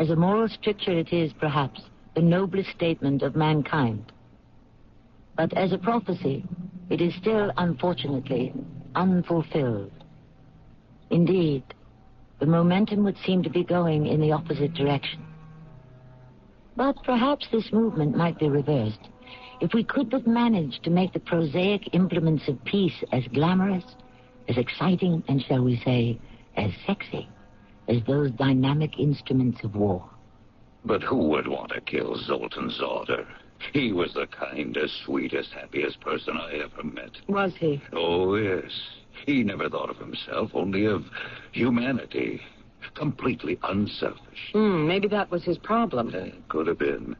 As a moral stricture, it is, perhaps, the noblest statement of mankind. But as a prophecy, it is still, unfortunately, unfulfilled. Indeed, the momentum would seem to be going in the opposite direction. But perhaps this movement might be reversed if we could but manage to make the prosaic implements of peace as glamorous, as exciting, and, shall we say, as sexy as those dynamic instruments of war. But who would want to kill Zoltan Zauter? He was the kindest, sweetest, happiest person I ever met. Was he? Oh, yes. He never thought of himself, only of humanity. Completely unselfish. Maybe that was his problem. Could have been.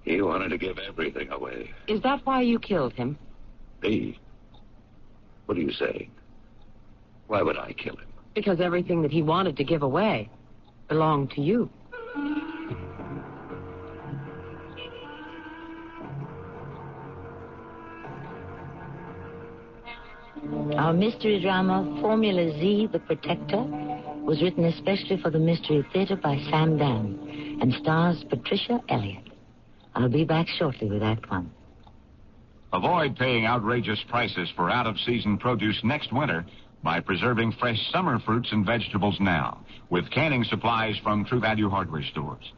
He wanted to give everything away. Is that why you killed him? Me? What are you saying? Why would I kill him? Because everything that he wanted to give away belonged to you. Our mystery drama, Formula Z, The Protector, was written especially for the Mystery Theater by Sam Dan and stars Patricia Elliott. I'll be back shortly with Act One. Avoid paying outrageous prices for out-of-season produce next winter by preserving fresh summer fruits and vegetables now with canning supplies from True Value hardware stores.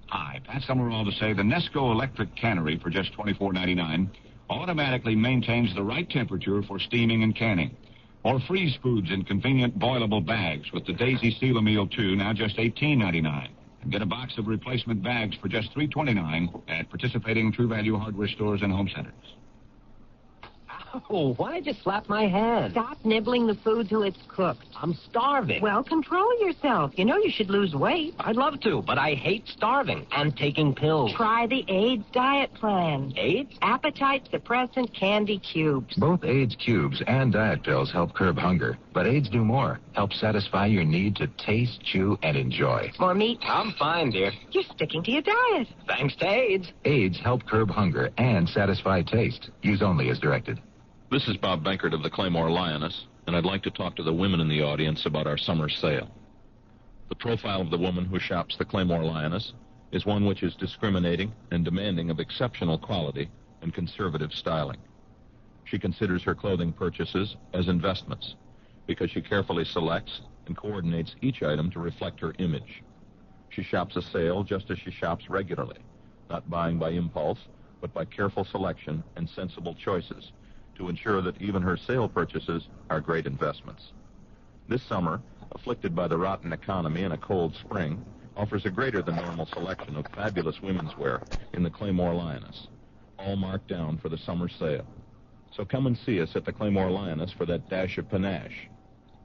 Hi, Pat Summerall to say the Nesco electric cannery for just $24.99 automatically maintains the right temperature for steaming and canning. Or freeze foods in convenient boilable bags with the Daisy Seal-A-Meal 2, now just $18.99. And get a box of replacement bags for just $3.29 at participating True Value hardware stores and home centers. Oh, why'd you slap my hand? Stop nibbling the food till it's cooked. I'm starving. Well, control yourself. You know you should lose weight. I'd love to, but I hate starving and taking pills. Try the AIDS diet plan. AIDS? Appetite suppressant candy cubes. Both AIDS cubes and diet pills help curb hunger, but AIDS do more. Help satisfy your need to taste, chew, and enjoy. More meat? I'm fine, dear. You're sticking to your diet. Thanks to AIDS. AIDS help curb hunger and satisfy taste. Use only as directed. This is Bob Bankert of the Claymore Lioness, and I'd like to talk to the women in the audience about our summer sale. The profile of the woman who shops the Claymore Lioness is one which is discriminating and demanding of exceptional quality and conservative styling. She considers her clothing purchases as investments because she carefully selects and coordinates each item to reflect her image. She shops a sale just as she shops regularly, not buying by impulse, but by careful selection and sensible choices to ensure that even her sale purchases are great investments. This summer, afflicted by the rotten economy and a cold spring, offers a greater than normal selection of fabulous women's wear in the Claymore Lioness, all marked down for the summer sale. So come and see us at the Claymore Lioness for that dash of panache.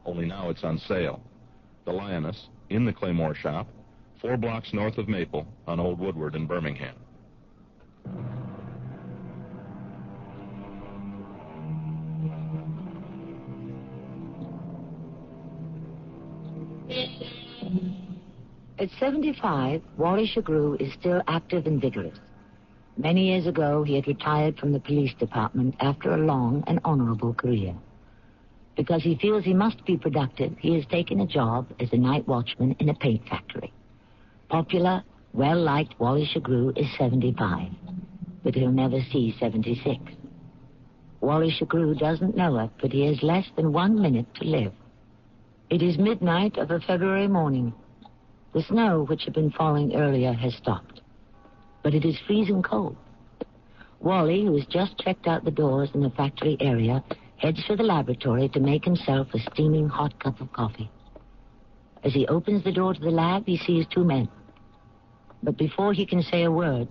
Only now it's on sale. The Lioness, in the Claymore shop, 4 blocks north of Maple on Old Woodward in Birmingham. At 75, Wally Shagrew is still active and vigorous. Many years ago, he had retired from the police department after a long and honorable career. Because he feels he must be productive, he has taken a job as a night watchman in a paint factory. Popular, well-liked Wally Shagrew is 75, but he'll never see 76. Wally Shagrew doesn't know it, but he has less than 1 minute to live. It is midnight of a February morning. The snow, which had been falling earlier, has stopped. But it is freezing cold. Wally, who has just checked out the doors in the factory area, heads for the laboratory to make himself a steaming hot cup of coffee. As he opens the door to the lab, he sees 2 men. But before he can say a word...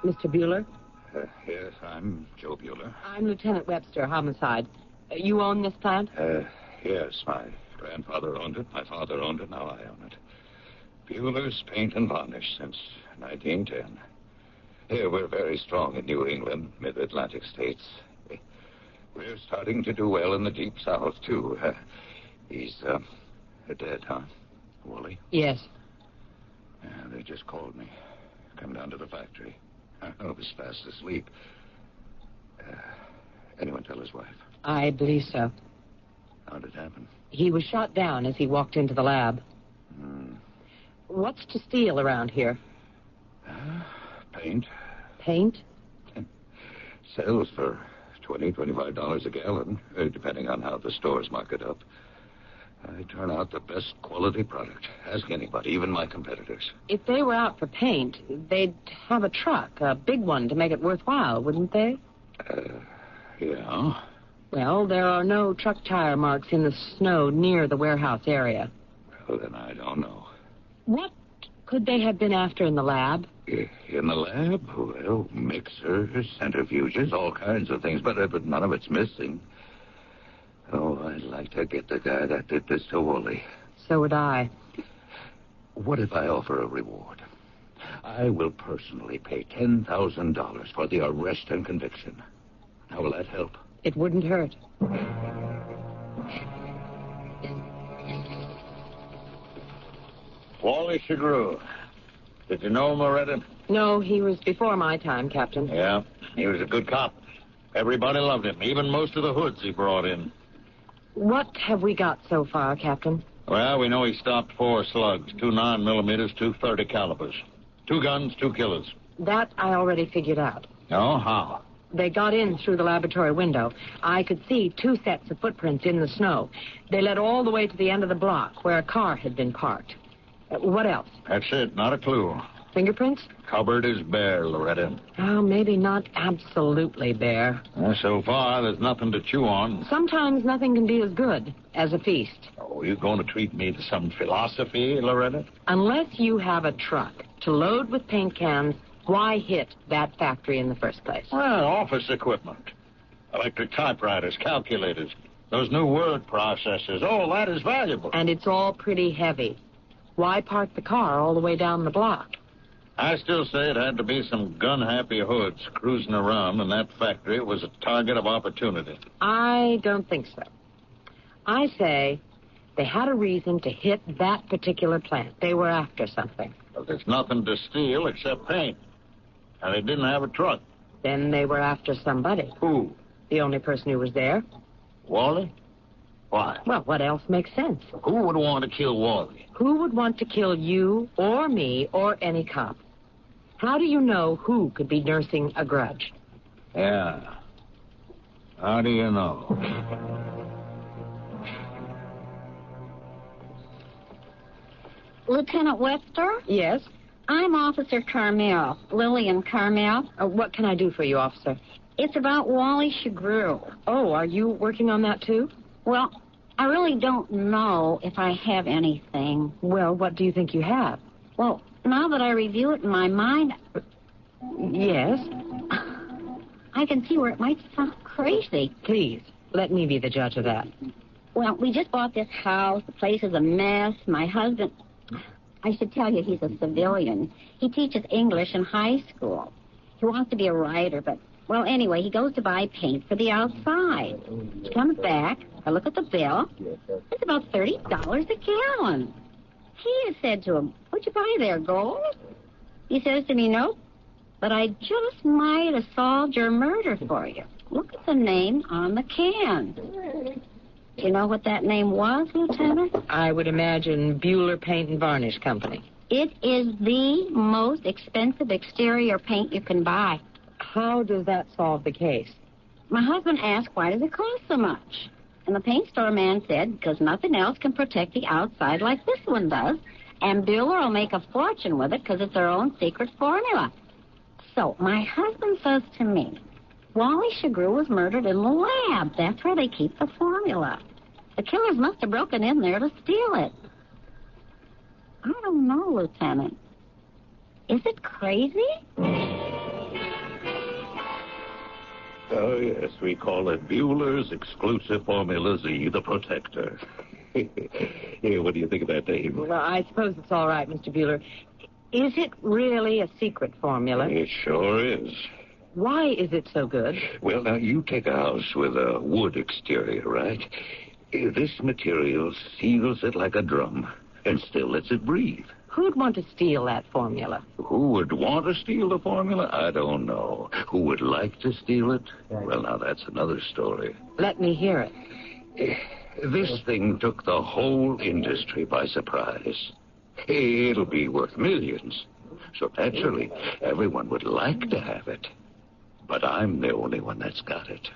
Mr. Bueller? Yes, I'm Joe Bueller. I'm Lieutenant Webster, homicide. You own this plant? Yes, my grandfather owned it, my father owned it, now I own it. Bueller's Paint and Varnish since 1910. Here, we're very strong in New England, mid-Atlantic states. We're starting to do well in the Deep South, too. He's dead, huh, Wally? Yes. They just called me. Come down to the factory. I was fast asleep. Anyone tell his wife? I believe so. How did it happen? He was shot down as he walked into the lab. What's to steal around here? Paint. Paint? Sells for $20, $25 a gallon, depending on how the stores mark it up. I turn out the best quality product. Ask anybody, even my competitors. If they were out for paint, they'd have a truck, a big one, to make it worthwhile, wouldn't they? Yeah. Well, there are no truck tire marks in the snow near the warehouse area. Well, then I don't know. What could they have been after in the lab? In the lab? Well, mixers, centrifuges, all kinds of things, but none of it's missing. Oh, I'd like to get the guy that did this to Wally. So would I. What if I offer a reward? I will personally pay $10,000 for the arrest and conviction. How will that help? It wouldn't hurt. Wally Shagrew. Did you know him, Loretta? No, he was before my time, Captain. Yeah, he was a good cop. Everybody loved him, even most of the hoods he brought in. What have we got so far, Captain? Well, we know he stopped 4 slugs, 2 9mm, 2 30 calibers. 2 guns, 2 killers. That I already figured out. Oh, how? They got in through the laboratory window. I could see 2 sets of footprints in the snow. They led all the way to the end of the block where a car had been parked. What else? That's it, not a clue. Fingerprints? Cupboard is bare, Loretta. Oh, maybe not absolutely bare. So far, there's nothing to chew on. Sometimes nothing can be as good as a feast. Oh, you going to treat me to some philosophy, Loretta? Unless you have a truck to load with paint cans, why hit that factory in the first place? Well, office equipment. Electric typewriters, calculators, those new word processors, all that is valuable. And it's all pretty heavy. Why park the car all the way down the block? I still say it had to be some gun-happy hoods cruising around, and that factory was a target of opportunity. I don't think so. I say they had a reason to hit that particular plant. They were after something. But there's nothing to steal except paint. And they didn't have a truck. Then they were after somebody. Who? The only person who was there. Wally? Why? Well, what else makes sense? Who would want to kill Wally? Who would want to kill you or me or any cop? How do you know who could be nursing a grudge? Yeah. How do you know? Lieutenant Webster? Yes? I'm Officer Carmel, Lillian Carmel. What can I do for you, officer? It's about Wally Shagrew. Oh, are you working on that, too? Well, I really don't know if I have anything. Well, what do you think you have? Well, now that I review it in my mind... Yes? I can see where it might sound crazy. Please, let me be the judge of that. Well, we just bought this house. The place is a mess. My husband... I should tell you, he's a civilian. He teaches English in high school. He wants to be a writer, but... Well, anyway, he goes to buy paint for the outside. He comes back. I look at the bill. It's about $30 a gallon. He has said to him, "What'd you buy there, gold?" He says to me, "Nope, but I just might have solved your murder for you. Look at the name on the can." Do you know what that name was, Lieutenant? I would imagine Bueller Paint and Varnish Company. It is the most expensive exterior paint you can buy. How does that solve the case? My husband asked, "Why does it cost so much?" And the paint store man said, "Because nothing else can protect the outside like this one does. And Bueller will make a fortune with it because it's their own secret formula." So my husband says to me, Wally Shagrew was murdered in the lab. That's where they keep the formula. The killers must have broken in there to steal it. I don't know, Lieutenant. Is it crazy? Oh, yes, we call it Bueller's Exclusive Formula Z, the Protector. Here, what do you think of that name? Well, I suppose it's all right, Mr. Bueller. Is it really a secret formula? It sure is. Why is it so good? Well, now, you take a house with a wood exterior, right? This material seals it like a drum and still lets it breathe. Who'd want to steal that formula? Who would want to steal the formula? I don't know. Who would like to steal it? Well, now, that's another story. Let me hear it. This thing took the whole industry by surprise. It'll be worth millions. So naturally, everyone would like to have it. But I'm the only one that's got it.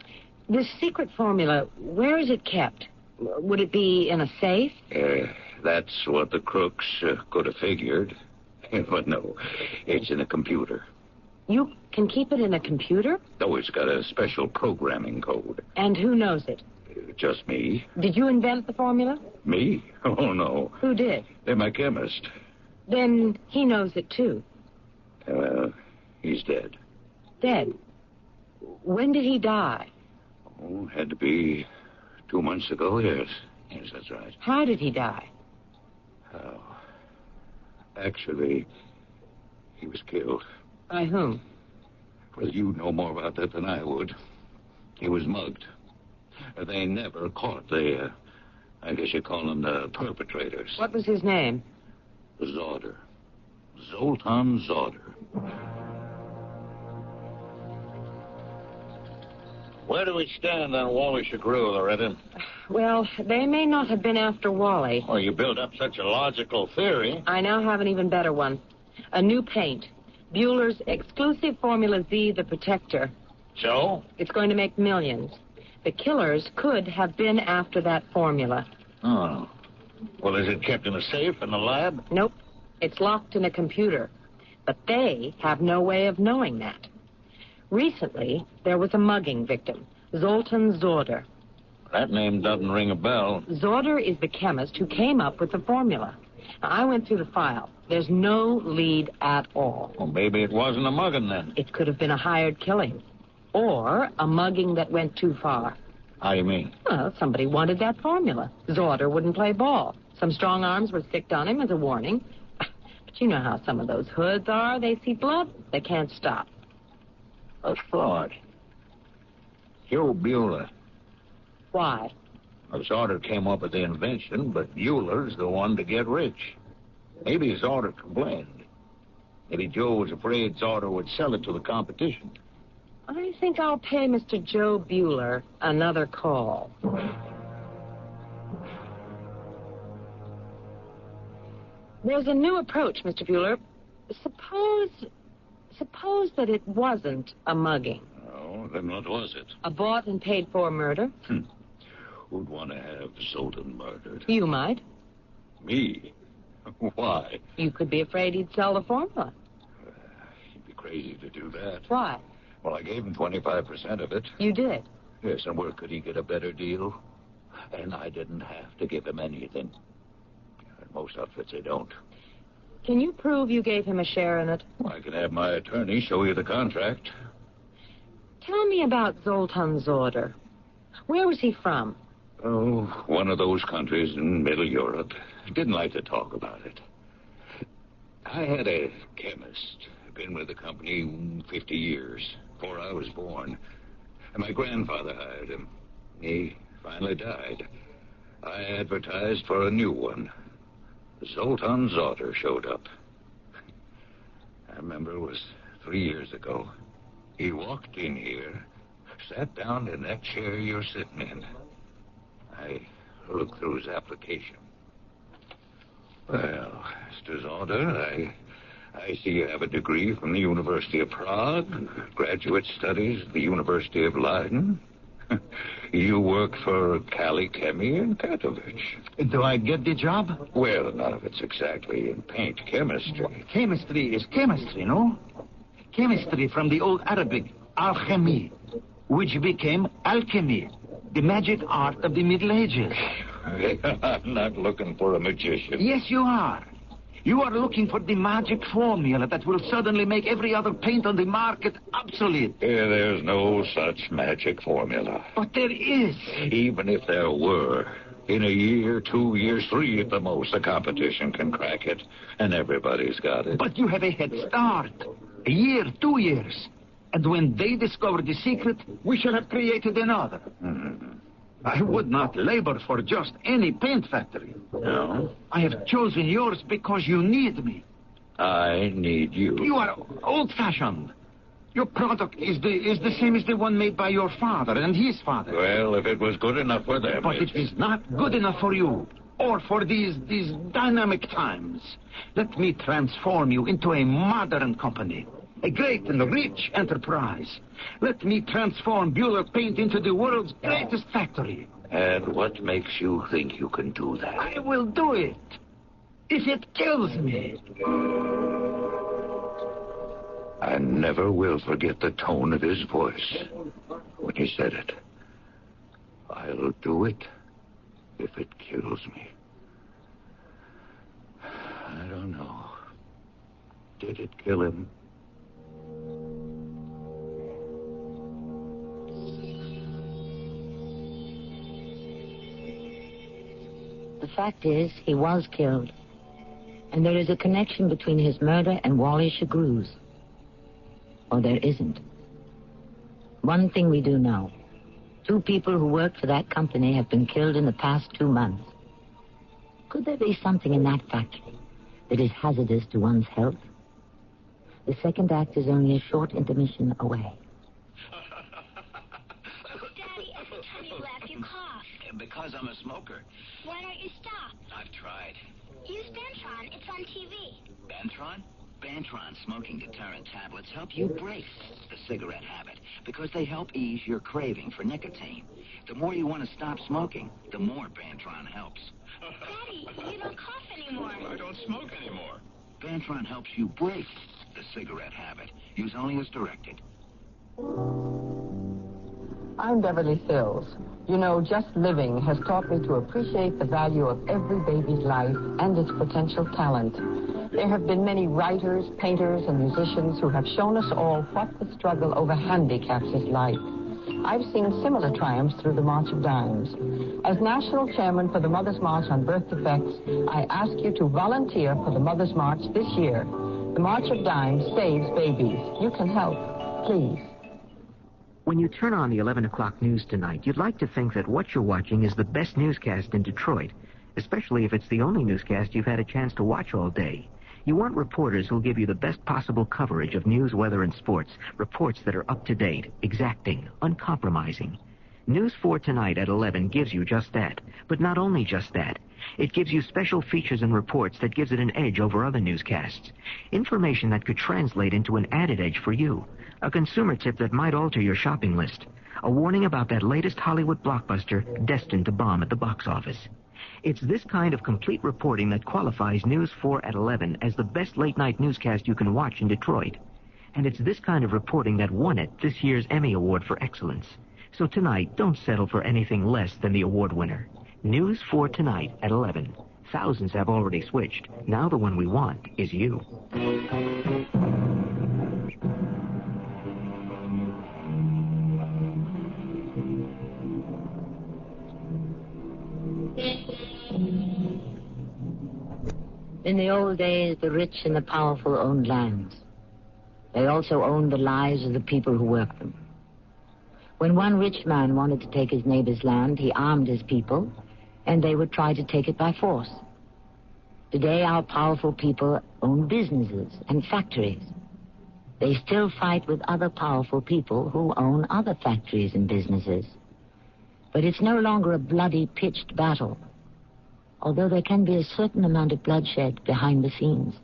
This secret formula, where is it kept? Would it be in a safe? That's what the crooks could have figured. But no, it's in a computer. You can keep it in a computer? Oh, it's got a special programming code. And who knows it? Just me. Did you invent the formula? Me? Oh, no. Who did? My chemist. Then he knows it, too. He's dead. Dead? When did he die? Oh, had to be 2 months ago, yes. Yes, that's right. How did he die? Oh. Actually, he was killed. By whom? Well, you know more about that than I would. He was mugged. They never caught I guess you call them the perpetrators. What was his name? Zorder. Zoltan Zorder. Where do we stand on Wally Shagru, Loretta? Well, they may not have been after Wally. Well, you built up such a logical theory. I now have an even better one. A new paint. Bueller's exclusive Formula Z, the Protector. So? It's going to make millions. The killers could have been after that formula. Oh. Well, is it kept in a safe in the lab? Nope. It's locked in a computer. But they have no way of knowing that. Recently, there was a mugging victim, Zoltan Zorder. That name doesn't ring a bell. Zorder is the chemist who came up with the formula. Now, I went through the file. There's no lead at all. Well, maybe it wasn't a mugging then. It could have been a hired killing. Or a mugging that went too far. How do you mean? Well, somebody wanted that formula. Zorder wouldn't play ball. Some strong arms were sticked on him as a warning. But you know how some of those hoods are. They see blood. They can't stop. A fraud. Joe Bueller. Why? Well, Zorder came up with the invention, but Bueller's the one to get rich. Maybe Zorder complained. Maybe Joe was afraid Zorder would sell it to the competition. I think I'll pay Mr. Joe Bueller another call. There's a new approach, Mr. Bueller. Suppose that it wasn't a mugging. Oh, then what was it? A bought and paid for murder. Who'd want to have Zoltan murdered? You might. Me? Why? You could be afraid he'd sell the formula. He'd be crazy to do that. Why? Well, I gave him 25% of it. You did? Yes, and where could he get a better deal? And I didn't have to give him anything. In most outfits, they don't. Can you prove you gave him a share in it? I can have my attorney show you the contract. Tell me about Zoltan Zorder. Where was he from? Oh, one of those countries in Middle Europe. Didn't like to talk about it. I had a chemist. Been with the company 50 years, before I was born. And my grandfather hired him. He finally died. I advertised for a new one. Zoltan Zorder showed up. I remember it was 3 years ago. He walked in here, sat down in that chair you're sitting in. I looked through his application. Well, Mr. Zorder, I see you have a degree from the University of Prague, graduate studies at the University of Leiden. You work for Kali Chemi in Katowice. Do I get the job? Well, none of it's exactly in paint chemistry. Chemistry is chemistry, no? Chemistry from the old Arabic, alchemy, which became alchemy, the magic art of the Middle Ages. I'm not looking for a magician. Yes, you are. You are looking for the magic formula that will suddenly make every other paint on the market obsolete. There's no such magic formula. But there is. Even if there were, in a year, 2 years, 3 at the most, the competition can crack it, and everybody's got it. But you have a head start. A year, 2 years. And when they discover the secret, we shall have created another. I would not labor for just any paint factory. No? I have chosen yours because you need me. I need you. You are old-fashioned. Your product is the same as the one made by your father and his father. Well, if it was good enough for them... But it is not good enough for you, or for these dynamic times. Let me transform you into a modern company, a great and rich enterprise. Let me transform Bueller Paint into the world's greatest factory. And what makes you think you can do that? I will do it, if it kills me. I never will forget the tone of his voice when he said it. I'll do it if it kills me. I don't know. Did it kill him? The fact is, he was killed. And there is a connection between his murder and Wally Chagrew's. Or there isn't. One thing we do know. 2 people who worked for that company have been killed in the past 2 months. Could there be something in that factory that is hazardous to one's health? The second act is only a short intermission away. Daddy, every time you laugh, you cough. Because I'm a smoker. Why don't you stop? I've tried. Use Bentron. It's on TV. Bentron? Bentron smoking deterrent tablets help you break the cigarette habit because they help ease your craving for nicotine. The more you want to stop smoking, the more Bentron helps. Daddy, you don't cough anymore. I don't smoke anymore. Bentron helps you break the cigarette habit. Use only as directed. I'm Beverly Sills. You know, just living has taught me to appreciate the value of every baby's life and its potential talent. There have been many writers, painters, and musicians who have shown us all what the struggle over handicaps is like. I've seen similar triumphs through the March of Dimes. As National Chairman for the Mother's March on Birth Defects, I ask you to volunteer for the Mother's March this year. The March of Dimes saves babies. You can help. Please. When you turn on the 11 o'clock news tonight, you'd like to think that what you're watching is the best newscast in Detroit, especially if it's the only newscast you've had a chance to watch all day. You want reporters who'll give you the best possible coverage of news, weather, and sports, reports that are up-to-date, exacting, uncompromising. News 4 Tonight at 11 gives you just that, but not only just that. It gives you special features and reports that gives it an edge over other newscasts. Information that could translate into an added edge for you. A consumer tip that might alter your shopping list. A warning about that latest Hollywood blockbuster destined to bomb at the box office. It's this kind of complete reporting that qualifies News 4 at 11 as the best late-night newscast you can watch in Detroit. And it's this kind of reporting that won it this year's Emmy Award for Excellence. So tonight, don't settle for anything less than the award winner. News 4 Tonight at 11. Thousands have already switched. Now the one we want is you. In the old days, the rich and the powerful owned lands. They also owned the lives of the people who worked them. When one rich man wanted to take his neighbor's land, he armed his people, and they would try to take it by force. Today, our powerful people own businesses and factories. They still fight with other powerful people who own other factories and businesses. But it's no longer a bloody, pitched battle, although there can be a certain amount of bloodshed behind the scenes.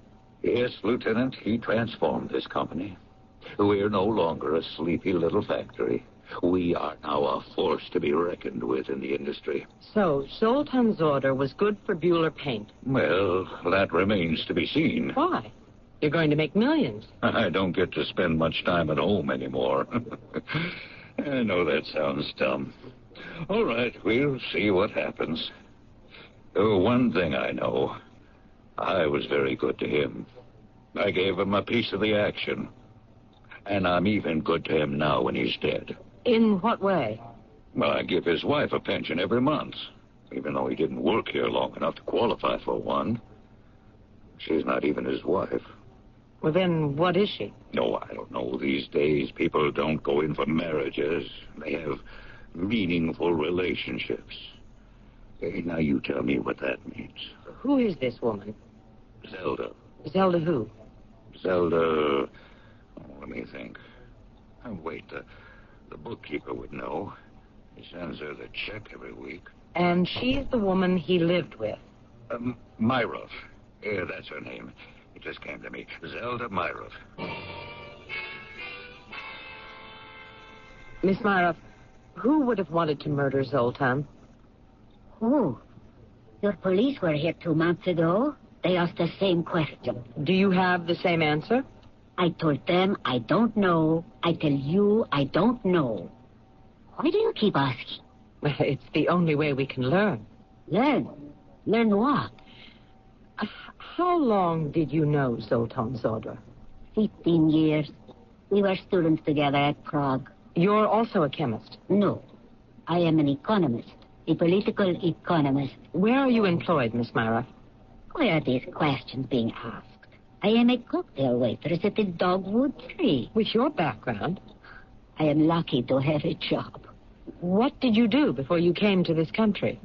Yes, Lieutenant, he transformed this company. We're no longer a sleepy little factory. We are now a force to be reckoned with in the industry. So, Zoltan's order was good for Bueller Paint. Well, that remains to be seen. Why? You're going to make millions. I don't get to spend much time at home anymore. I know that sounds dumb. All right, we'll see what happens. One thing I know, I was very good to him. I gave him a piece of the action. And I'm even good to him now when he's dead. In what way? Well, I give his wife a pension every month, even though he didn't work here long enough to qualify for one. She's not even his wife. Well, then, what is she? No, I don't know. These days, people don't go in for marriages. They have meaningful relationships. Hey, now you tell me what that means. Who is this woman? Zelda. Zelda who? Zelda... Oh, let me think. Oh, wait, the bookkeeper would know. He sends her the check every week. And she's the woman he lived with? Myrov. Yeah, that's her name. It just came to me. Zelda Myrov. Miss Myrov, who would have wanted to murder Zoltan? Who? Your police were here 2 months ago. They asked the same question. Do you have the same answer? I told them I don't know. I tell you I don't know. Why do you keep asking? It's the only way we can learn. Learn? Learn what? How long did you know Zoltan Zodra? 15 years. We were students together at Prague. You're also a chemist? No. I am an economist. A political economist. Where are you employed, Miss Myrov? Why are these questions being asked? I am a cocktail waitress at the Dogwood Tree. With your background? I am lucky to have a job. What did you do before you came to this country?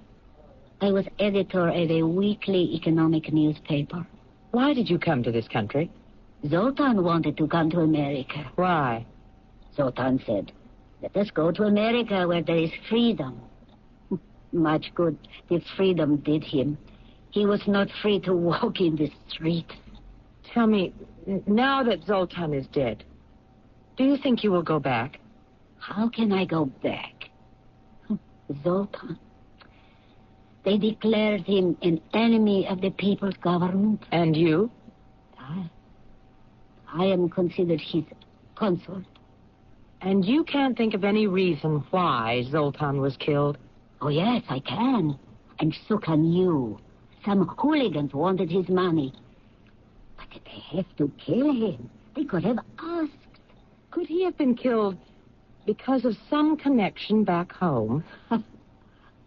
I was editor of a weekly economic newspaper. Why did you come to this country? Zoltan wanted to come to America. Why? Zoltan said, let us go to America where there is freedom. Much good the freedom did him. He was not free to walk in the street. Tell me, now that Zoltan is dead, do you think you will go back? How can I go back? Zoltan. They declared him an enemy of the people's government. And you? I am considered his consort. And you can't think of any reason why Zoltan was killed? Oh, yes, I can. And so can you. Some hooligans wanted his money. But did they have to kill him? They could have asked. Could he have been killed because of some connection back home?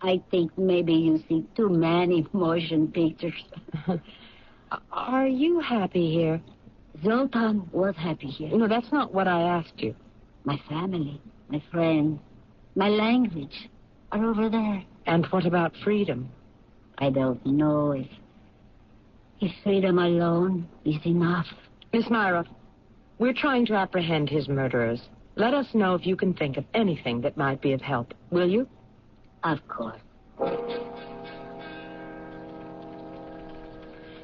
I think maybe you see too many motion pictures. Are you happy here? Zoltan was happy here. No, that's not what I asked you. My family, my friends, my language are over there. And what about freedom? I don't know if freedom alone is enough. Miss Myrov, we're trying to apprehend his murderers. Let us know if you can think of anything that might be of help. Will you? Of course.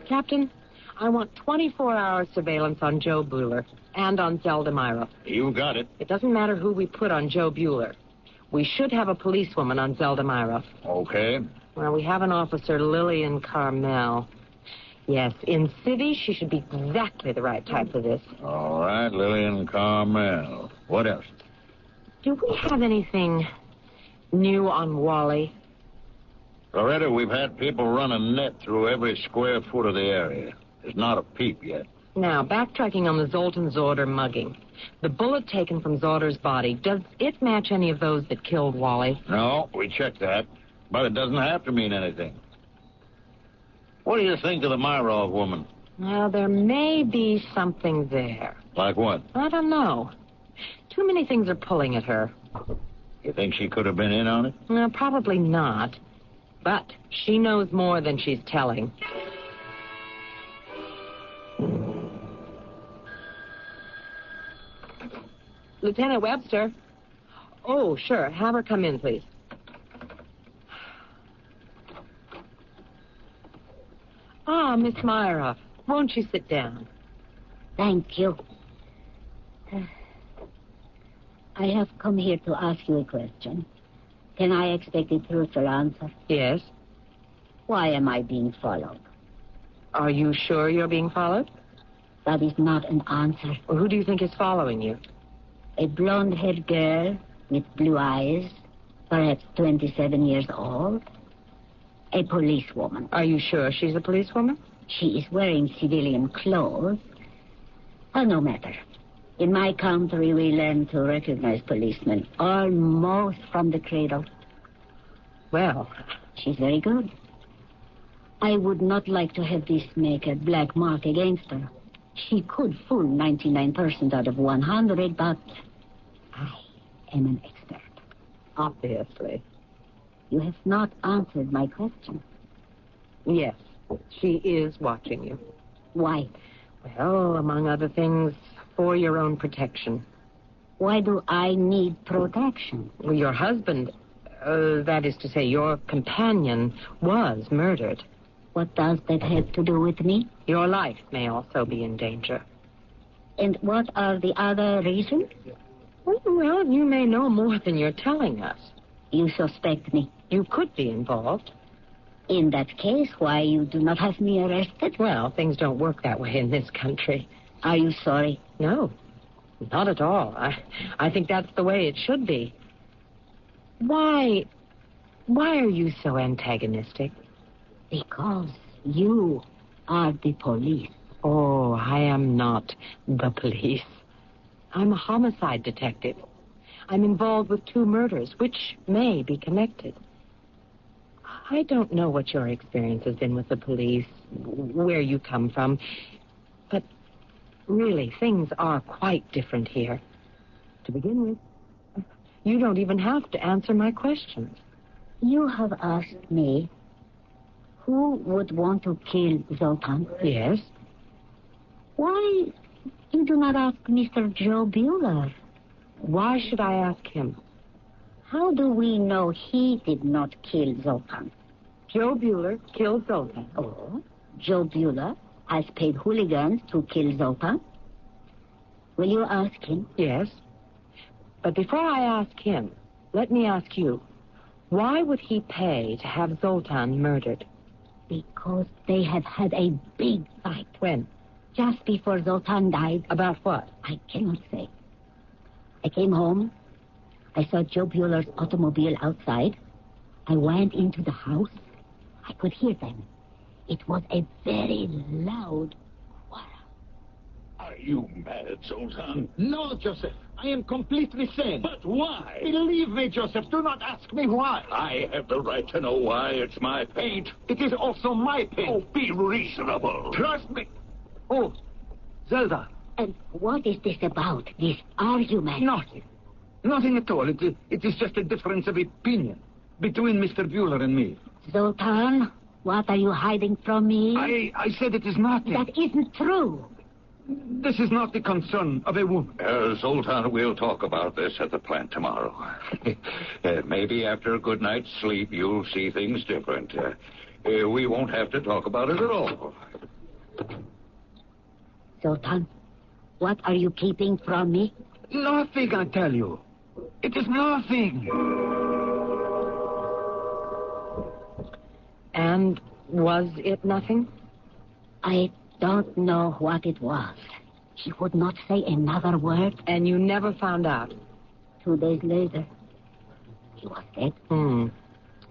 Captain, I want 24-hour surveillance on Joe Bueller and on Zelda Myrov. You got it. It doesn't matter who we put on Joe Bueller. We should have a policewoman on Zelda Myrov. Okay. Well, we have an officer, Lillian Carmel. Yes, in city, she should be exactly the right type for this. All right, Lillian Carmel. What else? Do we have anything new on Wally? Loretta, we've had people run a net through every square foot of the area. There's not a peep yet. Now, backtracking on the Zoltan Zodra mugging. The bullet taken from Zodra's body, does it match any of those that killed Wally? No, we checked that. But it doesn't have to mean anything. What do you think of the Myrov woman? Well, there may be something there. Like what? I don't know. Too many things are pulling at her. You think she could have been in on it? No, probably not. But she knows more than she's telling. Lieutenant Webster. Oh, sure. Have her come in, please. Ah, Miss Myrov. Won't you sit down? Thank you. I have come here to ask you a question. Can I expect a truthful answer? Yes. Why am I being followed? Are you sure you're being followed? That is not an answer. Well, who do you think is following you? A blonde-haired girl with blue eyes, perhaps 27 years old. A policewoman. Are you sure she's a policewoman? She is wearing civilian clothes. Oh, no matter. In my country, we learn to recognize policemen almost from the cradle. Well, she's very good. I would not like to have this make a black mark against her. She could fool 99% out of 100, but I am an expert. Obviously. You have not answered my question. Yes, she is watching you. Why? Well, among other things, for your own protection. Why do I need protection? Well, your husband, that is to say, your companion, was murdered. What does that have to do with me? Your life may also be in danger. And what are the other reasons? Well, you may know more than you're telling us. You suspect me. You could be involved. In that case, why you do not have me arrested? Well, things don't work that way in this country. Are you sorry? No, not at all. I think that's the way it should be. Why are you so antagonistic? Because you are the police. Oh, I am not the police. I'm a homicide detective. I'm involved with 2 murders, which may be connected. I don't know what your experience has been with the police, where you come from, but really, things are quite different here. To begin with, you don't even have to answer my questions. You have asked me who would want to kill Zoltan. Yes. Why you do not ask Mr. Joe Bueller? Why should I ask him? How do we know he did not kill Zoltan? Joe Bueller killed Zoltan. Oh, Joe Bueller has paid hooligans to kill Zoltan. Will you ask him? Yes. But before I ask him, let me ask you, why would he pay to have Zoltan murdered? Because they have had a big fight. When? Just before Zoltan died. About what? I cannot say. I came home. I saw Joe Bueller's automobile outside. I went into the house. I could hear them. It was a very loud quarrel. Are you mad, Zoltan? No, Joseph. I am completely sane. But why? Believe me, Joseph. Do not ask me why. I have the right to know why. It's my paint. It is also my paint. Oh, be reasonable. Trust me. Oh, Zelda. And what is this about, this argument? Nothing. Nothing at all. It is just a difference of opinion between Mr. Bueller and me. Zoltan, what are you hiding from me? I said it is nothing. That isn't true. This is not the concern of a woman. Zoltan, we'll talk about this at the plant tomorrow. Maybe after a good night's sleep, you'll see things different. We won't have to talk about it at all. Zoltan, what are you keeping from me? Nothing, I tell you. It is nothing. And was it nothing? I don't know what it was. She would not say another word. And you never found out? 2 days later, he was dead.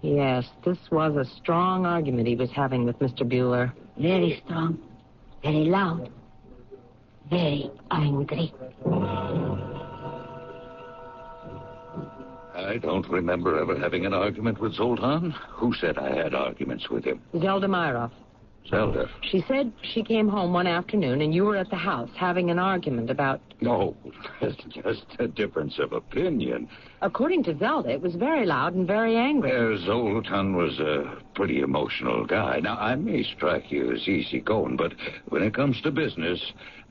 Yes, this was a strong argument he was having with Mr. Bueller. Very strong, very loud, very angry. I don't remember ever having an argument with Zoltan. Who said I had arguments with him? Zelda Myrov. Zelda? She said she came home one afternoon and you were at the house having an argument about... No, it's just a difference of opinion. According to Zelda, it was very loud and very angry. Zoltan was a pretty emotional guy. Now, I may strike you as easygoing, but when it comes to business,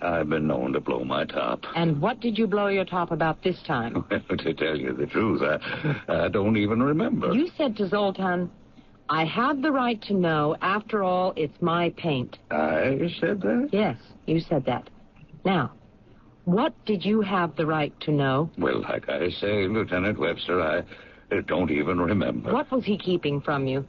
I've been known to blow my top. And what did you blow your top about this time? Well, to tell you the truth, I don't even remember. You said to Zoltan, I have the right to know, after all, it's my paint. I said that? Yes, you said that. Now, what did you have the right to know? Well, like I say, Lieutenant Webster, I don't even remember. What was he keeping from you?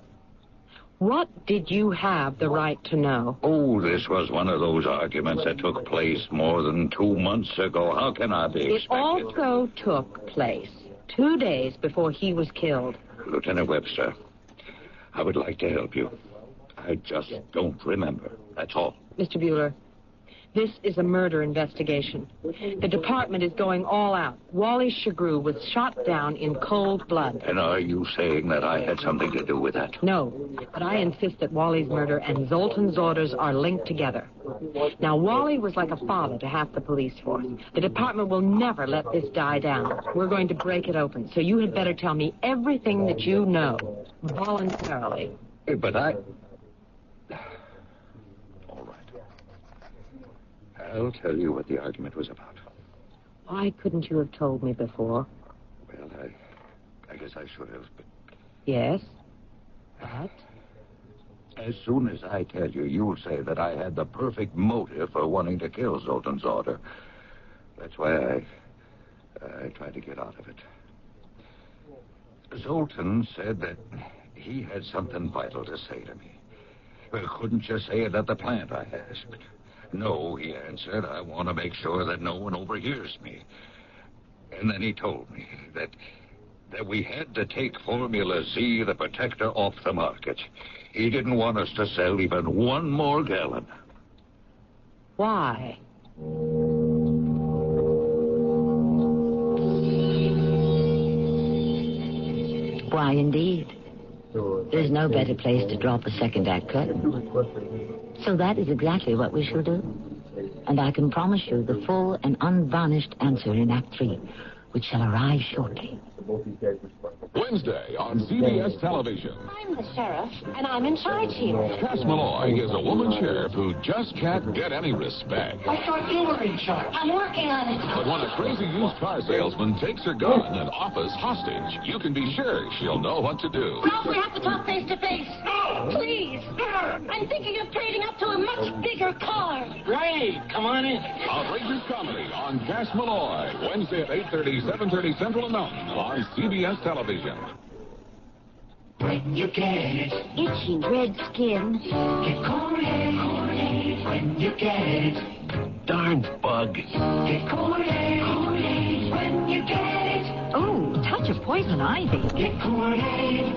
What did you have the right to know? Oh, this was one of those arguments that took place more than 2 months ago. How can I be expected? It also took place 2 days before he was killed. Lieutenant Webster, I would like to help you. I just don't remember. That's all. Mr. Bueller, This is a murder investigation. The department is going all out. Wally Shagru was shot down in cold blood. And are you saying that I had something to do with that? No, but I insist that Wally's murder and Zoltan's orders are linked together. Now, Wally was like a father to half the police force. The department will never let this die down. We're going to break it open, so you had better tell me everything that you know, voluntarily. But I... I'll tell you what the argument was about. Why couldn't you have told me before? Well, I guess I should have, but... Yes? But? As soon as I tell you, you'll say that I had the perfect motive for wanting to kill Zoltan's daughter. That's why I tried to get out of it. Zoltan said that he had something vital to say to me. Well, couldn't you say it at the plant, I asked. No, he answered, I want to make sure that no one overhears me. And then he told me that we had to take Formula Z, the protector, off the market. He didn't want us to sell even one more gallon. Why? Why, indeed. There's no better place to drop a second act curtain. So that is exactly what we shall do. And I can promise you the full and unvarnished answer in Act 3, which shall arrive shortly. Wednesday on CBS television. I'm the sheriff, and I'm in charge here. Cass Malloy is a woman sheriff who just can't get any respect. I thought you were in charge. I'm working on it. But when a crazy used car salesman takes her gun and offers hostage, you can be sure she'll know what to do. Well, we have to talk face to face. No! Please! I'm thinking of trading up to a much bigger car. Great! Come on in. Outrageous comedy on Cass Malloy. Wednesday at 8:30, 7:30 Central and Mountain on CBS television. When you get it. Itchy red skin. Get Kool-Aid. When you get it. Darn bug. Get Kool-Aid. When you get it. Oh, touch of poison ivy. Get Kool-Aid.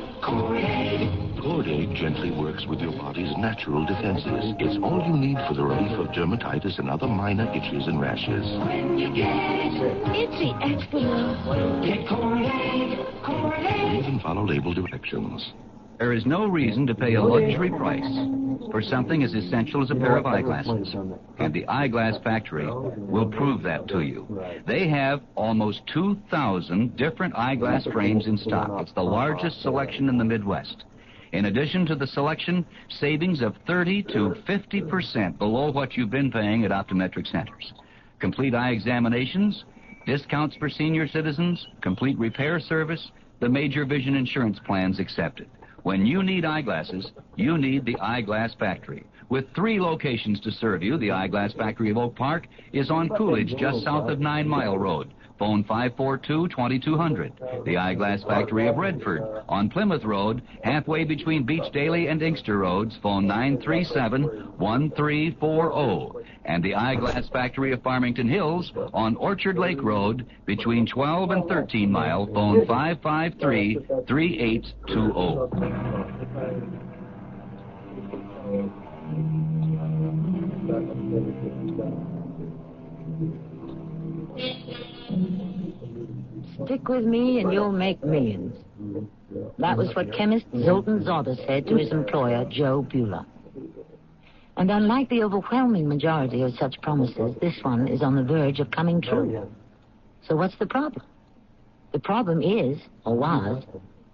Kool-Aid gently works with your body's natural defenses. It's all you need for the relief of dermatitis and other minor itches and rashes. When you get it. Itchy eczema. Get Kool-Aid. Even follow label directions. There is no reason to pay a luxury price for something as essential as a pair of eyeglasses. And the Eyeglass Factory will prove that to you. They have almost 2,000 different eyeglass frames in stock. It's the largest selection in the Midwest. In addition to the selection, savings of 30 to 50% below what you've been paying at optometric centers. Complete eye examinations, discounts for senior citizens, complete repair service, the major vision insurance plans accepted. When you need eyeglasses, you need the Eyeglass Factory. With 3 locations to serve you, the Eyeglass Factory of Oak Park is on Coolidge, just south of 9 Mile Road. Phone 542-2200. The Eyeglass Factory of Redford on Plymouth Road, halfway between Beach Daly and Inkster Roads. Phone 937-1340. And the Eyeglass Factory of Farmington Hills on Orchard Lake Road between 12 and 13 Mile. Phone 553-3820. Stick with me and you'll make millions. That was what chemist Zoltan Zotter said to his employer, Joe Bueller. And unlike the overwhelming majority of such promises, this one is on the verge of coming true. So what's the problem? The problem is, or was,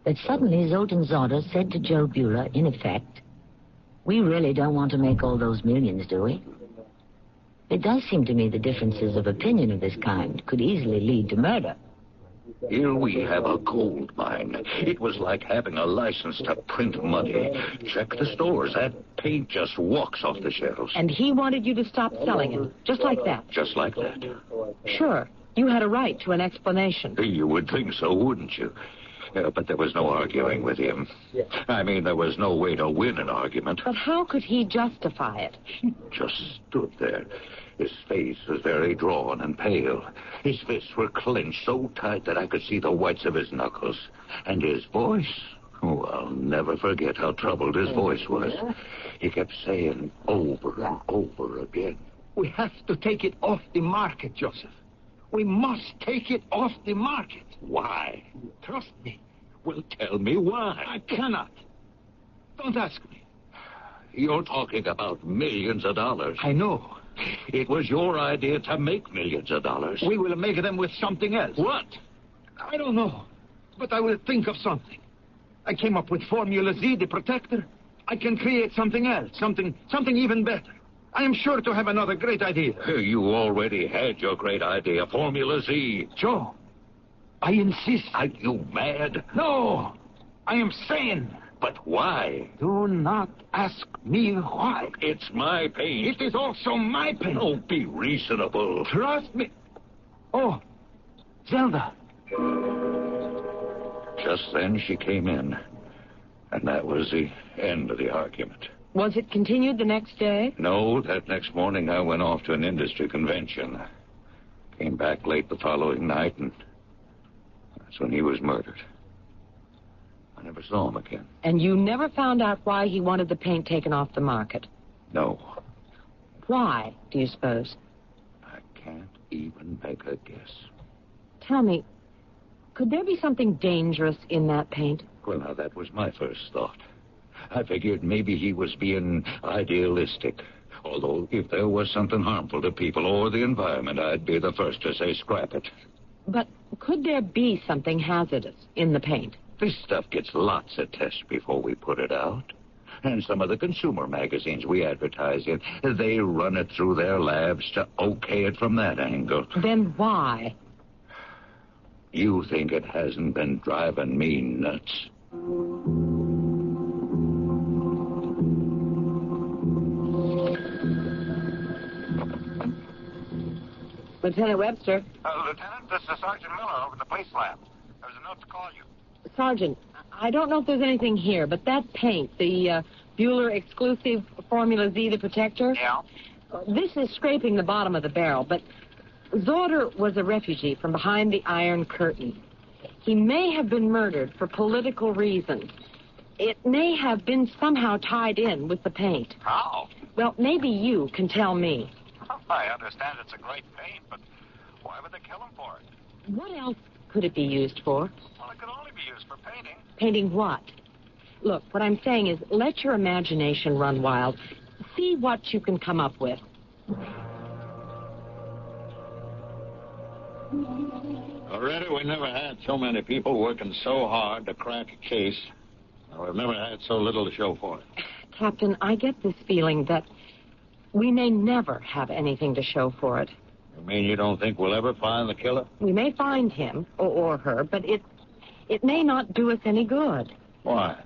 that suddenly Zoltan Zotter said to Joe Bueller, in effect, we really don't want to make all those millions, do we? It does seem to me the differences of opinion of this kind could easily lead to murder. Here we have a gold mine. It was like having a license to print money. Check the stores. That paint just walks off the shelves. And he wanted you to stop selling it, just like that. Just like that. Sure. You had a right to an explanation. You would think so, wouldn't you? But there was no arguing with him. I mean, there was no way to win an argument. But how could he justify it? He just stood there. His face was very drawn and pale. His fists were clenched so tight that I could see the whites of his knuckles. And his voice, oh, I'll never forget how troubled his voice was. He kept saying over and over again, We have to take it off the market, Joseph. We must take it off the market. Why? Trust me. Well, tell me why. I cannot. Don't ask me. You're talking about millions of dollars. I know. It was your idea to make millions of dollars. We will make them with something else. What? I don't know. But I will think of something. I came up with Formula Z, the protector. I can create something else, something even better. I am sure to have another great idea. You already had your great idea, Formula Z. Joe, I insist. Are you mad? No, I am sane. But why? Do not ask me why. It's my pain. It is also my pain. Don't be reasonable. Trust me. Oh, Zelda. Just then she came in, and that was the end of the argument. Was it continued the next day? No, that next morning I went off to an industry convention. Came back late the following night, and that's when he was murdered. I never saw him again. And you never found out why he wanted the paint taken off the market? No. Why, do you suppose? I can't even make a guess. Tell me, could there be something dangerous in that paint? Well, now, that was my first thought. I figured maybe he was being idealistic. Although, if there was something harmful to people or the environment, I'd be the first to say scrap it. But could there be something hazardous in the paint? This stuff gets lots of tests before we put it out. And some of the consumer magazines we advertise in, they run it through their labs to okay it from that angle. Then why? You think it hasn't been driving me nuts? Lieutenant Webster. Lieutenant, this is Sergeant Miller over at the police lab. There's a note to call you. Sergeant, I don't know if there's anything here, but that paint, the Bueller Exclusive Formula Z, the protector. Yeah? This is scraping the bottom of the barrel, but Zorder was a refugee from behind the Iron Curtain. He may have been murdered for political reasons. It may have been somehow tied in with the paint. How? Well, maybe you can tell me. I understand it's a great paint, but why would they kill him for it? What else could it be used for? Well, it could only be used for painting. Painting what? Look, what I'm saying is let your imagination run wild. See what you can come up with. Already, we never had so many people working so hard to crack a case. We've never had so little to show for it. Captain, I get this feeling that we may never have anything to show for it. You mean you don't think we'll ever find the killer? We may find him or her, but it may not do us any good. Why?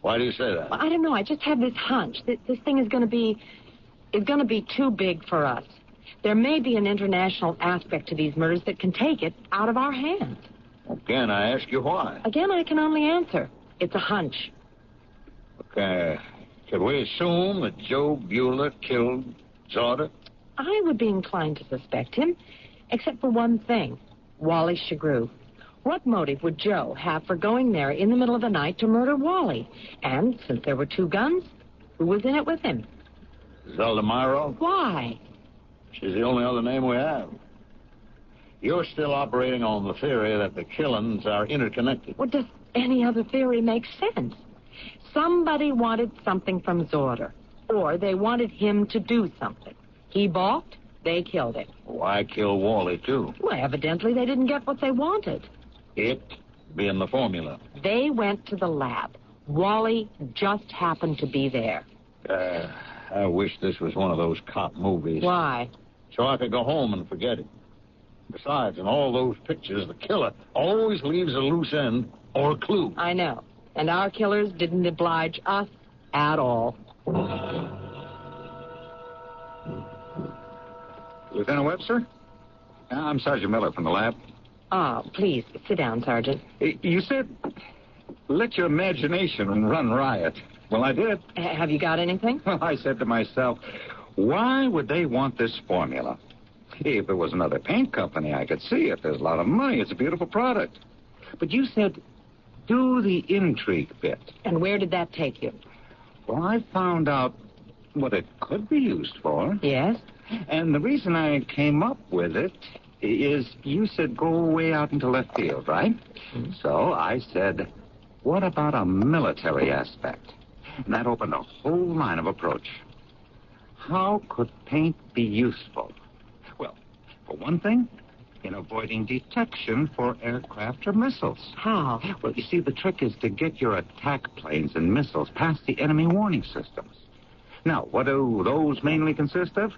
Why do you say that? Well, I don't know. I just have this hunch that this thing is going to be too big for us. There may be an international aspect to these murders that can take it out of our hands. Again, I ask you why. Again, I can only answer. It's a hunch. Okay. Could we assume that Joe Bueller killed Zorder? I would be inclined to suspect him, except for one thing. Wally Shagrew. What motive would Joe have for going there in the middle of the night to murder Wally? And since there were two guns, who was in it with him? Zelda Myro? Why? She's the only other name we have. You're still operating on the theory that the killings are interconnected. Well, does any other theory make sense? Somebody wanted something from Zorder, or they wanted him to do something. He balked, they killed him. Why kill Wally, too? Well, evidently they didn't get what they wanted. It being the formula. They went to the lab. Wally just happened to be there. I wish this was one of those cop movies. Why? So I could go home and forget it. Besides, in all those pictures, the killer always leaves a loose end or a clue. I know. And our killers didn't oblige us at all. Lieutenant Webster? I'm Sergeant Miller from the lab. Please, sit down, Sergeant. You said, let your imagination run riot. Well, I did. Have you got anything? Well, I said to myself, why would they want this formula? If it was another paint company, I could see it. There's a lot of money. It's a beautiful product. But you said, do the intrigue bit. And where did that take you? Well, I found out what it could be used for. Yes? And the reason I came up with it is you said go way out into left field, right? So I said, what about a military aspect? And that opened a whole line of approach. How could paint be useful? Well, for one thing, in avoiding detection for aircraft or missiles. How? Well, you see, the trick is to get your attack planes and missiles past the enemy warning systems. Now, what do those mainly consist of?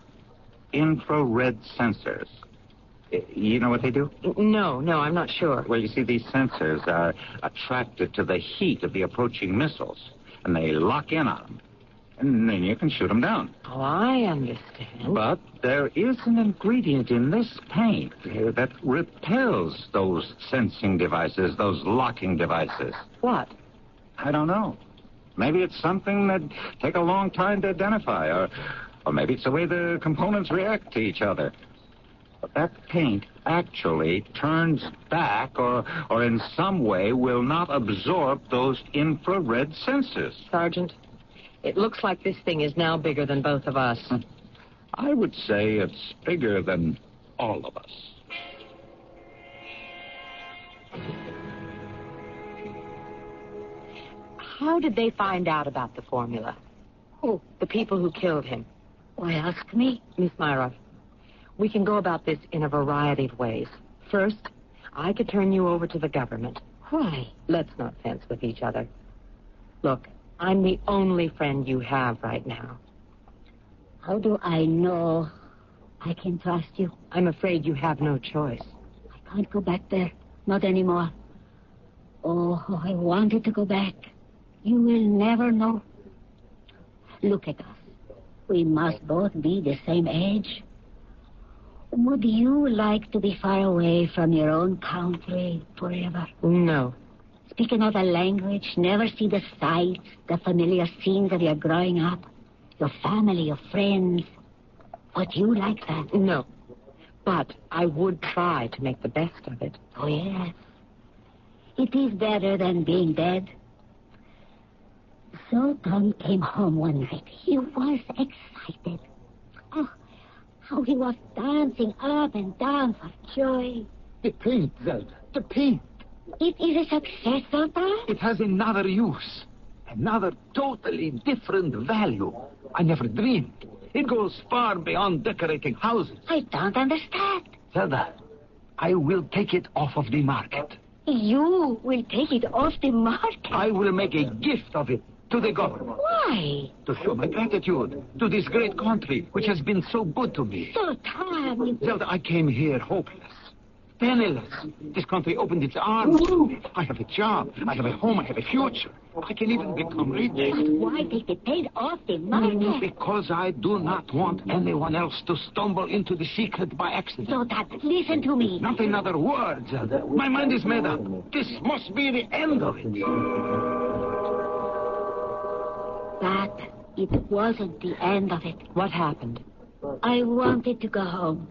Infrared sensors. You know what they do? No, I'm not sure. Well, you see, these sensors are attracted to the heat of the approaching missiles, and they lock in on them. And then you can shoot them down. Oh, I understand. But there is an ingredient in this paint that repels those sensing devices, those locking devices. What? I don't know. Maybe it's something that take a long time to identify, or maybe it's the way the components react to each other. But that paint actually turns back or in some way will not absorb those infrared sensors. Sergeant, it looks like this thing is now bigger than both of us. I would say it's bigger than all of us. How did they find out about the formula? Who? The people who killed him. Why, ask me. Miss Myra, we can go about this in a variety of ways. First, I could turn you over to the government. Why? Let's not fence with each other. Look, I'm the only friend you have right now. How do I know I can trust you? I'm afraid you have no choice. I can't go back there. Not anymore. Oh, I wanted to go back. You will never know. Look at us. We must both be the same age. Would you like to be far away from your own country forever? No. Speak another language, never see the sights, the familiar scenes of your growing up, your family, your friends. Would you like that? No. But I would try to make the best of it. Oh, yes. It is better than being dead. So Tom came home one night. He was excited. Oh, how he was dancing up and down for joy. The paint, Zelda. The paint. It is a success, Sultan. It has another use. Another totally different value. I never dreamed. It goes far beyond decorating houses. I don't understand. Zelda, I will take it off of the market. You will take it off the market? I will make a gift of it to the government. Why? To show my gratitude to this great country, which has been so good to me. Sultan. Zelda, I came here hopeless, penniless. This country opened its arms. I have a job. I have a home. I have a future. I can even become rich. But why take the paint off the market? Because I do not want anyone else to stumble into the secret by accident. Sultan, listen to me. Not another word, Zelda. My mind is made up. This must be the end of it. But it wasn't the end of it. What happened? I wanted to go home.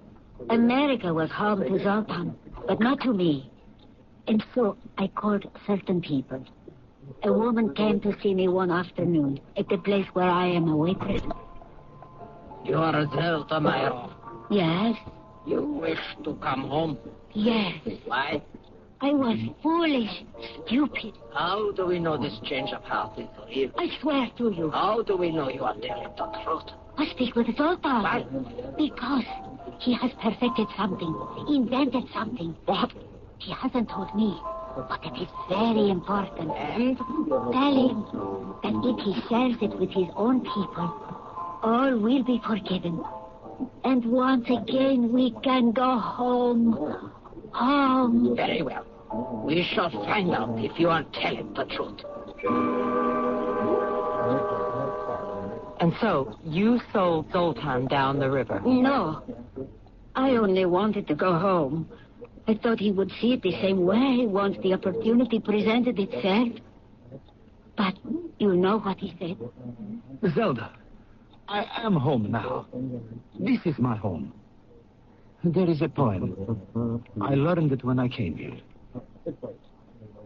America was home to Zoltan, but not to me. And so I called certain people. A woman came to see me one afternoon at the place where I am a waitress. You are Zelda Myra. Yes? You wish to come home? Yes. Why? I was foolish, stupid. How do we know this change of heart is real? I swear to you. How do we know you are telling the truth? I speak with Zoltan. Why? Because he has perfected something, invented something. What? He hasn't told me, but it is very important. And? Tell him that if he shares it with his own people, all will be forgiven. And once again we can go home. Home. Very well. We shall find out if you are telling the truth. And so, you sold Zoltan down the river? No. I only wanted to go home. I thought he would see it the same way once the opportunity presented itself. But you know what he said. Zelda, I am home now. This is my home. There is a poem. I learned it when I came here.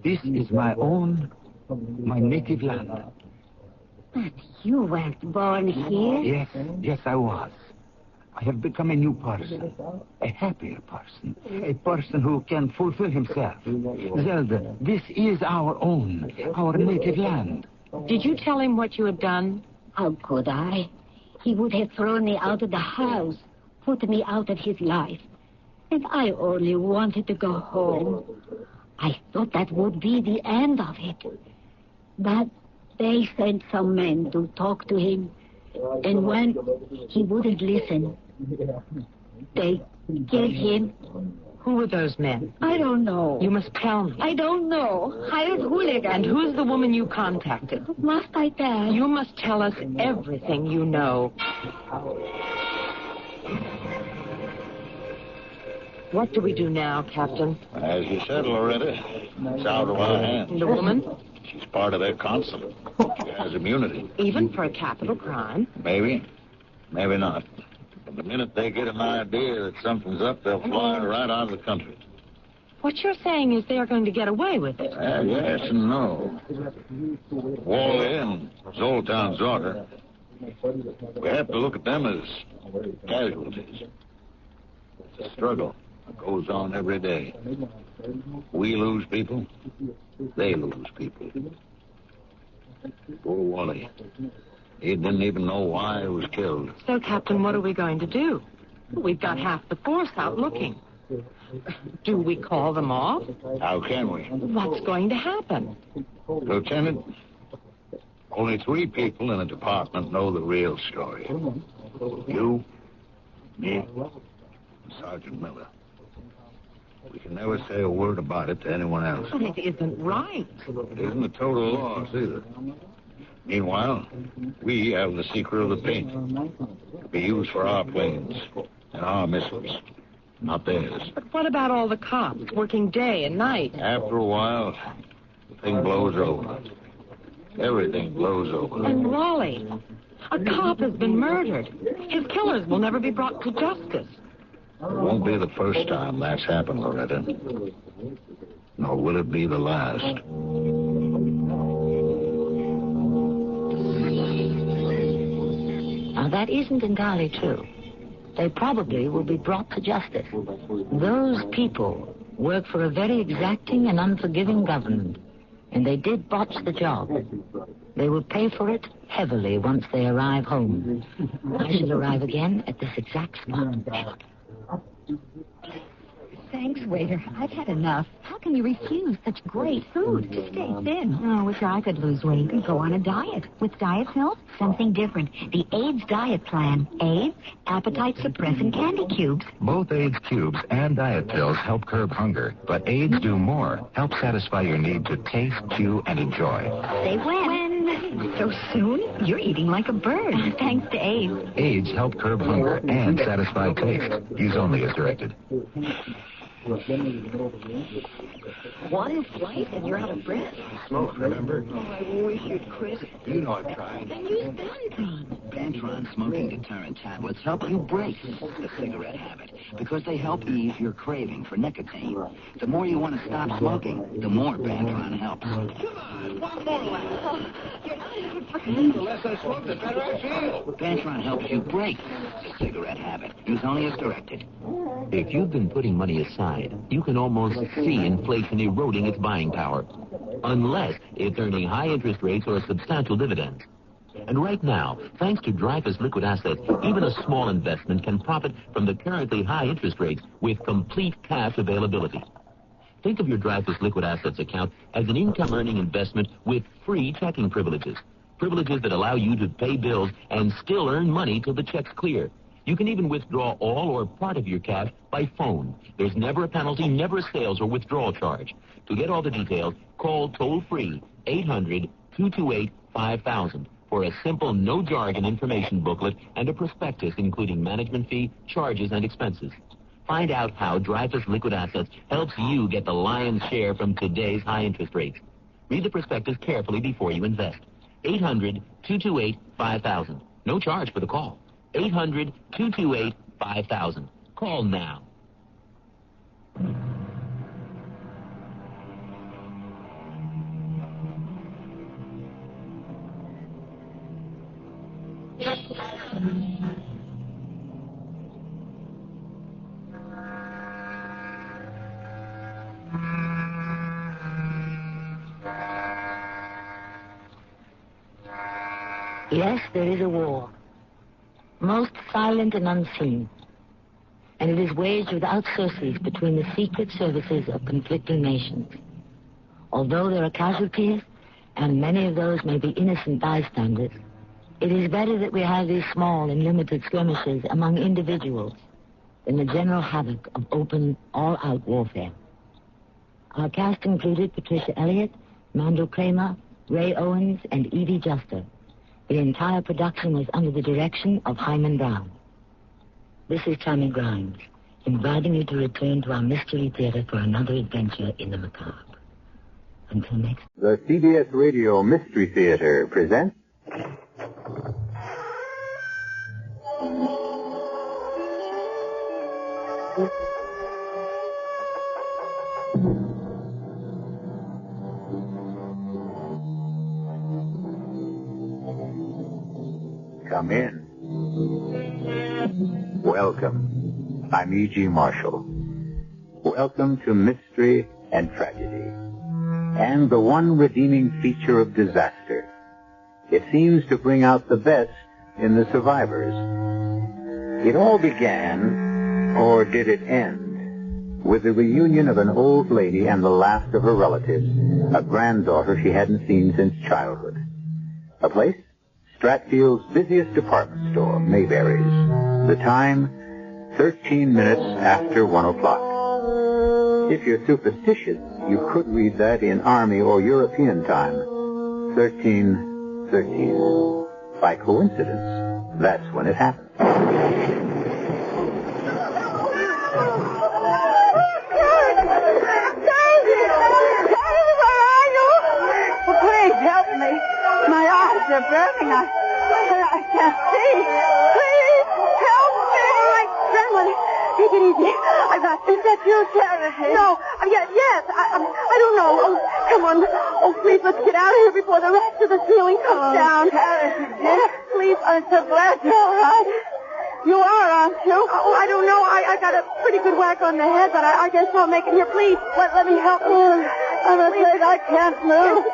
This is my own, my native land. But you weren't born here. Yes, I was. I have become a new person, a happier person, a person who can fulfill himself. Zelda, this is our own, our native land. Did you tell him what you had done? How could I? He would have thrown me out of the house, put me out of his life. And I only wanted to go home. I thought that would be the end of it. But they sent some men to talk to him. And when he wouldn't listen, they killed him. Who were those men? I don't know. You must tell me. I don't know. Hired hooligans. And who's the woman you contacted? Must I tell? You must tell us everything you know. What do we do now, Captain? As you said, Loretta, it's out of our hands. The woman? She's part of their consulate. She has immunity. Even for a capital crime? Maybe. Maybe not. But the minute they get an idea that something's up, they'll fly right out of the country. What you're saying is they're going to get away with it. Yes and no. Wally and Zoltan's daughter, we have to look at them as casualties. It's a struggle. It goes on every day. We lose people, they lose people. Poor Wally. He didn't even know why he was killed. So, Captain, what are we going to do? We've got half the force out looking. Do we call them off? How can we? What's going to happen? Lieutenant, only 3 people in the department know the real story. You, me, and Sergeant Miller. We can never say a word about it to anyone else. But it isn't right. It isn't a total loss either. Meanwhile, we have the secret of the paint to be used for our planes and our missiles, not theirs. But what about all the cops working day and night? After a while, the thing blows over. Everything blows over. And Wally, a cop has been murdered. His killers will never be brought to justice. It won't be the first time that's happened, Loretta. Nor will it be the last. Now, that isn't entirely true. They probably will be brought to justice. Those people work for a very exacting and unforgiving government, and they did botch the job. They will pay for it heavily once they arrive home. I shall arrive again at this exact spot. Thanks, waiter. I've had enough. How can you refuse such great food? To stay thin. Oh, wish I could lose weight and go on a diet. With diet pills, something different. The AIDS diet plan. AIDS, appetite-suppressing candy cubes. Both AIDS cubes and diet pills help curb hunger, but AIDS do more. Help satisfy your need to taste, chew, and enjoy. Say when? So soon? You're eating like a bird. Thanks to AIDS. AIDS help curb hunger and satisfy taste. Use only as directed. One flight and you're out of breath. Smoke, remember? Oh, I wish you'd quit. You know I've tried. Then use Bantron. Bantron smoking deterrent tablets help you break the cigarette habit because they help ease your craving for nicotine. The more you want to stop smoking, the more Bantron helps. Come on, one more lap. The less I smoke, the better I feel. Bantron helps you break the cigarette habit. Use only as directed. If you've been putting money aside, you can almost see inflation eroding its buying power, unless it's earning high interest rates or substantial dividends. And right now, thanks to Dreyfus Liquid Assets, even a small investment can profit from the currently high interest rates with complete cash availability. Think of your Dreyfus Liquid Assets account as an income-earning investment with free checking privileges. Privileges that allow you to pay bills and still earn money till the check's clear. You can even withdraw all or part of your cash by phone. There's never a penalty, never a sales or withdrawal charge. To get all the details, call toll-free 800-228-5000 for a simple no-jargon information booklet and a prospectus including management fee, charges, and expenses. Find out how Dreyfus Liquid Assets helps you get the lion's share from today's high interest rates. Read the prospectus carefully before you invest. 800-228-5000. No charge for the call. 800-228-5000. Call now. Yes, there is a war. Most silent and unseen. And it is waged without surcease between the secret services of conflicting nations. Although there are casualties, and many of those may be innocent bystanders, it is better that we have these small and limited skirmishes among individuals than the general havoc of open, all-out warfare. Our cast included Patricia Elliott, Mandel Kramer, Ray Owens, and Evie Juster. The entire production was under the direction of Hyman Brown. This is Tammy Grimes, inviting you to return to our Mystery Theater for another adventure in the macabre. Until next. The CBS Radio Mystery Theater presents... Come in. Welcome. I'm E.G. Marshall. Welcome to Mystery and Tragedy. And the one redeeming feature of disaster. It seems to bring out the best in the survivors. It all began, or did it end, with the reunion of an old lady and the last of her relatives, a granddaughter she hadn't seen since childhood. A place? Stratfield's busiest department store, Mayberry's. The time, 13 minutes after 1 o'clock. If you're superstitious, you could read that in Army or European time. 13:13. By coincidence, that's when it happened. They're burning. I can't see. Please help me. All right, Grandmother, take it easy. I got this. Is that you, Charity? No. Yes. I don't know. Oh, come on. Oh, please, let's get out of here before the rest of the ceiling comes down. Charity, please, I'm so glad you're all right. You are, aren't you? Oh, I don't know. I got a pretty good whack on the head, but I guess I'll make it here. Please, let me help you. I'm afraid I can't move.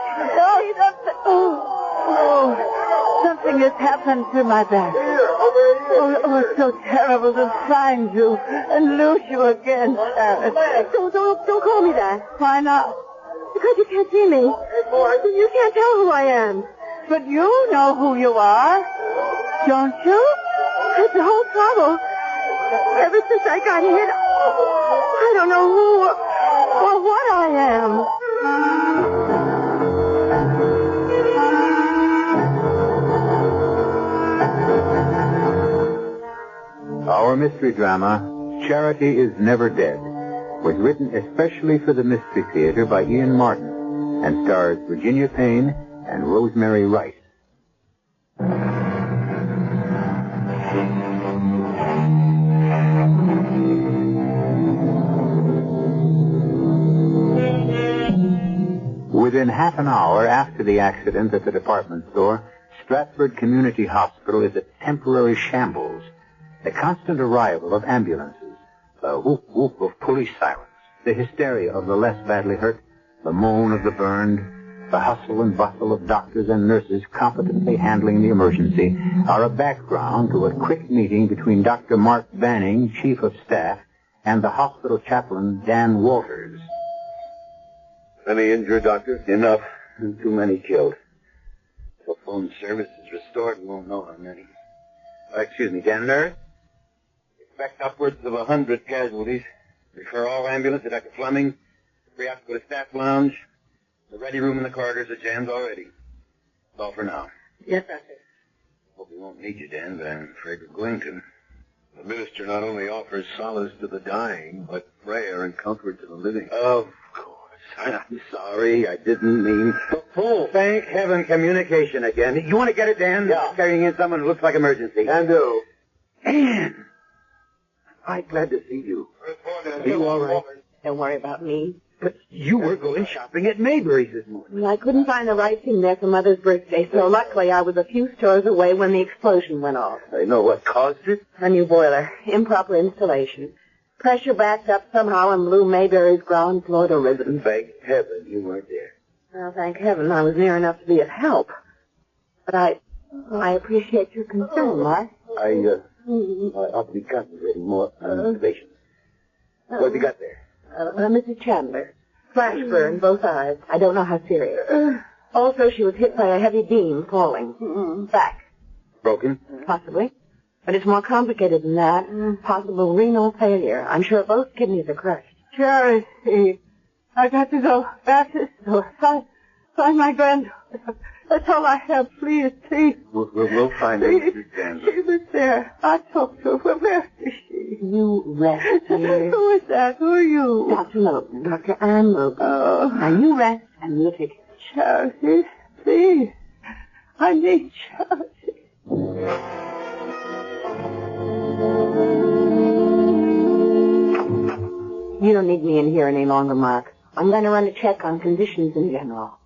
Something has happened to my back. Oh, it's so terrible to find you and lose you again, Sharon. Don't call me that. Why not? Because you can't see me. You can't tell who I am. But you know who you are, don't you? That's the whole trouble. Ever since I got hit, I don't know who or what I am. Our mystery drama, Charity is Never Dead, was written especially for the Mystery Theater by Ian Martin and stars Virginia Payne and Rosemary Rice. Within half an hour after the accident at the department store, Stratford Community Hospital is a temporary shambles. The constant arrival of ambulances, the whoop-whoop of police sirens, the hysteria of the less badly hurt, the moan of the burned, the hustle and bustle of doctors and nurses competently handling the emergency are a background to a quick meeting between Dr. Mark Banning, Chief of Staff, and the hospital chaplain, Dan Walters. Any injured, Doctor? Enough. Too many killed. Telephone service is restored. We won't know how many. Excuse me, Dan, nurse? Expect upwards of 100 casualties. Refer all ambulance to Dr. Fleming. Free out to go to staff lounge. The ready room in the corridors are jammed already. That's all for now. Yes, Doctor. Hope we won't need you, Dan, but I'm afraid we're going to. The minister not only offers solace to the dying, but prayer and comfort to the living. Of course. I'm sorry. I didn't mean... Oh, thank heaven, communication again. You want to get it, Dan? Yeah. Carrying in someone who looks like emergency. Can do. Dan! I'm glad to see you. Are you all right? Don't worry about me. But you were going shopping at Mayberry's this morning. Well, I couldn't find the right thing there for Mother's birthday, so luckily I was a few stores away when the explosion went off. I know what caused it. A new boiler. Improper installation. Pressure backed up somehow and blew Mayberry's ground floor to ribbons. Thank heaven you weren't there. Well, thank heaven I was near enough to be of help. But I I appreciate your concern, Mark. I ought to be concentrating more on the patient. What have you got there? Mrs. Chandler. Flash burn, both eyes. I don't know how serious. Also, she was hit by a heavy beam falling. Back. Broken? Possibly. But it's more complicated than that. Possible renal failure. I'm sure both kidneys are crushed. Charity. I got to go back to the store. Find my granddaughter. That's all I have. Please, please. We'll find her, Mrs. Chandler. She was there. I talked to her. Where is she? You rest here. Who is that? Who are you? Dr. Logan. Dr. Ann Logan. Oh. Now you rest and we'll take care. Charity, please. I need Charity. You don't need me in here any longer, Mark. I'm going to run a check on conditions in general.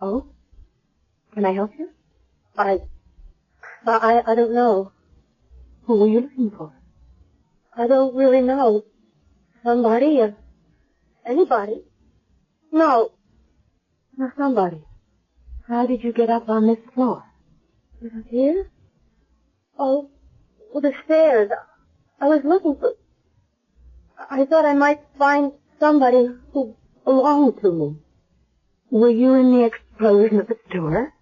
Oh? Can I help you? I don't know. Who were you looking for? I don't really know. Somebody? Anybody? No. No, somebody. How did you get up on this floor? Here? Oh, well, the stairs. I was looking for... I thought I might find somebody who belonged to me. Were you in the explosion at the store?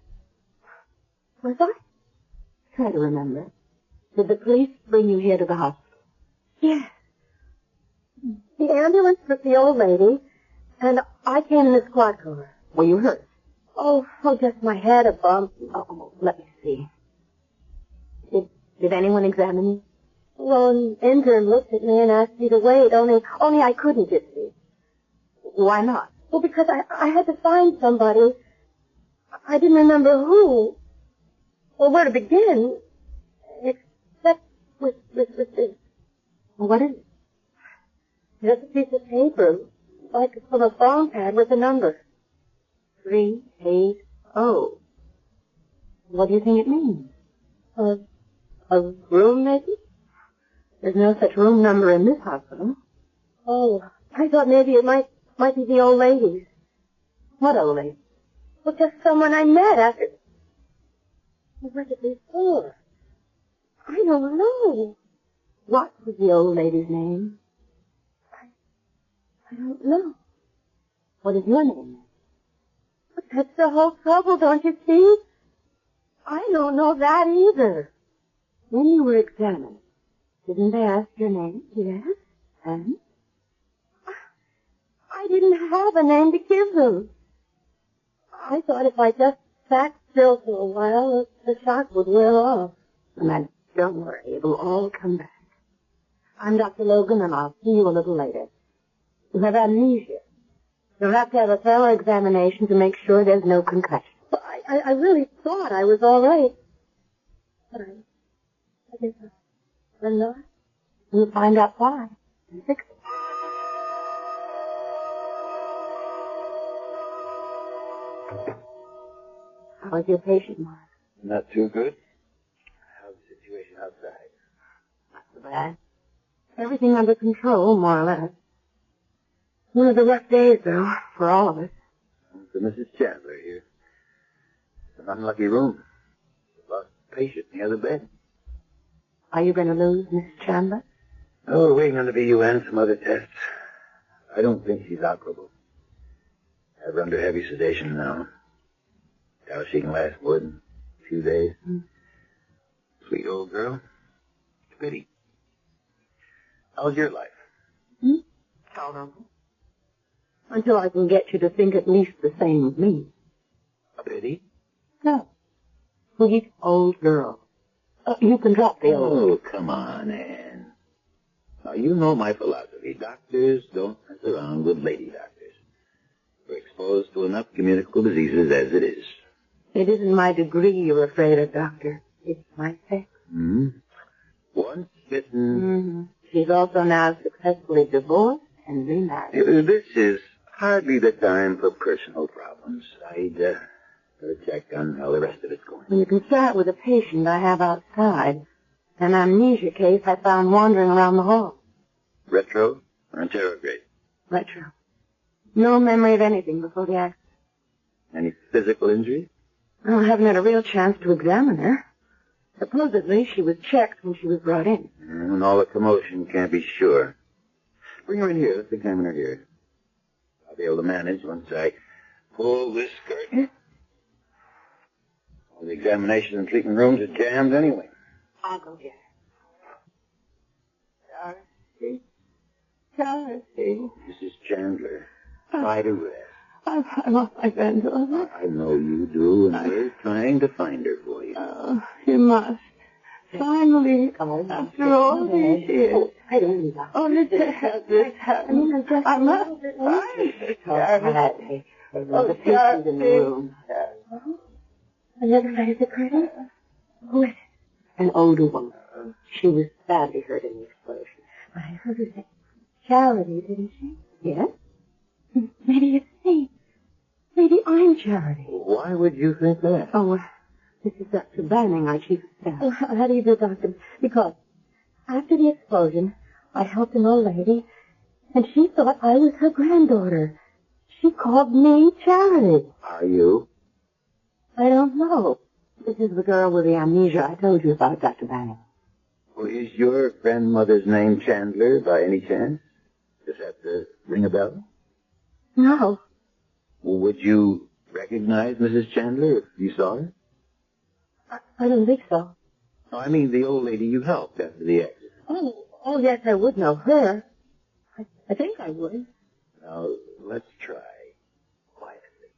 Was I? Try to remember. Did the police bring you here to the hospital? Yes. The ambulance took the old lady, and I came in the squad car. Were you hurt? Oh, just my head, a bump. Oh, let me see. Did anyone examine you? Well, an intern looked at me and asked me to wait, only I couldn't, you see. Why not? Well, because I had to find somebody. I didn't remember who. Well, where to begin? Except with this. Well, what is it? Just a piece of paper, like from a phone pad with a number. 380. What do you think it means? A room, maybe? There's no such room number in this hospital. Oh, I thought maybe it might be the old ladies. What old lady? Well, just someone I met after... What did they for? I don't know. What was the old lady's name? I don't know. What is your name? But that's the whole trouble, don't you see? I don't know that either. When you were examined, didn't they ask your name? Yes. And? I didn't have a name to give them. I thought if I just sat still for a while, the shock would wear off. And then, don't worry, it'll all come back. I'm Dr. Logan, and I'll see you a little later. You have amnesia. You'll have to have a thorough examination to make sure there's no concussion. Well, I really thought I was all right. But I guess I'm not. We'll find out why and fix it. How is your patient, Mark? Not too good. How's the situation outside? Not so bad. Everything under control, more or less. One of the rough days, though, for all of us. For Mrs. Chandler here. It's an unlucky room. She lost a patient near the bed. Are you going to lose Miss Chandler? Oh, we're waiting on the VUN and some other tests. I don't think she's operable. Have her under heavy sedation now. Doubt she can last more than a few days. Sweet old girl. It's a pity. How's your life? Tolerable. Until I can get you to think at least the same of me. A pity? No. Sweet old girl. You can drop the old. Oh, come on, Anne. Now, you know my philosophy. Doctors don't mess around with lady doctors. We're exposed to enough communicable diseases as it is. It isn't my degree you're afraid of, Doctor. It's my sex. Once bitten... She's also now successfully divorced and remarried. This is hardly the time for personal problems. I'd better check on how the rest of it's going. You can start with a patient I have outside. An amnesia case I found wandering around the hall. Retro or interrograde? Retro. No memory of anything before the accident. Any physical injuries? Well, I haven't had a real chance to examine her. Supposedly, she was checked when she was brought in. And all the commotion, can't be sure. Bring her in here. Let's examine her here. I'll be able to manage once I pull this curtain. All the examination and treatment rooms are jammed anyway. I'll go get her. Charity. Mrs. Chandler, try to rest. I want my granddaughter. I know you do, and we're trying to find her for you. Oh, you must. Finally, after all these years. Only to have this happen. I must find her, Charity. The patient's in the room. Another lady the curtain? Who is it? An older woman. She was badly hurt in the explosion. I heard her say Charity, didn't she? Yes? Maybe it's me. Maybe I'm Charity. Why would you think that? Oh, this is Dr. Banning, our chief of staff. Oh, how do you do, Doctor? Because after the explosion, I helped an old lady, and she thought I was her granddaughter. She called me Charity. Are you? I don't know. This is the girl with the amnesia I told you about, Dr. Banning. Well, is your grandmother's name Chandler by any chance? Does that ring a bell? No. Well, would you recognize Mrs. Chandler if you saw her? I don't think so. No, I mean the old lady you helped after the accident. Oh, yes, I would know her. I think I would. Now, let's try. Quietly.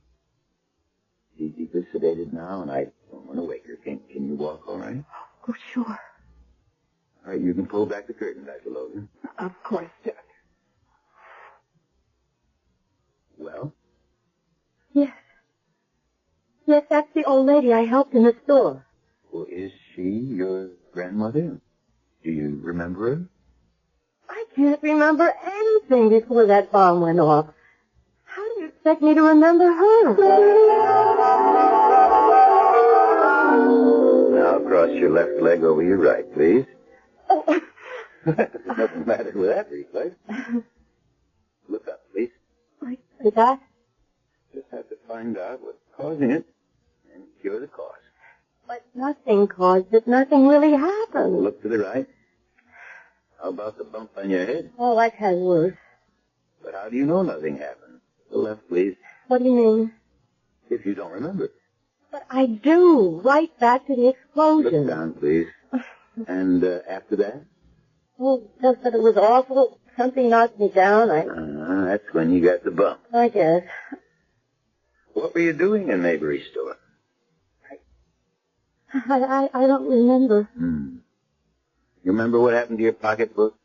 She's deeply sedated now, and I don't want to wake her. Can you walk all right? Oh, sure. All right, you can pull back the curtain, Dr. Logan. Of course, sir. Well? Yes. Yes, that's the old lady I helped in the store. Well, is she your grandmother? Do you remember her? I can't remember anything before that bomb went off. How do you expect me to remember her? Now cross your left leg over your right, please. Oh. There's nothing the matter with that reflex. Look up, please. Like that? Just have to find out what's causing it and cure the cause. But nothing caused it. Nothing really happened. Look to the right. How about the bump on your head? Oh, that has worse. But how do you know nothing happened? The left, please. What do you mean? If you don't remember. But I do. Right back to the explosion. Look down, please. And after that? Oh, just that it was awful. Something knocked me down. That's when you got the bump. I guess. What were you doing in Maybury store? I don't remember. You remember what happened to your pocketbook?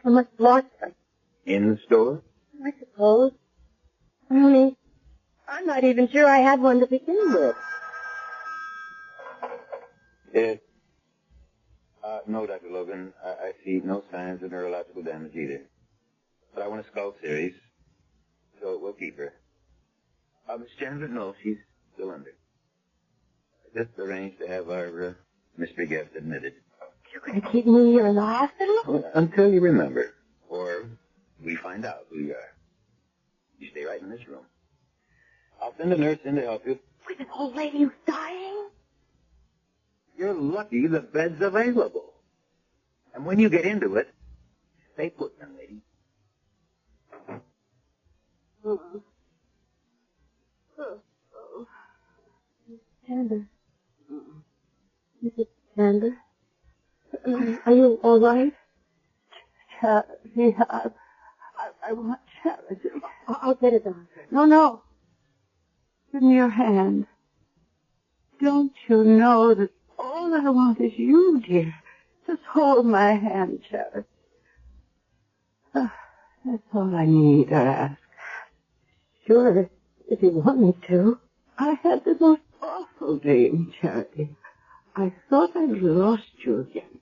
I must have lost it. In the store? I suppose. Only, I'm not even sure I had one to begin with. No, Dr. Logan. I see no signs of neurological damage either. But I want a skull series, so we'll keep her. Miss Chandler, no, she's still under. I just arranged to have our mystery guest admitted. You're going to keep me here in the hospital? Well, until you remember, or we find out who you are. You stay right in this room. I'll send a nurse in to help you. With an old lady who's dying? You're lucky the bed's available. And when you get into it, stay put, young lady. Chandler. Mrs. Chandler? Are you all right? Charity, I want Charity. I'll get it, Doctor. No. Give me your hand. Don't you know that all I want is you, dear? Just hold my hand, Charity. That's all I need or ask. Sure, if you want me to. I had the most awful dream, Charity. I thought I'd lost you again.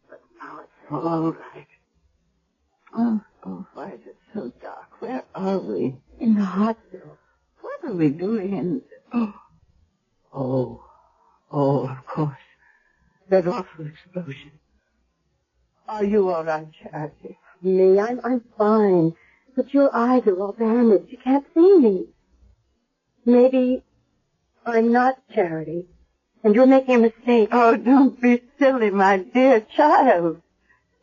But now it's all right. Oh, why is it so dark? Where are we? In the hospital. What are we doing? Oh, of course. That awful explosion. Are you all right, Charity? Me? I'm fine. But your eyes are all bandaged. You can't see me. Maybe I'm not Charity, and you're making a mistake. Oh, don't be silly, my dear child.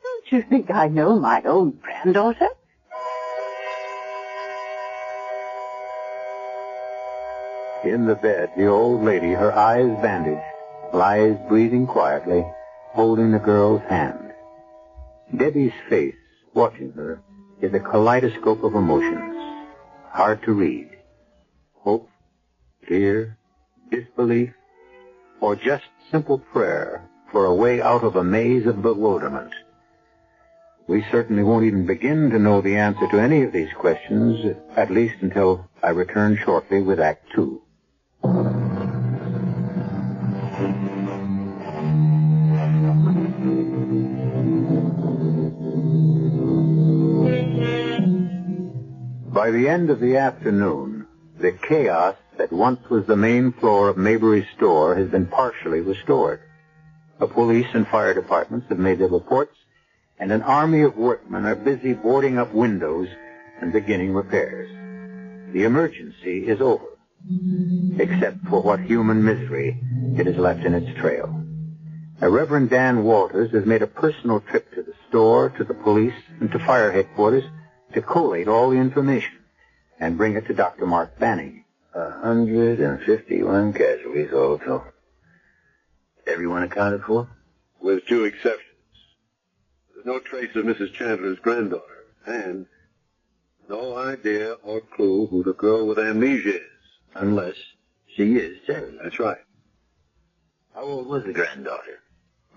Don't you think I know my own granddaughter? In the bed, the old lady, her eyes bandaged, lies breathing quietly, holding the girl's hand. Debbie's face, watching her, is a kaleidoscope of emotions, hard to read. Hope, fear, disbelief, or just simple prayer for a way out of a maze of bewilderment. We certainly won't even begin to know the answer to any of these questions, at least until I return shortly with Act 2. By the end of the afternoon, the chaos that once was the main floor of Maybury's store has been partially restored. The police and fire departments have made their reports, and an army of workmen are busy boarding up windows and beginning repairs. The emergency is over, except for what human misery it has left in its trail. Reverend Dan Walters has made a personal trip to the store, to the police, and to fire headquarters to collate all the information and bring it to Dr. Mark Banning. 151 casualties also. Everyone accounted for? With 2 exceptions. There's no trace of Mrs. Chandler's granddaughter, and no idea or clue who the girl with amnesia is. Unless she is Charity. That's right. How old was the granddaughter?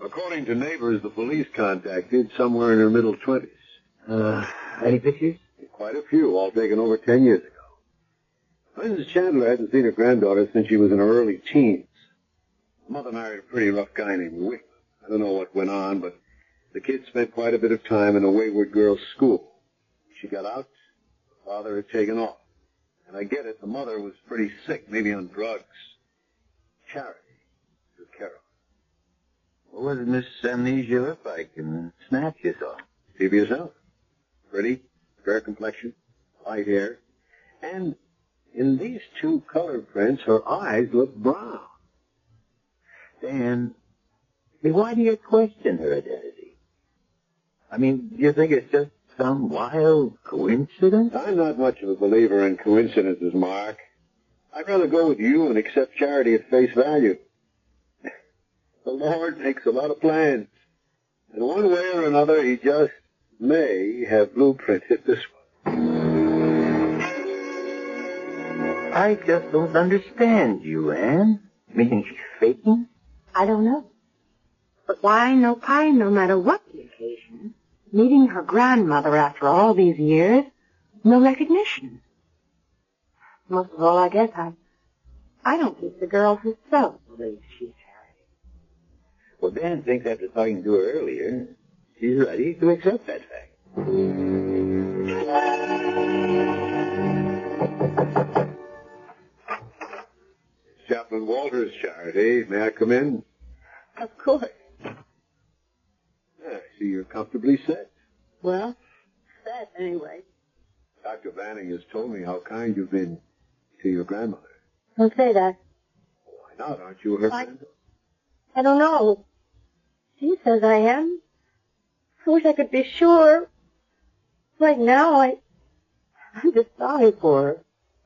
According to neighbors the police contacted, somewhere in her middle 20s. Any pictures? Quite a few, all taken over 10 years ago. Mrs. Chandler hadn't seen her granddaughter since she was in her early teens. Her mother married a pretty rough guy named Whitman. I don't know what went on, but the kid spent quite a bit of time in a wayward girls' school. She got out, the father had taken off. And I get it, the mother was pretty sick, maybe on drugs. Charity took care of her. What was Miss Amnesia look like in the snatch you saw? See for yourself. Pretty, fair complexion, light hair. And in these 2 color prints, her eyes look brown. Dan, why do you question her identity? I mean, do you think it's just some wild coincidence? I'm not much of a believer in coincidences, Mark. I'd rather go with you and accept Charity at face value. The Lord makes a lot of plans. And one way or another, he just may have blueprinted this one. I just don't understand you, Anne. Meaning she's faking? I don't know. But why no pine, no matter what the occasion? Meeting her grandmother after all these years, no recognition. Most of all, I guess I don't think the girl herself believes she's Charity. Well, Dan thinks after talking to her earlier, she's ready to accept that fact. Chaplain Walters, Charity. May I come in? Of course. I see you're comfortably set. Well, set anyway. Dr. Banning has told me how kind you've been to your grandmother. Don't say that. Why not? Aren't you her friend? I don't know. She says I am. I wish I could be sure. Right now, I'm just sorry for her.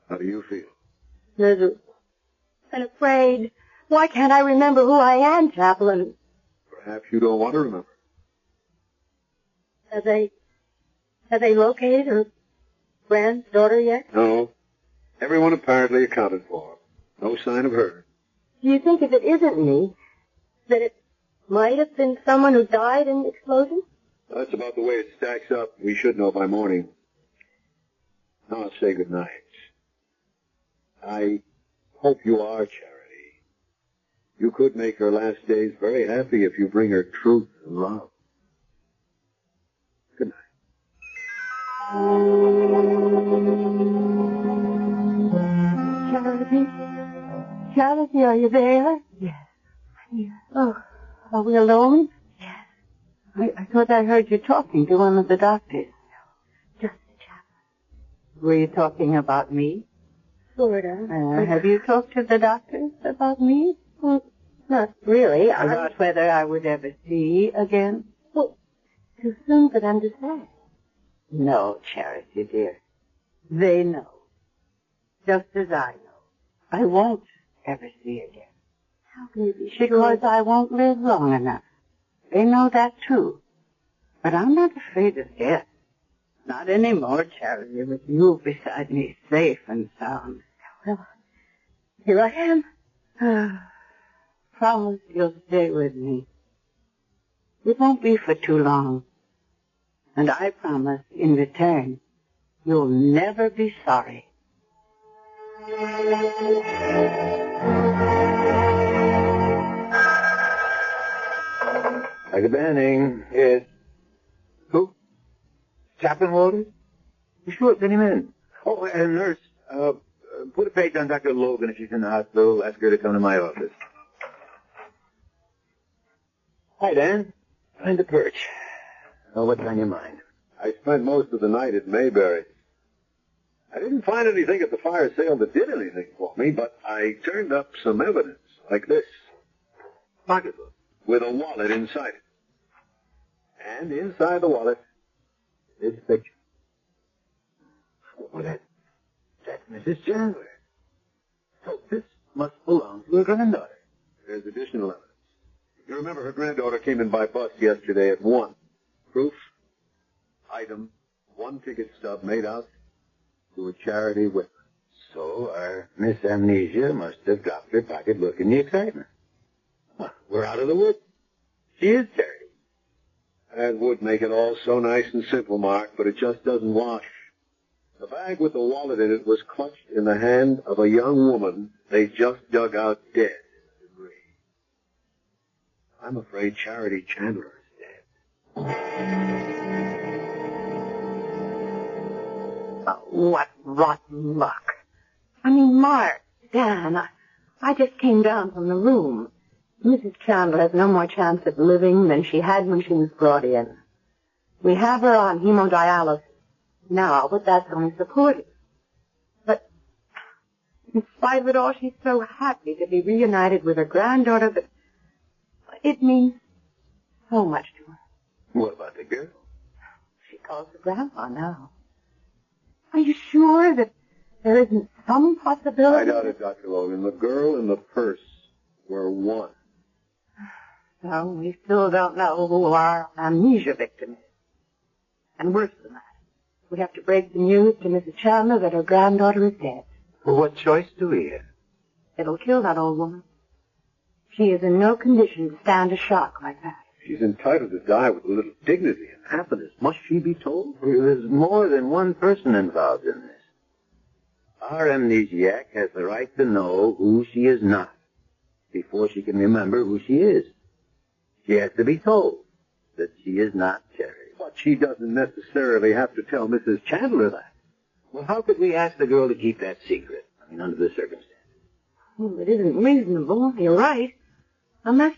How do you feel? Miserable. And afraid. Why can't I remember who I am, Chaplain? Perhaps you don't want to remember. Have they located her granddaughter yet? No. Everyone apparently accounted for. No sign of her. Do you think if it isn't me, that it might have been someone who died in the explosion? That's about the way it stacks up. We should know by morning. Now I'll say good night. I hope you are Charity. You could make her last days very happy if you bring her truth and love. Good night. Charity? Charity, are you there? Yes. I'm here. Oh, are we alone? Yes. I thought I heard you talking to one of the doctors. Just the chaplain. Were you talking about me? Sort of. Have you talked to the doctors about me? Well, not really. About whether I would ever see again? Well, too soon for them to say. No, Charity, dear. They know. Just as I know. I won't ever see again. How can you be sure? Because I won't live long enough. They know that, too. But I'm not afraid of death. Not anymore, Charity, with you beside me, safe and sound. Well, here I am. Promise you'll stay with me. It won't be for too long. And I promise, in return, you'll never be sorry. Dr. Banning, yes. Who? Chaplain Walters? Sure, send him in. Oh, and nurse, put a page on Dr. Logan if she's in the hospital. Ask her to come to my office. Hi, Dan. Find the perch. Oh, what's on your mind? I spent most of the night at Mayberry. I didn't find anything at the fire sale that did anything for me, but I turned up some evidence, like this. Pocketbook with a wallet inside it. And inside the wallet, this picture. Oh, that's Mrs. Chandler. So this must belong to her granddaughter. There's additional evidence. You remember her granddaughter came in by bus yesterday at 1. Proof, item, 1 ticket stub made out to a charity whip. So our Miss Amnesia must have dropped her pocketbook in the excitement. Well, we're out of the woods. She is charity. That would make it all so nice and simple, Mark, but it just doesn't wash. The bag with the wallet in it was clutched in the hand of a young woman they just dug out dead in the debris. I'm afraid Charity Chandler is dead. What rotten luck. I mean, Mark, Dan, I just came down from the room. Mrs. Chandler has no more chance of living than she had when she was brought in. We have her on hemodialysis now, but that's only supportive. But in spite of it all, she's so happy to be reunited with her granddaughter that it means so much to her. What about the girl? She calls her Grandpa now. Are you sure that there isn't some possibility? I doubt it, Dr. Logan. The girl and the purse were one. So we still don't know who our amnesia victim is. And worse than that, we have to break the news to Mrs. Chandler that her granddaughter is dead. Well, what choice do we have? It'll kill that old woman. She is in no condition to stand a shock like that. She's entitled to die with a little dignity and happiness. Must she be told? There's more than one person involved in this. Our amnesiac has the right to know who she is not before she can remember who she is. She has to be told that she is not Charity. But she doesn't necessarily have to tell Mrs. Chandler that. Well, how could we ask the girl to keep that secret? I mean, under the circumstances. Well, it isn't reasonable. You're right. Unless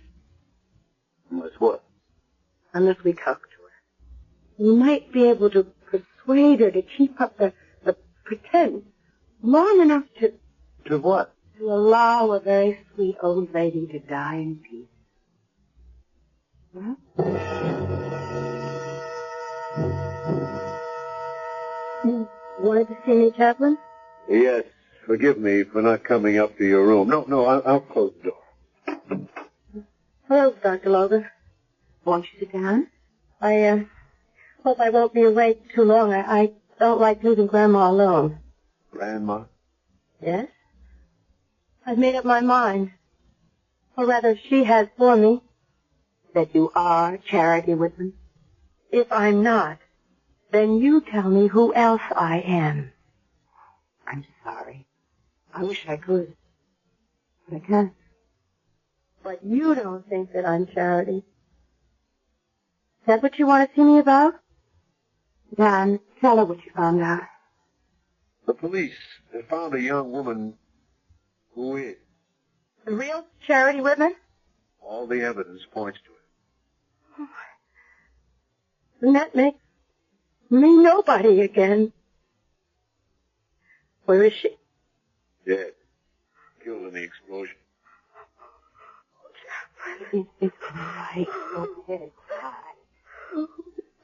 what? Unless we talk to her. We might be able to persuade her to keep up the pretense long enough to... To what? To allow a very sweet old lady to die in peace. Well? You wanted to see me, Chaplain? Yes. Forgive me for not coming up to your room. No, I'll close the door. Hello, Dr. Logan. Won't you sit down? I hope I won't be awake too long. I don't like leaving Grandma alone. Grandma? Yes? I've made up my mind. Or rather, she has for me. That you are Charity Whitman? If I'm not, then you tell me who else I am. I'm sorry. I wish I could. I can't. But you don't think that I'm Charity. Is that what you want to see me about? Dan, tell her what you found out. The police have found a young woman who is. The real Charity Whitman? All the evidence points to it. Oh, and that makes me nobody again. Where is she? Dead. Killed in the explosion. It's all right. Go ahead. Cry. Oh,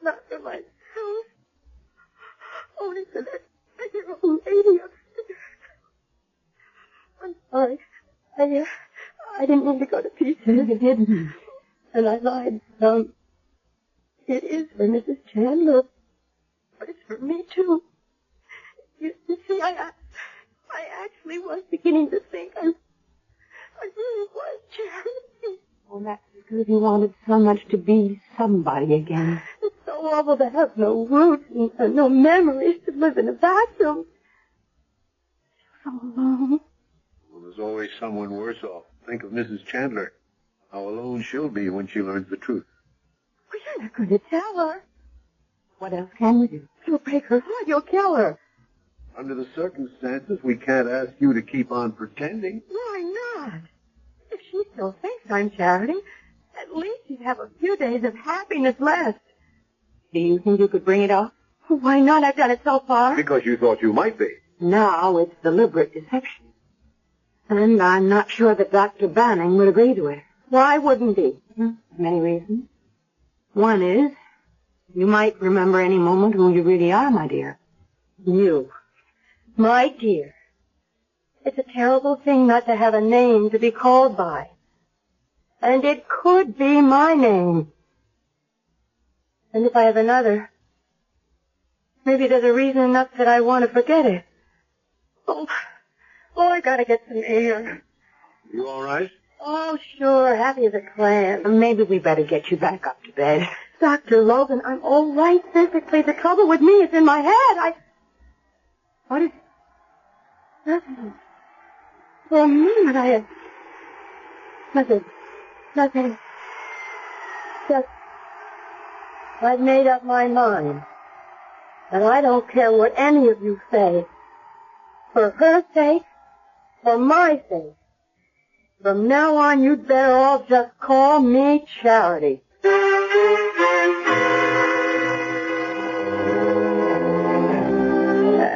not for myself. Only for that dear old lady upstairs. I'm sorry. I didn't mean to go to pieces. You didn't. And I lied some. It is for Mrs. Chandler, but it's for me, too. You see, I actually was beginning to think I really was Charity. Oh, that's because you wanted so much to be somebody again. It's so awful to have no roots and no memories, to live in a vacuum. So alone. Well, there's always someone worse off. Think of Mrs. Chandler. How alone she'll be when she learns the truth. Well, you're not going to tell her. What else can we do? You'll break her heart. You'll kill her. Under the circumstances, we can't ask you to keep on pretending. Why not? If she still thinks I'm Charity, at least she'd have a few days of happiness left. Do you think you could bring it off? Why not? I've done it so far. Because you thought you might be. Now it's deliberate deception. And I'm not sure that Dr. Banning would agree to it. Why wouldn't he? Many reasons. One is, you might remember any moment who you really are, my dear. You. My dear. It's a terrible thing not to have a name to be called by. And it could be my name. And if I have another, maybe there's a reason enough that I want to forget it. Oh, I gotta get some air. You all right? Oh, sure, happy as a clam. Maybe we better get you back up to bed. Dr. Logan, I'm all right physically. The trouble with me is in my head. What is it? Nothing. For a moment I had... Nothing. Just... I've made up my mind. And I don't care what any of you say. For her sake, for my sake. From now on, you'd better all just call me Charity.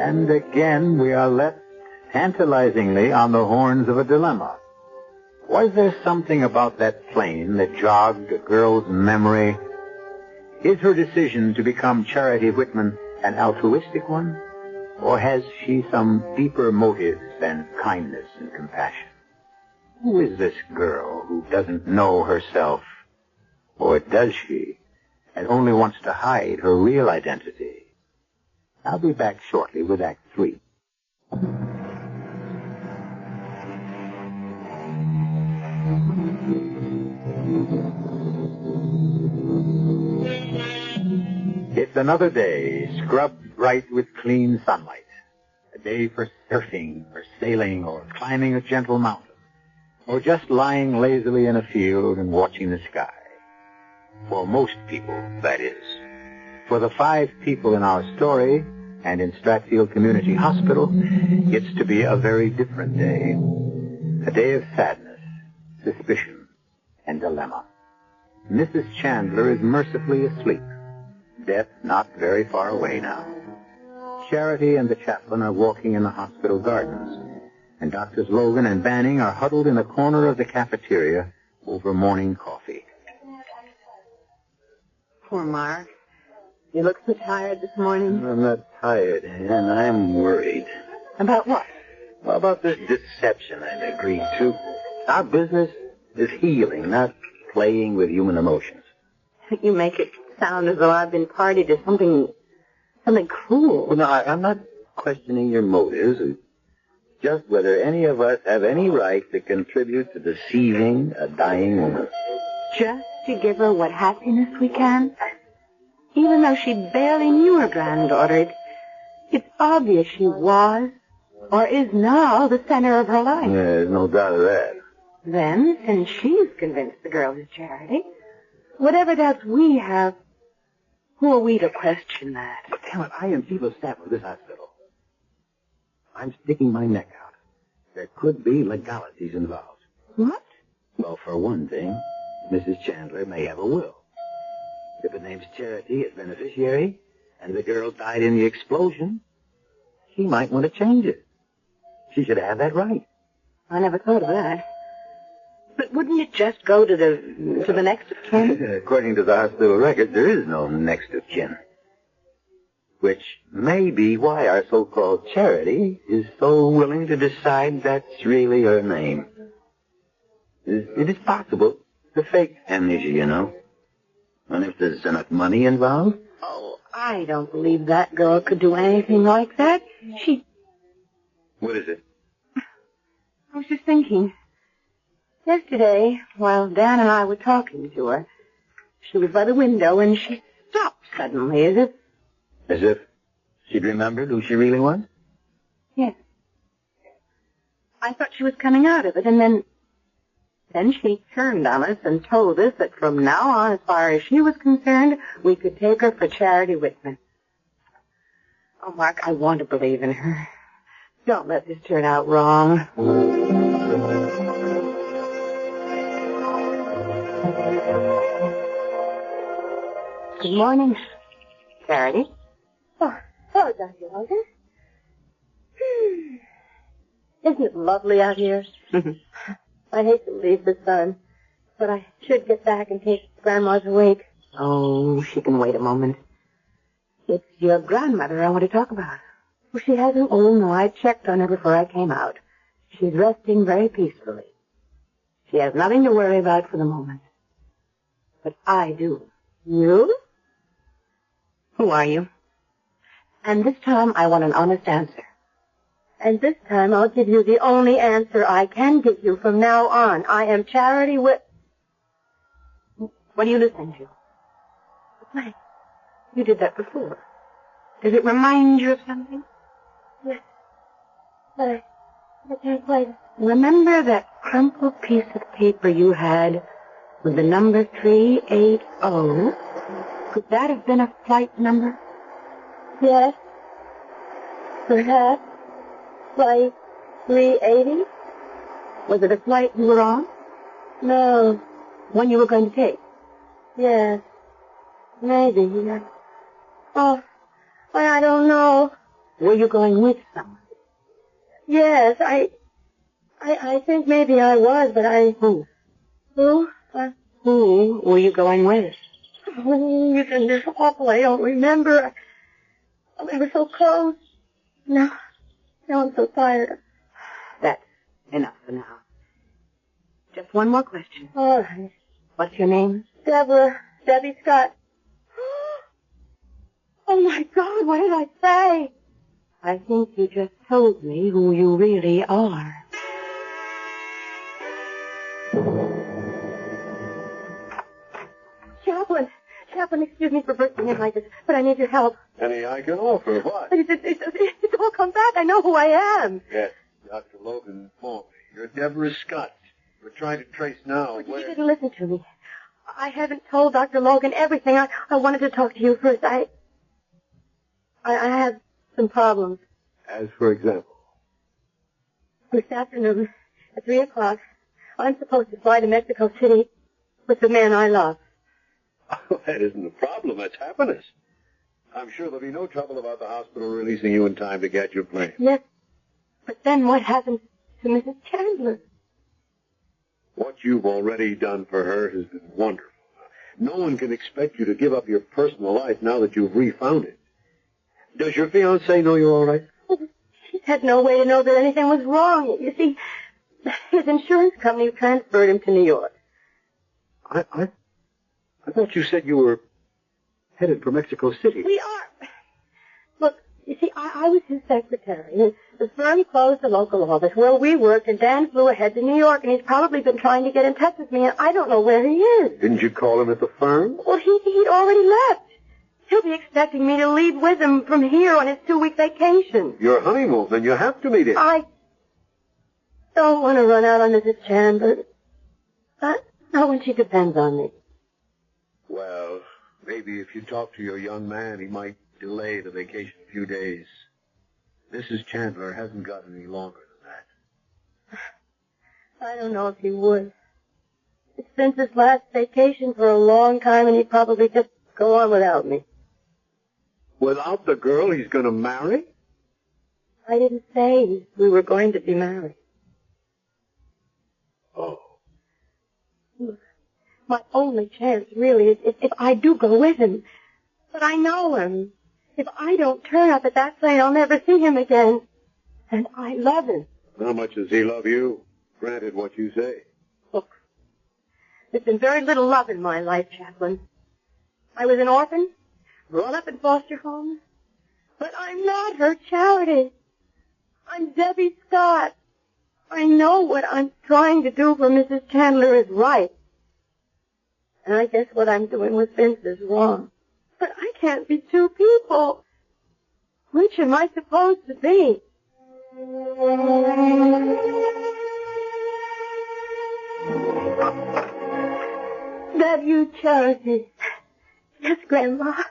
And again, we are left tantalizingly on the horns of a dilemma. Was there something about that plane that jogged a girl's memory? Is her decision to become Charity Whitman an altruistic one? Or has she some deeper motives than kindness and compassion? Who is this girl who doesn't know herself? Or does she, and only wants to hide her real identity? I'll be back shortly with Act 3. It's another day, scrubbed bright with clean sunlight. A day for surfing, or sailing, or climbing a gentle mountain, or just lying lazily in a field and watching the sky. For most people, that is. For the 5 people in our story, and in Stratfield Community Hospital, it's to be a very different day. A day of sadness, suspicion, and dilemma. Mrs. Chandler is mercifully asleep. Death not very far away now. Charity and the chaplain are walking in the hospital gardens, and Doctors Logan and Banning are huddled in a corner of the cafeteria over morning coffee. Poor Mark. You look so tired this morning. I'm not tired, and I'm worried. About what? Well, about this deception I've agreed to. Our business is healing, not playing with human emotions. You make it sound as though I've been party to something cruel. Well, no, I'm not questioning your motives. Just whether any of us have any right to contribute to deceiving a dying woman. Just to give her what happiness we can? Even though she barely knew her granddaughter, it's obvious she was, or is now, the center of her life. Yeah, there's no doubt of that. Then, since she's convinced the girl is Charity, whatever doubts we have, who are we to question that? But damn it, I am chief of staff of this hospital. I'm sticking my neck out. There could be legalities involved. What? Well, for one thing, Mrs. Chandler may have a will. If it names Charity as beneficiary, and the girl died in the explosion, she might want to change it. She should have that right. I never thought of that. But wouldn't it just go to the next of kin? According to the hospital record, there is no next of kin. Which may be why our so-called Charity is so willing to decide that's really her name. It is possible to fake amnesia, you know. And if there's enough money involved... Oh, I don't believe that girl could do anything like that. What is it? I was just thinking. Yesterday, while Dan and I were talking to her, she was by the window and she stopped suddenly as if... As if she'd remembered who she really was? Yes. I thought she was coming out of it, and then she turned on us and told us that from now on, as far as she was concerned, we could take her for Charity Whitman. Oh, Mark, I want to believe in her. Don't let this turn out wrong. Good morning, Charity. Oh, Dr. Logan. Isn't it lovely out here? I hate to leave the sun, but I should get back in case Grandma's awake. Oh, she can wait a moment. It's your grandmother I want to talk about. Well, she hasn't... Oh, no, I checked on her before I came out. She's resting very peacefully. She has nothing to worry about for the moment. But I do. You? Who are you? And this time I want an honest answer. And this time I'll give you the only answer I can give you from now on. I am Charity What are you listening to? Wait. You did that before. Does it remind you of something? Yes. But I can't quite. Remember that crumpled piece of paper you had with the number 380? Could that have been a flight number? Yes. Perhaps. Flight 380? Was it a flight you were on? No. One you were going to take? Yes. Maybe. Oh, I don't know. Were you going with someone? Yes, I think maybe I was, but Who? Who? Who were you going with? Oh, isn't this awful? I don't remember. We were so close. Now I'm so tired. That's enough for now. Just one more question. All right. What's your name? Debbie Scott. Oh, my God, what did I say? I think you just told me who you really are. Chaplain, excuse me for bursting in like this, but I need your help. Any I can offer? What? It's all come back. I know who I am. Yes, Dr. Logan informed me. You're Deborah Scott. We're trying to trace now But where... You didn't listen to me. I haven't told Dr. Logan everything. I wanted to talk to you first. I have some problems. As for example? This afternoon, at 3 o'clock, I'm supposed to fly to Mexico City with the man I love. Oh, that isn't a problem. That's happiness. I'm sure there'll be no trouble about the hospital releasing you in time to get your plane. Yes, but then what happens to Mrs. Chandler? What you've already done for her has been wonderful. No one can expect you to give up your personal life now that you've refound it. Does your fiancé know you're all right? She's had no way to know that anything was wrong. You see, his insurance company transferred him to New York. I thought you said you were headed for Mexico City. We are. Look, you see, I was his secretary. The firm closed the local office where we worked, and Dan flew ahead to New York, and he's probably been trying to get in touch with me, and I don't know where he is. Didn't you call him at the firm? Well, he'd already left. He'll be expecting me to leave with him from here on his 2-week vacation. Your honeymoon, then you have to meet him. I don't want to run out on Mrs. Chandler. Not when she depends on me. Well, maybe if you talk to your young man, he might delay the vacation a few days. Mrs. Chandler hasn't got any longer than that. I don't know if he would. It's since his last vacation for a long time, and he'd probably just go on without me. Without the girl he's going to marry? I didn't say we were going to be married. Oh. My only chance, really, is if I do go with him. But I know him. If I don't turn up at that plane, I'll never see him again. And I love him. How much does he love you? Granted what you say. Look, there's been very little love in my life, Chaplain. I was an orphan, brought up in foster homes. But I'm not her Charity. I'm Debbie Scott. I know what I'm trying to do for Mrs. Chandler is right. And I guess what I'm doing with Vince is wrong. But I can't be two people. Which am I supposed to be? That you, Charity? Yes, Grandma.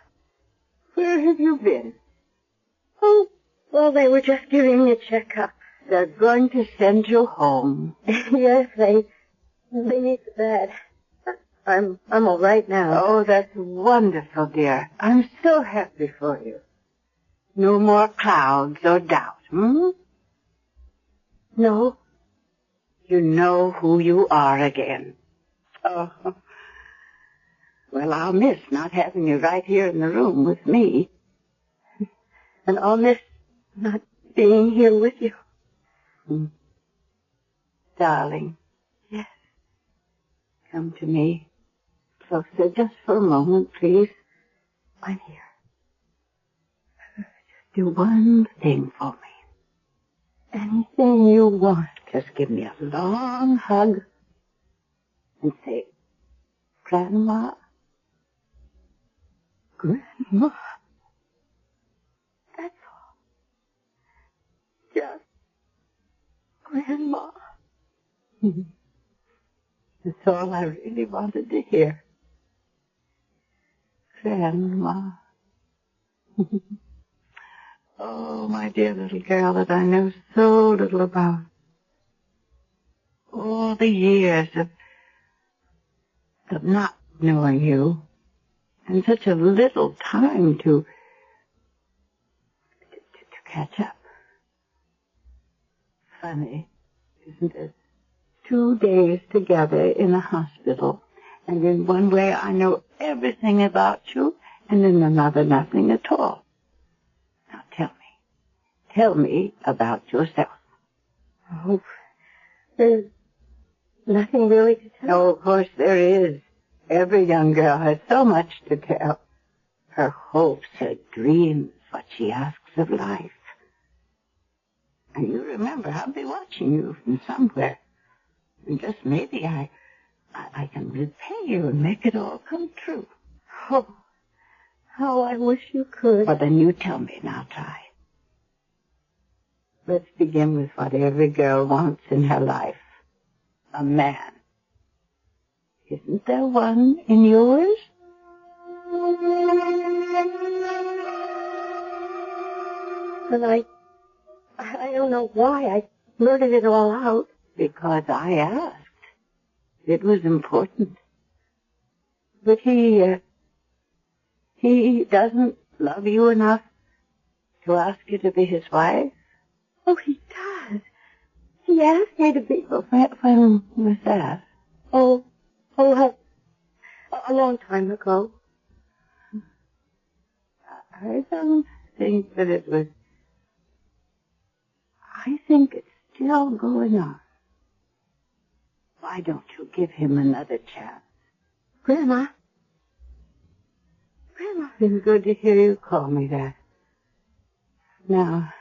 Where have you been? Oh, well, they were just giving me a checkup. They're going to send you home. Yes, they need the bed. I'm all right now. Oh, that's wonderful, dear. I'm so happy for you. No more clouds or doubt, No. You know who you are again. Oh. Well, I'll miss not having you right here in the room with me. And I'll miss not being here with you. Darling. Yes. Come to me. Closer, just for a moment, please. I'm here. Just do one thing for me. Anything you want. Just give me a long hug and say, Grandma. Grandma. That's all. Just Grandma. That's all I really wanted to hear. Grandma. Oh, my dear little girl that I know so little about. All the years of not knowing you. And such a little time to catch up. Funny, isn't it? 2 days together in a hospital, and in one way I know everything about you, and in another nothing at all. Now tell me about yourself. Oh, there's nothing really to tell. Oh, of course there is. Every young girl has so much to tell. Her hopes, her dreams, what she asks of life. And you remember, I'll be watching you from somewhere. And just maybe I can repay you and make it all come true. Oh, how I wish you could. Well, then you tell me, and I'll try. Let's begin with what every girl wants in her life. A man. Isn't there one in yours? And I don't know why I blurted it all out. Because I asked. It was important. But he doesn't love you enough to ask you to be his wife? Oh, he does. He asked me to be. When was that? Oh, a long time ago. I don't think that it was. I think it's still going on. Why don't you give him another chance? Grandma. It's been good to hear you call me that. Now,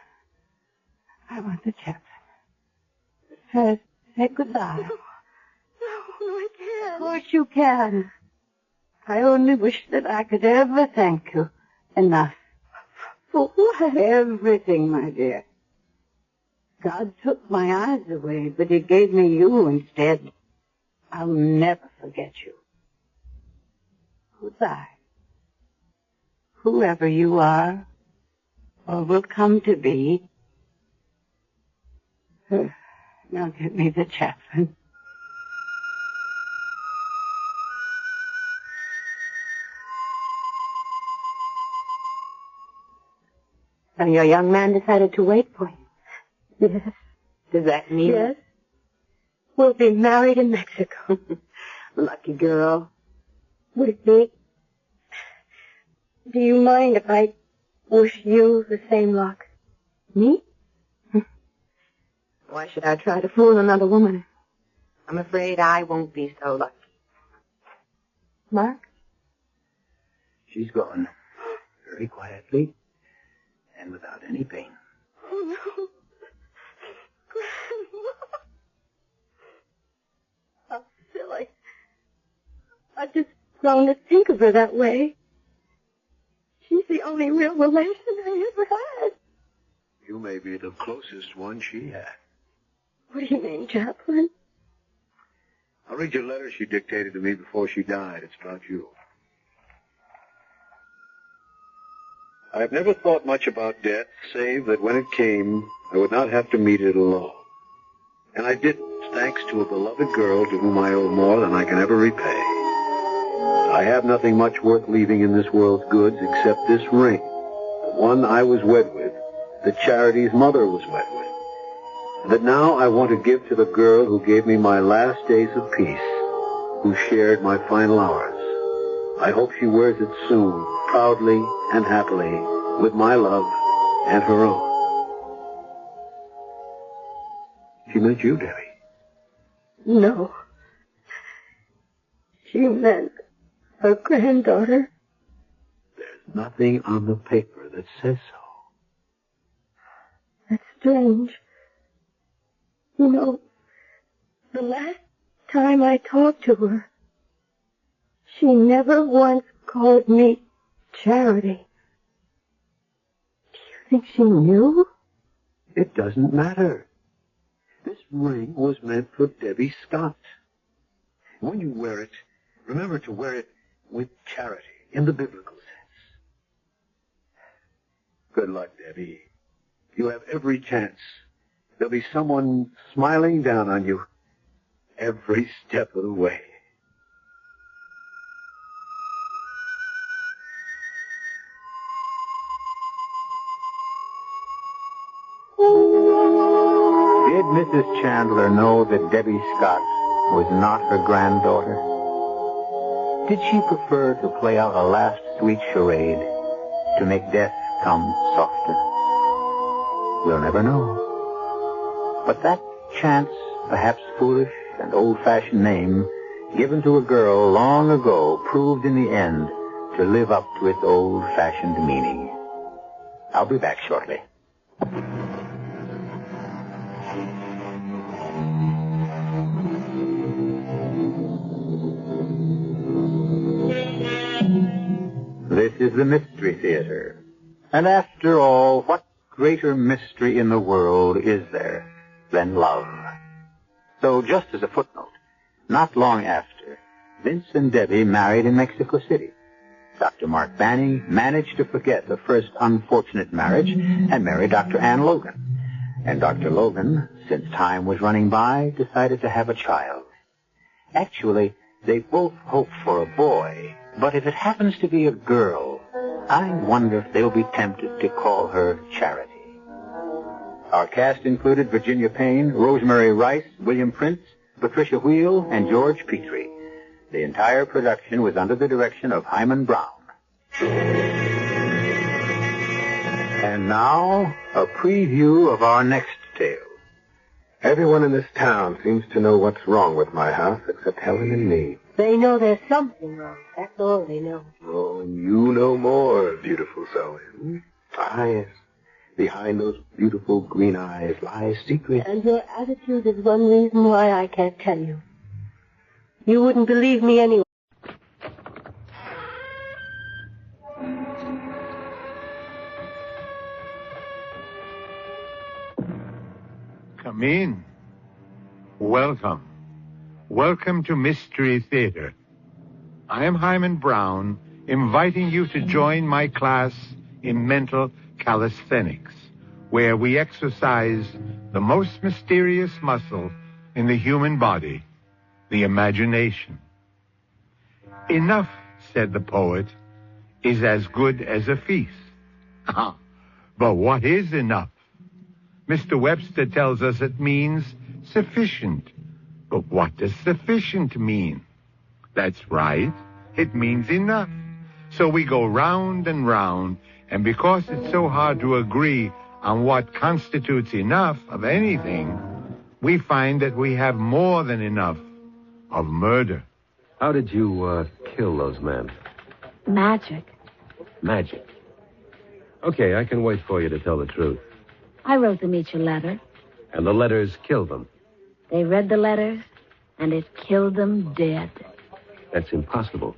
I want the chaplain. First, say goodbye. No, I can't. Of course you can. I only wish that I could ever thank you enough. For what? Everything, my dear. God took my eyes away, but he gave me you instead. I'll never forget you. Goodbye. Whoever you are, or will come to be. Now give me the chaplain. So your young man decided to wait for you. Yes. Does that mean? Yes. We'll be married in Mexico. Lucky girl. Whitney, do you mind if I wish you the same luck? Me? Why should I try to fool another woman? I'm afraid I won't be so lucky. Mark? She's gone. Very quietly and without any pain. Oh, no. Grandma. How silly. I've just grown to think of her that way. She's the only real relation I ever had. You may be the closest one she had. What do you mean, Chaplain? I'll read you a letter she dictated to me before she died. It's about you. I've never thought much about death, save that when it came, I would not have to meet it alone. And I didn't, thanks to a beloved girl to whom I owe more than I can ever repay. I have nothing much worth leaving in this world's goods except this ring, the one I was wed with, that Charity's mother was wed with, and that now I want to give to the girl who gave me my last days of peace, who shared my final hours. I hope she wears it soon, proudly and happily, with my love and her own. She meant you, Debbie. No. She meant her granddaughter. There's nothing on the paper that says so. That's strange. You know, the last time I talked to her, she never once called me Charity. Do you think she knew? It doesn't matter. This ring was meant for Debbie Scott. When you wear it, remember to wear it with charity, in the biblical sense. Good luck, Debbie. You have every chance. There'll be someone smiling down on you every step of the way. Did Mrs. Chandler know that Debbie Scott was not her granddaughter? Did she prefer to play out a last sweet charade to make death come softer? We'll never know. But that chance, perhaps foolish and old-fashioned name given to a girl long ago proved in the end to live up to its old-fashioned meaning. I'll be back shortly. This is the Mystery Theater. And after all, what greater mystery in the world is there than love? So just as a footnote, not long after, Vince and Debbie married in Mexico City. Dr. Mark Banning managed to forget the first unfortunate marriage and marry Dr. Ann Logan. And Dr. Logan, since time was running by, decided to have a child. Actually, they both hope for a boy, but if it happens to be a girl, I wonder if they'll be tempted to call her Charity. Our cast included Virginia Payne, Rosemary Rice, William Prince, Patricia Wheel, and George Petrie. The entire production was under the direction of Hyman Brown. And now, a preview of our next tale. Everyone in this town seems to know what's wrong with my house except Helen and me. They know there's something wrong. That's all they know. Oh, you know more, beautiful soul. Ah, yes. Behind those beautiful green eyes lies secret. And your attitude is one reason why I can't tell you. You wouldn't believe me anyway. Come in. Welcome. Welcome to Mystery Theater. I am Hyman Brown, inviting you to join my class in mental calisthenics, where we exercise the most mysterious muscle in the human body, the imagination. Enough, said the poet, is as good as a feast. But what is enough? Mr. Webster tells us it means sufficient. But what does sufficient mean? That's right. It means enough. So we go round and round, and because it's so hard to agree on what constitutes enough of anything, we find that we have more than enough of murder. How did you kill those men? Magic. Magic. Okay, I can wait for you to tell the truth. I wrote them each a letter. And the letters killed them. They read the letters, and it killed them dead. That's impossible.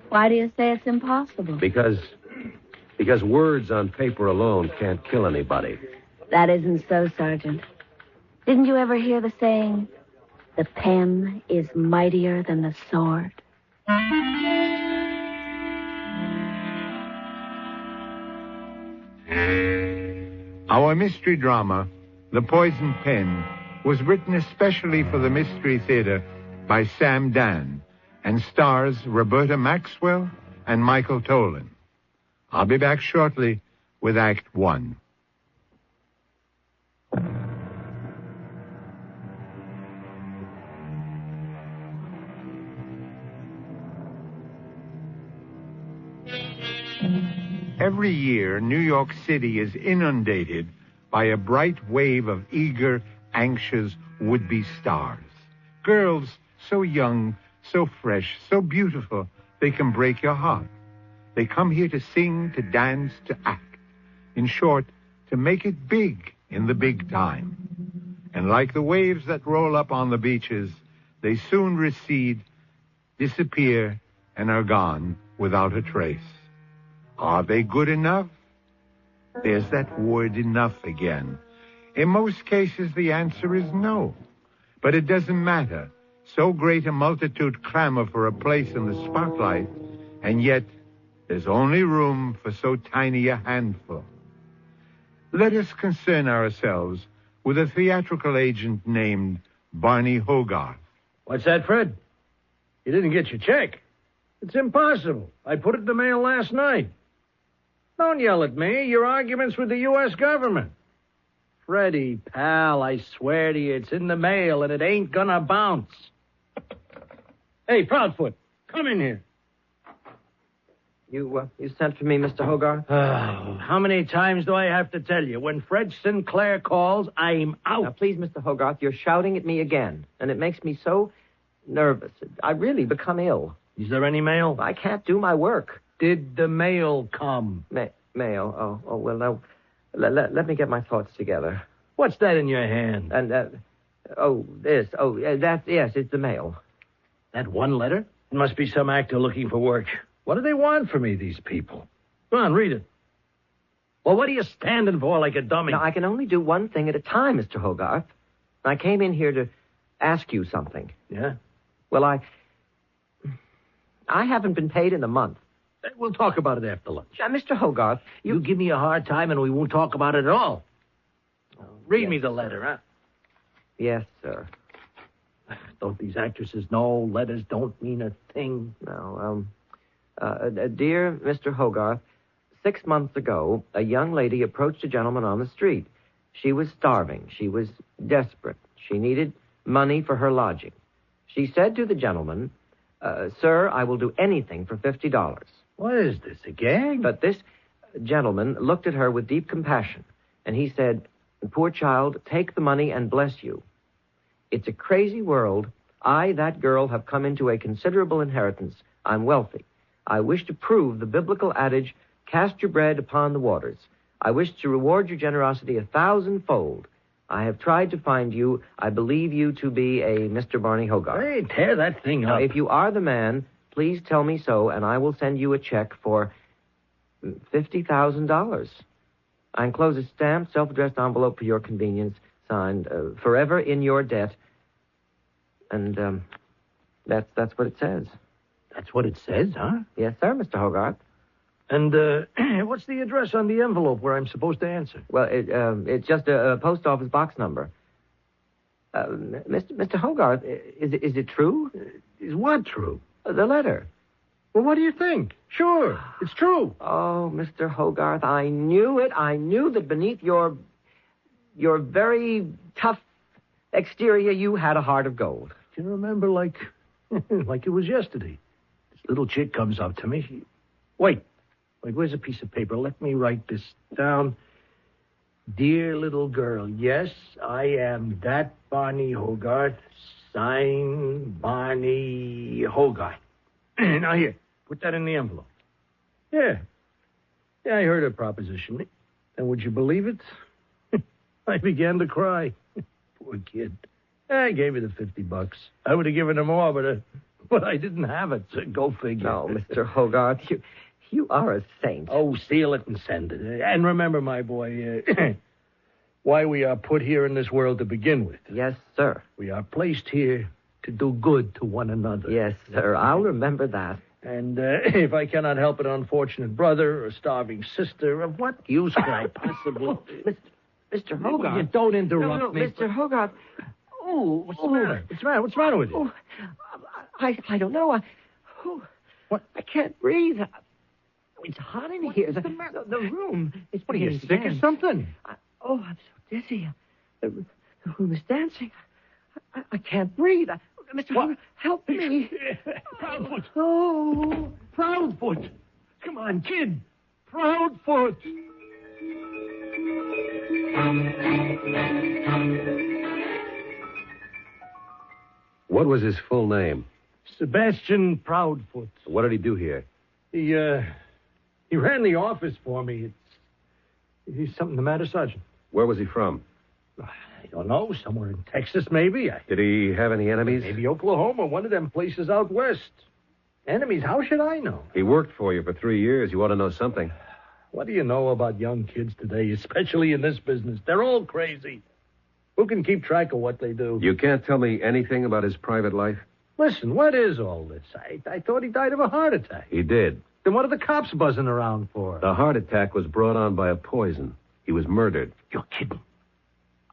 Why do you say it's impossible? Because words on paper alone can't kill anybody. That isn't so, Sergeant. Didn't you ever hear the saying, the pen is mightier than the sword? Our mystery drama, The Poison Pen, was written especially for the Mystery Theater by Sam Dan and stars Roberta Maxwell and Michael Tolan. I'll be back shortly with Act One. Every year, New York City is inundated by a bright wave of eager, anxious would-be stars. Girls so young, so fresh, so beautiful, they can break your heart. They come here to sing, to dance, to act. In short, to make it big in the big time. And like the waves that roll up on the beaches, they soon recede, disappear, and are gone without a trace. Are they good enough? There's that word enough again. In most cases, the answer is no. But it doesn't matter. So great a multitude clamor for a place in the spotlight, and yet there's only room for so tiny a handful. Let us concern ourselves with a theatrical agent named Barney Hogarth. What's that, Fred? You didn't get your check. It's impossible. I put it in the mail last night. Don't yell at me. Your argument's with the U.S. government. Freddie, pal, I swear to you, it's in the mail and it ain't gonna bounce. Hey, Proudfoot, come in here. You sent for me, Mr. Hogarth? Oh, how many times do I have to tell you? When Fred Sinclair calls, I'm out. Now, please, Mr. Hogarth, you're shouting at me again, and it makes me so nervous. I really become ill. Is there any mail? I can't do my work. Did the mail come? Mail? Oh, well, now, let me get my thoughts together. What's that in your hand? And, this. Yes, it's the mail. That one letter? It must be some actor looking for work. What do they want from me, these people? Go on, read it. Well, what are you standing for like a dummy? Now, I can only do one thing at a time, Mr. Hogarth. I came in here to ask you something. Yeah? Well, I haven't been paid in a month. We'll talk about it after lunch. Now, Mr. Hogarth, you give me a hard time and we won't talk about it at all. Read me the letter, huh? Yes, sir. Don't these actresses know letters don't mean a thing? No, dear Mr. Hogarth, 6 months ago, a young lady approached a gentleman on the street. She was starving. She was desperate. She needed money for her lodging. She said to the gentleman, sir, I will do anything for $50. What is this, a gang? But this gentleman looked at her with deep compassion, and he said, poor child, take the money and bless you. It's a crazy world. I, that girl, have come into a considerable inheritance. I'm wealthy. I wish to prove the biblical adage, cast your bread upon the waters. I wish to reward your generosity 1,000-fold. I have tried to find you. I believe you to be a Mr. Barney Hogarth. Hey, tear that thing up. Now, if you are the man, please tell me so, and I will send you a check for $50,000. I enclose a stamped, self-addressed envelope for your convenience, signed, forever in your debt. And, that's what it says. That's what it says, huh? Yes, sir, Mr. Hogarth. And, what's the address on the envelope where I'm supposed to answer? Well, it's just a post office box number. Mr. Hogarth, is it true? Is what true? The letter. Well, what do you think? Sure, it's true. Oh, Mr. Hogarth, I knew it. I knew that beneath your your very tough exterior, you had a heart of gold. Can you remember like it was yesterday? This little chick comes up to me. Wait, where's a piece of paper? Let me write this down. Dear little girl, yes, I am that Barney Hogarth. Sign Barney Hogarth. Now here, put that in the envelope. Yeah, I heard her proposition. And would you believe it? I began to cry. Poor kid. I gave her the $50. I would have given her more, but I didn't have it, so go figure. No, Mr. Hogarth, you are a saint. Oh, seal it and send it. And remember, my boy, why we are put here in this world to begin with. Yes, sir. We are placed here to do good to one another. Yes, sir. I'll remember that. And if I cannot help an unfortunate brother or a starving sister, of what use can I possibly... Mr. Hogarth. You don't interrupt me. Mr. Hogarth. Oh, what's the matter? What's the matter with you? I don't know. What? I can't breathe. It's hot in here. The room is... What, are you sick or something? I'm so dizzy. The room is dancing. I can't breathe. Mr. Hogarth, help me. Proudfoot. Oh. Proudfoot. Come on, kid. Proudfoot. What was his full name? Sebastian Proudfoot. What did he do here? He ran the office for me. Is something the matter, Sergeant? Where was he from? I don't know. Somewhere in Texas, maybe. Did he have any enemies? Maybe Oklahoma, one of them places out west. Enemies? How should I know? He worked for you for 3 years. You ought to know something. What do you know about young kids today, especially in this business? They're all crazy. Who can keep track of what they do? You can't tell me anything about his private life? Listen, what is all this? I thought he died of a heart attack. He did. Then what are the cops buzzing around for? The heart attack was brought on by a poison. He was murdered. You're kidding.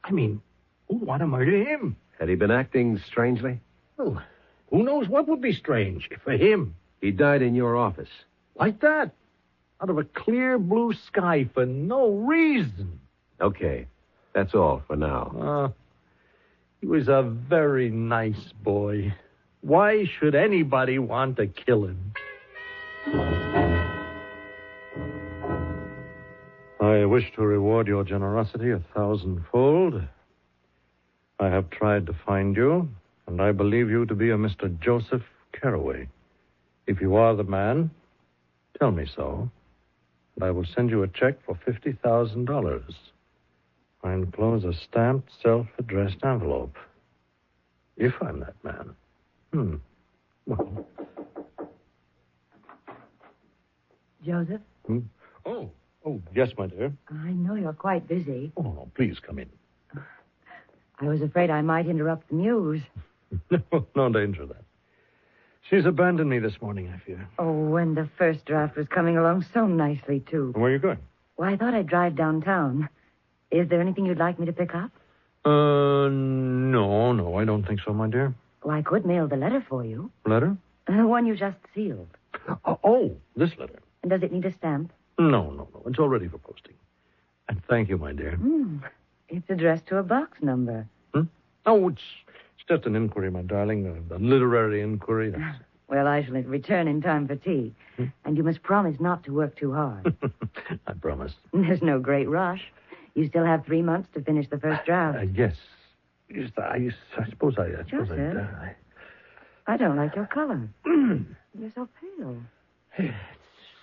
I mean, who'd want to murder him? Had he been acting strangely? Well, who knows what would be strange for him? He died in your office. Like that? Out of a clear blue sky for no reason. Okay. That's all for now. He was a very nice boy. Why should anybody want to kill him? I wish to reward your generosity 1,000-fold. I have tried to find you, and I believe you to be a Mr. Joseph Carraway. If you are the man, tell me so, and I will send you a check for $50,000. I enclose a stamped, self-addressed envelope. If I'm that man. Well. Joseph? Oh, yes, my dear. I know you're quite busy. Oh, no, please come in. I was afraid I might interrupt the news. No danger of that. She's abandoned me this morning, I fear. Oh, and the first draft was coming along so nicely, too. Where are you going? Well, I thought I'd drive downtown. Is there anything you'd like me to pick up? No, I don't think so, my dear. Well, I could mail the letter for you. Letter? The one you just sealed. Oh, this letter. And does it need a stamp? No. It's all ready for posting. And thank you, my dear. It's addressed to a box number. Oh, it's just an inquiry, my darling. A literary inquiry. Well, I shall return in time for tea. And you must promise not to work too hard. I promise. There's no great rush. You still have 3 months to finish the first draft. Yes. I suppose I... Joseph, I don't like your color. You're so pale. It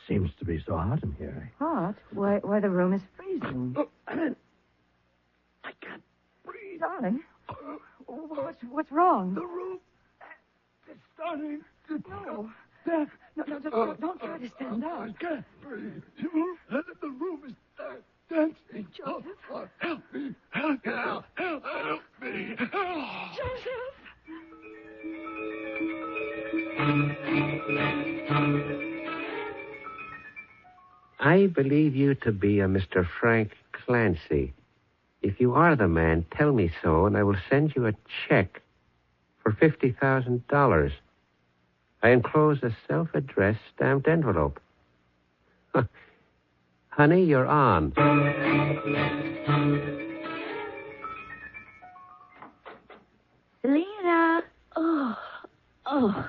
seems to be so hot in here. Hot? Why, the room is freezing. I can't breathe. Darling, what's wrong? The room is starting to... No, don't try to stand up. I can't breathe. The room is dancing. Joseph? Help me. Help me. Joseph! I believe you to be a Mr. Frank Clancy. If you are the man, tell me so, and I will send you a check for $50,000. I enclose a self-addressed stamped envelope. Honey, you're on. Oh,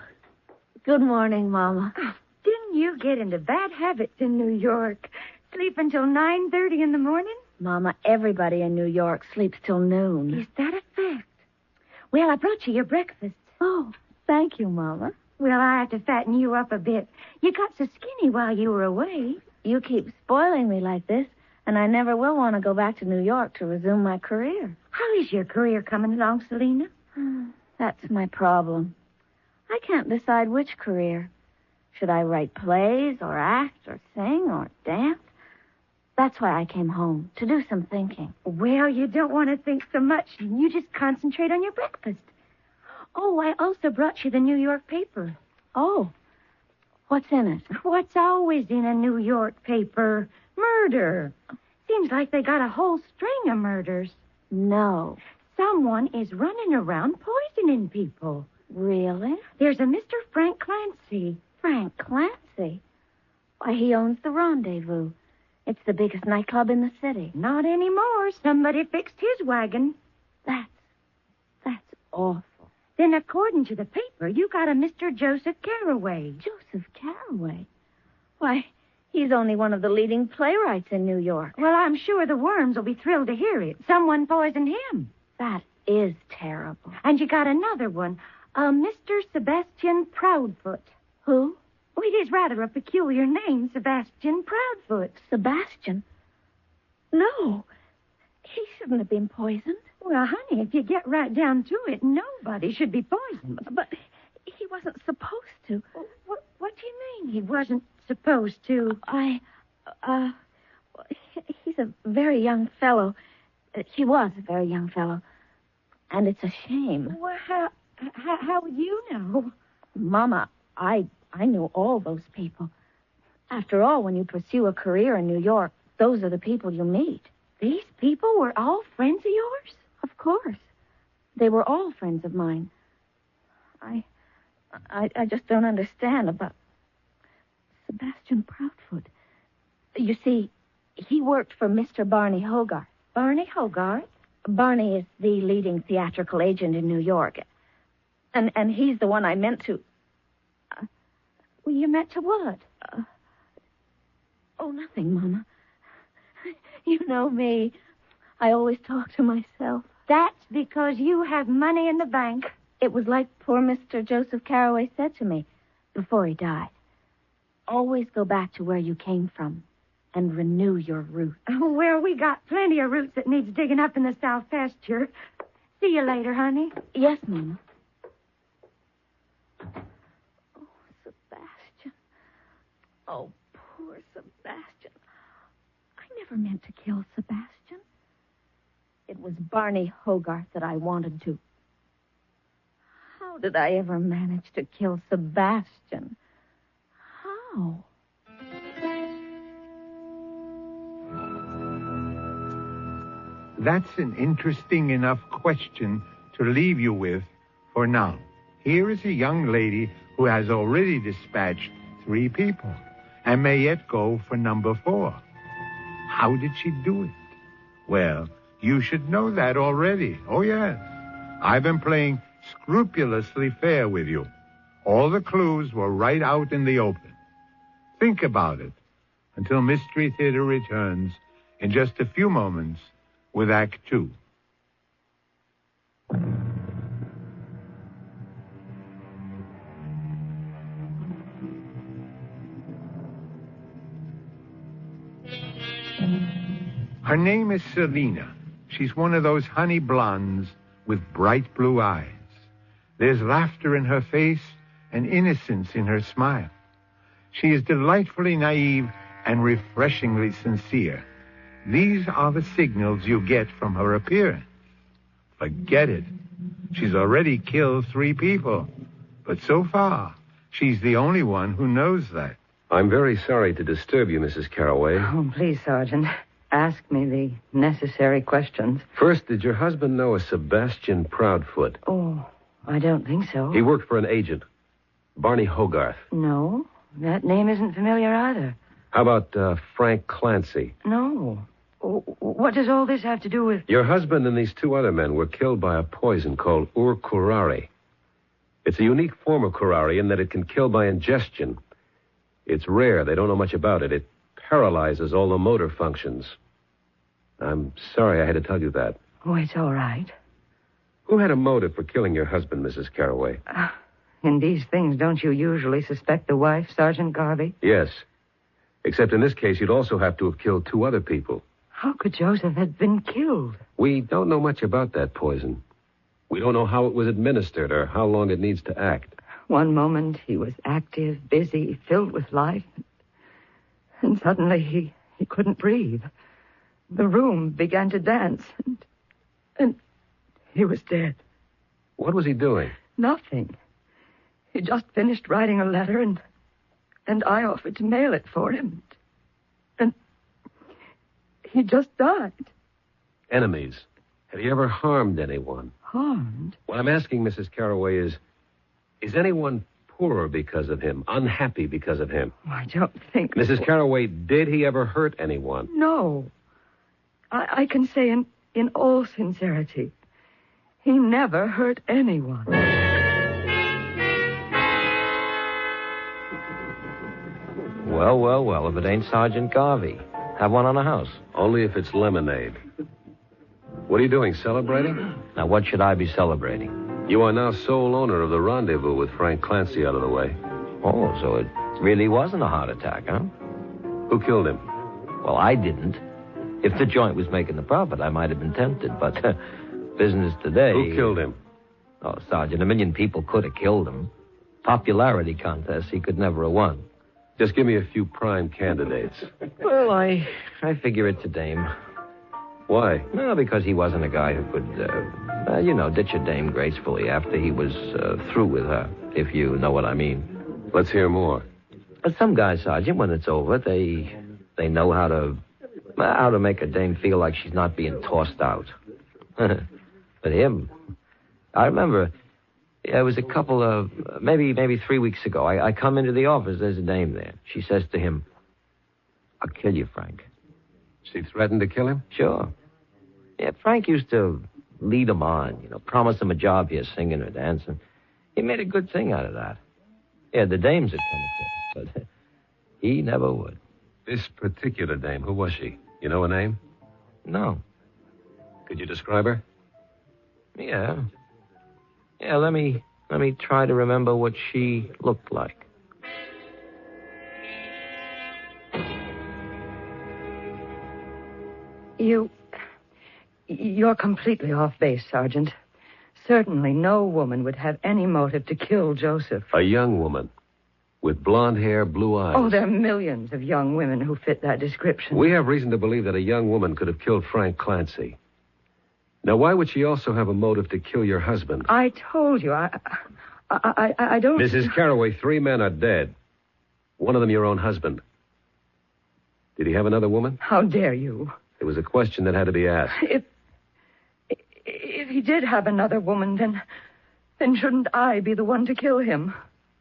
good morning, Mama. Oh, didn't you get into bad habits in New York? Sleep until 9:30 in the morning? Mama, everybody in New York sleeps till noon. Is that a fact? Well, I brought you your breakfast. Oh, thank you, Mama. Well, I have to fatten you up a bit. You got so skinny while you were away. You keep spoiling me like this, and I never will want to go back to New York to resume my career. How is your career coming along, Selena? That's my problem. I can't decide which career. Should I write plays or act or sing or dance? That's why I came home, to do some thinking. Well, you don't want to think so much. You just concentrate on your breakfast. Oh, I also brought you the New York paper. Oh, what's in it? What's always in a New York paper? Murder. Seems like they got a whole string of murders. No. Someone is running around poisoning people. Really? There's a Mr. Frank Clancy. Frank Clancy? Why, he owns the Rendezvous. It's the biggest nightclub in the city. Not anymore. Somebody fixed his wagon. That's awful. Then, according to the paper, you got a Mr. Joseph Carraway. Joseph Carraway? Why, he's only one of the leading playwrights in New York. Well, I'm sure the worms will be thrilled to hear it. Someone poisoned him. That is terrible. And you got another one, a Mr. Sebastian Proudfoot. Who? Well, it is rather a peculiar name, Sebastian Proudfoot. Sebastian? No, he shouldn't have been poisoned. Well, honey, if you get right down to it, nobody should be poisoned. But he wasn't supposed to. What do you mean he wasn't supposed to? He's a very young fellow. He was a very young fellow. And it's a shame. Well, how would you know? Mama, I knew all those people. After all, when you pursue a career in New York, those are the people you meet. These people were all friends of yours? Of course. They were all friends of mine. I just don't understand about Sebastian Proudfoot. You see, he worked for Mr. Barney Hogarth. Barney Hogarth? Barney is the leading theatrical agent in New York. And he's the one I meant to... Well, you meant to what? Nothing, Mama. You know me. I always talk to myself. That's because you have money in the bank. It was like poor Mr. Joseph Carraway said to me before he died. Always go back to where you came from and renew your roots. Oh, well, we got plenty of roots that needs digging up in the south pasture. See you later, honey. Yes, Mama. Oh, Sebastian. Oh, poor Sebastian. I never meant to kill Sebastian. It was Barney Hogarth that I wanted to. How did I ever manage to kill Sebastian? How? That's an interesting enough question to leave you with for now. Here is a young lady who has already dispatched 3 people and may yet go for number 4. How did she do it? Well, you should know that already. Oh, yes. I've been playing scrupulously fair with you. All the clues were right out in the open. Think about it until Mystery Theater returns in just a few moments with Act 2. Her name is Selena. She's one of those honey blondes with bright blue eyes. There's laughter in her face and innocence in her smile. She is delightfully naive and refreshingly sincere. These are the signals you get from her appearance. Forget it. She's already killed 3 people. But so far, she's the only one who knows that. I'm very sorry to disturb you, Mrs. Carraway. Oh, please, Sergeant. Ask me the necessary questions. First, did your husband know a Sebastian Proudfoot? Oh, I don't think so. He worked for an agent, Barney Hogarth. No, that name isn't familiar either. How about Frank Clancy? No. What does all this have to do with... Your husband and these 2 other men were killed by a poison called urkurari. It's a unique form of curare in that it can kill by ingestion. It's rare. They don't know much about it. It paralyzes all the motor functions. I'm sorry I had to tell you that. Oh, it's all right. Who had a motive for killing your husband, Mrs. Carraway? In these things, don't you usually suspect the wife, Sergeant Garvey? Yes. Except in this case, you'd also have to have killed 2 other people. How could Joseph have been killed? We don't know much about that poison. We don't know how it was administered or how long it needs to act. One moment he was active, busy, filled with life. And suddenly he couldn't breathe. The room began to dance. And he was dead. What was he doing? Nothing. He just finished writing a letter and I offered to mail it for him. And he just died. Enemies. Had he ever harmed anyone? Harmed? What I'm asking, Mrs. Carraway, is anyone poorer because of him, unhappy because of him? I don't think... Mrs. Carraway, did he ever hurt anyone? No. I can say in all sincerity, he never hurt anyone. Well, if it ain't Sergeant Garvey. Have one on the house. Only if it's lemonade. What are you doing, celebrating? Now, what should I be celebrating? You are now sole owner of the rendezvous with Frank Clancy out of the way. Oh, so it really wasn't a heart attack, huh? Who killed him? Well, I didn't. If the joint was making the profit, I might have been tempted, but business today... Who killed him? Oh, Sergeant, 1 million people could have killed him. Popularity contest he could never have won. Just give me a few prime candidates. Well, I figure it's a dame. Why? Well, because he wasn't a guy who could, ditch a dame gracefully after he was through with her, if you know what I mean. Let's hear more. But some guys, Sergeant, when it's over, they know how to make a dame feel like she's not being tossed out. But him, I remember, it was a couple of, maybe 3 weeks ago. I come into the office, there's a dame there. She says to him, "I'll kill you, Frank." She threatened to kill him? Sure. Yeah, Frank used to lead him on, promise him a job here, singing or dancing. He made a good thing out of that. Yeah, the dames would come across, but he never would. This particular dame, who was she? You know her name? No. Could you describe her? Yeah. Yeah, let me try to remember what she looked like. You're completely off base, Sergeant. Certainly no woman would have any motive to kill Joseph. A young woman with blonde hair, blue eyes. Oh, there are millions of young women who fit that description. We have reason to believe that a young woman could have killed Frank Clancy. Now, why would she also have a motive to kill your husband? I told you, I don't... Mrs. Carraway, 3 men are dead. One of them your own husband. Did he have another woman? How dare you? It was a question that had to be asked. If he did have another woman, then shouldn't I be the one to kill him?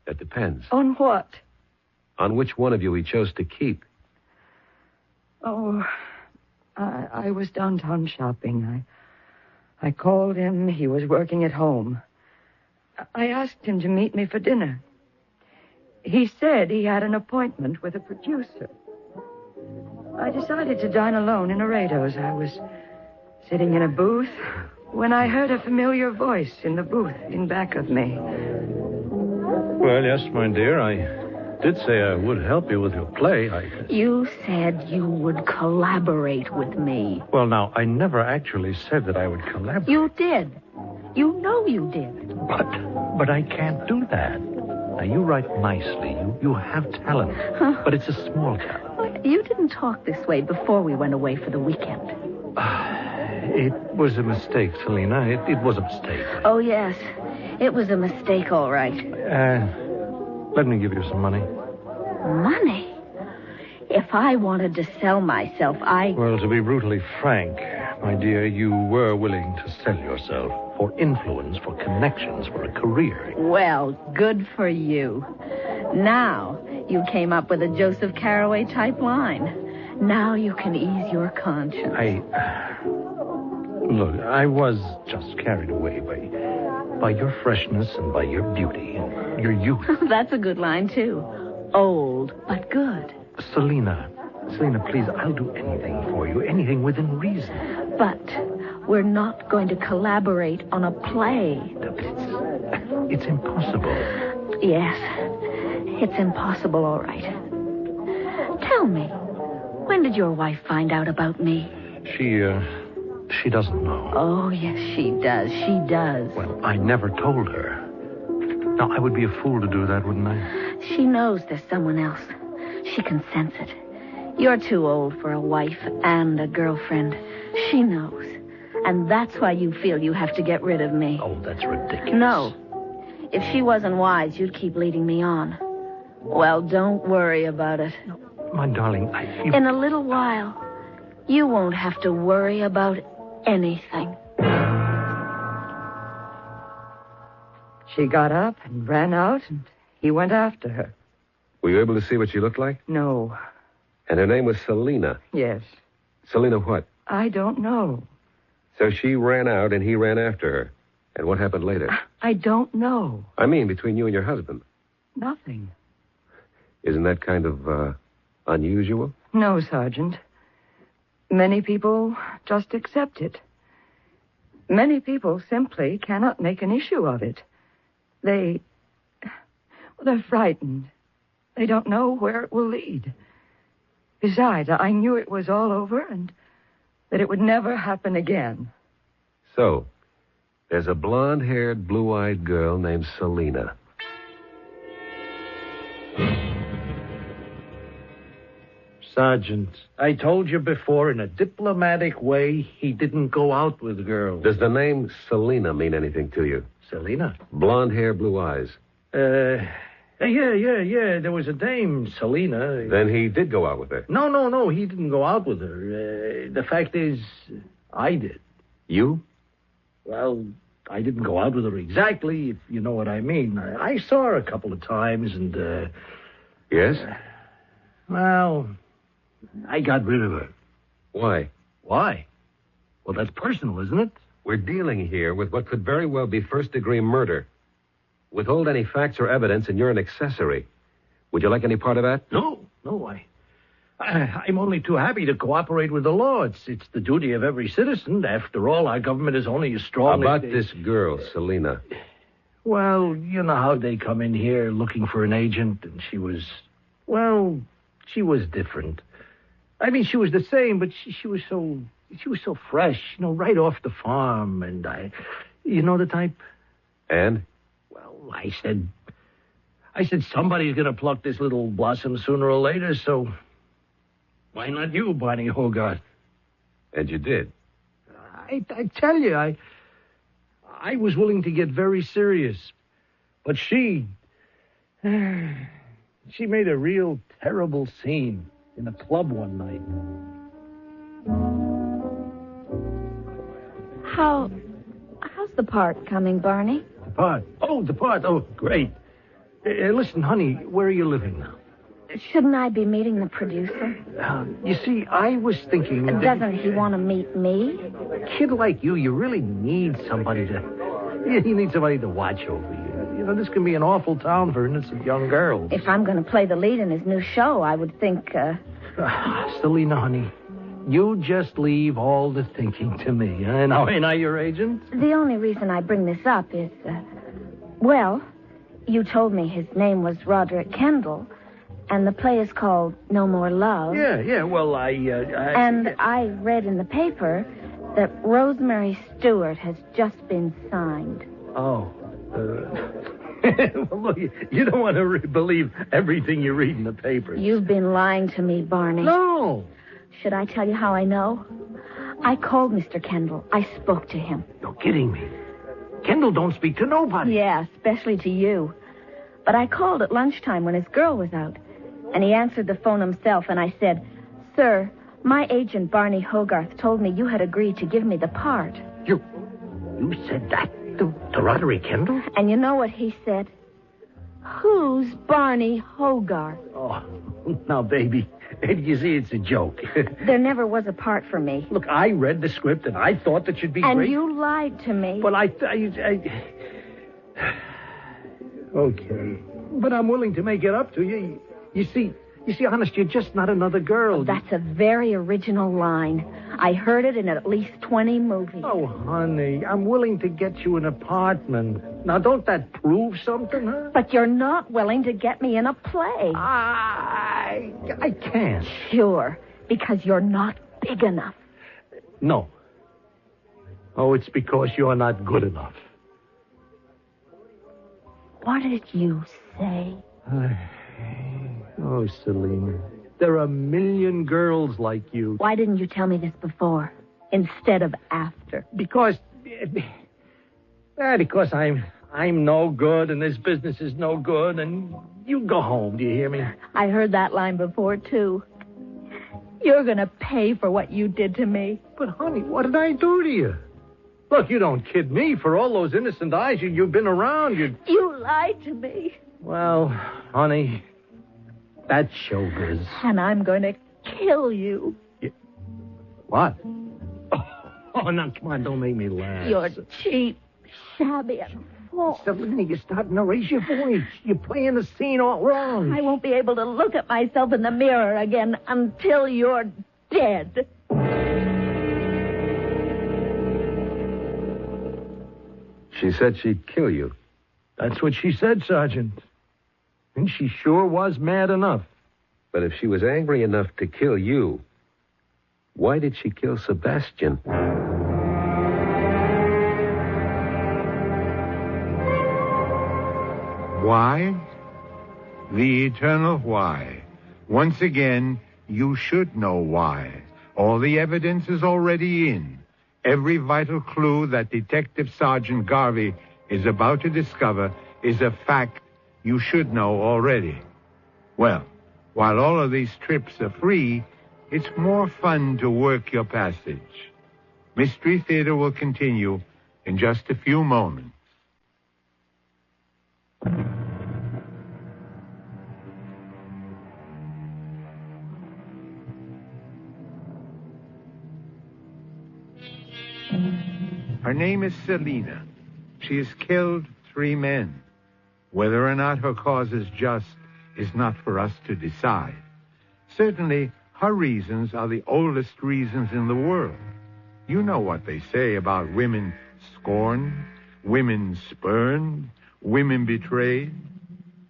That depends. On what? On which one of you he chose to keep. Oh, I was downtown shopping. I called him. He was working at home. I asked him to meet me for dinner. He said he had an appointment with a producer. I decided to dine alone in Laredo's. I was sitting in a booth when I heard a familiar voice in the booth in back of me. Well, yes, my dear, I did say I would help you with your play. You said you would collaborate with me. Well, now, I never actually said that I would collaborate. You did. You know you did. But I can't do that. Now, you write nicely. You have talent. Huh? But it's a small talent. You didn't talk this way before we went away for the weekend. It was a mistake, Selena. It was a mistake. Oh, yes. It was a mistake, all right. Let me give you some money. Money? If I wanted to sell myself, Well, to be brutally frank, my dear, you were willing to sell yourself for influence, for connections, for a career. Well, good for you. Now you came up with a Joseph Carraway-type line. Now you can ease your conscience. Look, I was just carried away by your freshness and by your beauty and your youth. That's a good line, too. Old, but good. Selena, please, I'll do anything for you, anything within reason. But we're not going to collaborate on a play. It's impossible. Yes, it's impossible, all right. Tell me, when did your wife find out about me? She doesn't know. Oh, yes, she does. She does. Well, I never told her. Now, I would be a fool to do that, wouldn't I? She knows there's someone else. She can sense it. You're too old for a wife and a girlfriend. She knows. And that's why you feel you have to get rid of me. Oh, that's ridiculous. No. If she wasn't wise, you'd keep leading me on. Well, don't worry about it. No, my darling, I feel... In a little while, you won't have to worry about anything. She got up and ran out, and he went after her. Were you able to see what she looked like? No. And her name was Selena. Yes. Selena what? I don't know. So she ran out and he ran after her. And what happened later? I don't know. I mean, between you and your husband. Nothing. Isn't that kind of, unusual? No, Sergeant. Many people just accept it. Many people simply cannot make an issue of it. They're frightened. They don't know where it will lead. Besides, I knew it was all over and that it would never happen again. So, there's a blonde-haired, blue-eyed girl named Selena. Sergeant, I told you before, in a diplomatic way, he didn't go out with girls. Does the name Selena mean anything to you? Selena? Blonde hair, blue eyes. Yeah. There was a dame, Selena. Then he did go out with her? No, he didn't go out with her. The fact is, I did. You? Well, I didn't go out with her exactly, if you know what I mean. I saw her a couple of times, and, Yes? Well, I got rid of her. Why? Why? Well, that's personal, isn't it? We're dealing here with what could very well be first-degree murder. Withhold any facts or evidence, and you're an accessory. Would you like any part of that? No, I'm only too happy to cooperate with the law. It's the duty of every citizen. After all, our government is only as strong About as... this girl, Selena. Well, you know how they come in here looking for an agent, and she was different. I mean, she was the same, but she was so fresh, right off the farm, and you know the type? And? Well, I said somebody's going to pluck this little blossom sooner or later, so why not you, Barney Hogarth? And you did? I tell you, I was willing to get very serious, but she made a real terrible scene in a club one night. How's the part coming, Barney? The part? Oh, great. Listen, honey, where are you living now? Shouldn't I be meeting the producer? You see, I was thinking... Doesn't he want to meet me? A kid like you really need somebody to... You need somebody to watch over you. This can be an awful town for innocent young girls. If I'm going to play the lead in his new show, I would think... Selena, honey, you just leave all the thinking to me. Ain't I your agent? The only reason I bring this up is... well, you told me his name was Roderick Kendall, and the play is called No More Love. Yeah, well, And I read in the paper that Rosemary Stewart has just been signed. Oh, well, look, you don't want to believe everything you read in the papers. You've been lying to me, Barney. No. Should I tell you how I know? I called Mr. Kendall. I spoke to him. You're kidding me. Kendall don't speak to nobody. Yeah, especially to you. But I called at lunchtime when his girl was out, and he answered the phone himself, and I said, "Sir, my agent, Barney Hogarth, told me you had agreed to give me the part." You said that to Roderick Kendall? And you know what he said? "Who's Barney Hogarth?" Oh, now, baby, you see, it's a joke. There never was a part for me. Look, I read the script, and I thought that you'd be and great. And you lied to me. Well, Okay. But I'm willing to make it up to you. You see, honest, you're just not another girl. That's a very original line. I heard it in at least 20 movies. Oh, honey, I'm willing to get you an apartment. Now, don't that prove something, huh? But you're not willing to get me in a play. I can't. Sure, because you're not big enough. No. Oh, it's because you're not good enough. What did you say? Oh, Selena, there are a million girls like you. Why didn't you tell me this before, instead of after? Because I'm no good, and this business is no good, and you go home, do you hear me? I heard that line before, too. You're going to pay for what you did to me. But, honey, what did I do to you? Look, you don't kid me. For all those innocent eyes you've been around, You lied to me. Well, honey, that's showbiz. And I'm going to kill you. What? Oh, now, come on, don't make me laugh. You're cheap, shabby, and false. Selena, you're starting to raise your voice. You're playing the scene all wrong. I won't be able to look at myself in the mirror again until you're dead. She said she'd kill you. That's what she said, Sergeant. And she sure was mad enough. But if she was angry enough to kill you, why did she kill Sebastian? Why? The eternal why. Once again, you should know why. All the evidence is already in. Every vital clue that Detective Sergeant Garvey is about to discover is a fact you should know already. Well, while all of these trips are free, it's more fun to work your passage. Mystery Theater will continue in just a few moments. Her name is Selena. She has killed 3 men. Whether or not her cause is just is not for us to decide. Certainly, her reasons are the oldest reasons in the world. You know what they say about women scorned, women spurned, women betrayed.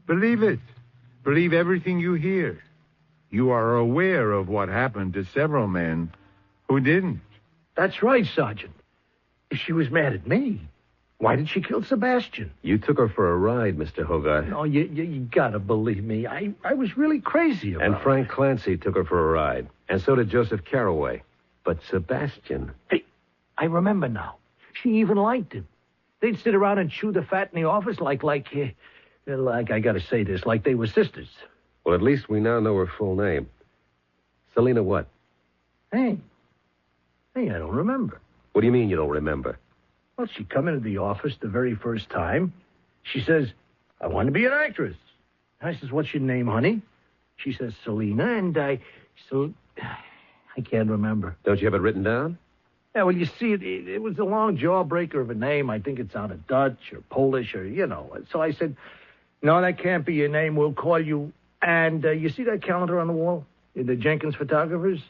Believe it. Believe everything you hear. You are aware of what happened to several men who didn't. That's right, Sergeant. If she was mad at me, why did she kill Sebastian? You took her for a ride, Mr. Hogarth. No, you gotta believe me. I was really crazy about And Frank Clancy took her for a ride. And so did Joseph Carraway. But Sebastian... Hey, I remember now. She even liked him. They'd sit around and chew the fat in the office like I gotta say this, like they were sisters. Well, at least we now know her full name. Selena what? Hey, I don't remember. What do you mean you don't remember? Well, she come into the office the very first time. She says, I want to be an actress. I says, what's your name, honey? She says, Selena, and I can't remember. Don't you have it written down? Yeah, well, you see, it was a long jawbreaker of a name. I think it's out of Dutch or Polish or, So I said, no, that can't be your name. We'll call you. And you see that calendar on the wall? The Jenkins photographers?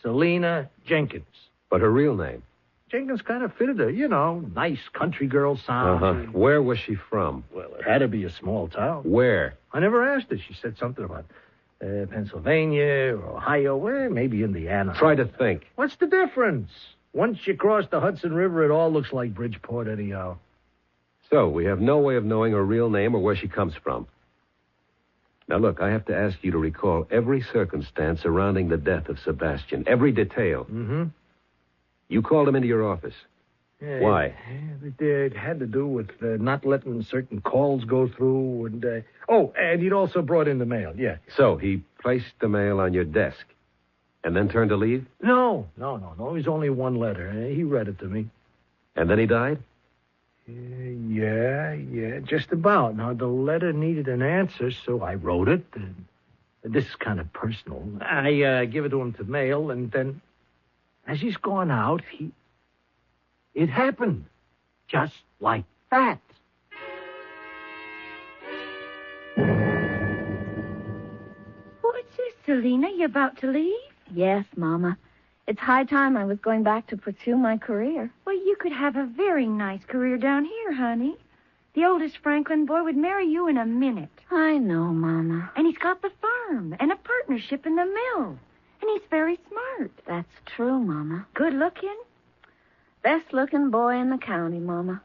Selena Jenkins. But her real name? Jenkins kind of fitted her, nice country girl sound. Uh-huh. Where was she from? Well, it had to be a small town. Where? I never asked her. She said something about Pennsylvania or Ohio, maybe Indiana. Try to think. What's the difference? Once you cross the Hudson River, it all looks like Bridgeport anyhow. So, we have no way of knowing her real name or where she comes from. Now, look, I have to ask you to recall every circumstance surrounding the death of Sebastian, every detail. Mm-hmm. You called him into your office. Yeah, Why? It had to do with not letting certain calls go through. And he'd also brought in the mail, yeah. So, he placed the mail on your desk and then turned to leave? No. It was only one letter. He read it to me. And then he died? Yeah, just about. Now, the letter needed an answer, so I wrote it. And this is kind of personal. I give it to him to mail, and then as he's gone out, it happened. Just like that. Selena, you about to leave? Yes, Mama. It's high time I was going back to pursue my career. Well, you could have a very nice career down here, honey. The oldest Franklin boy would marry you in a minute. I know, Mama. And he's got the farm and a partnership in the mill. And he's very smart. That's true, Mama. Good looking? Best looking boy in the county, Mama.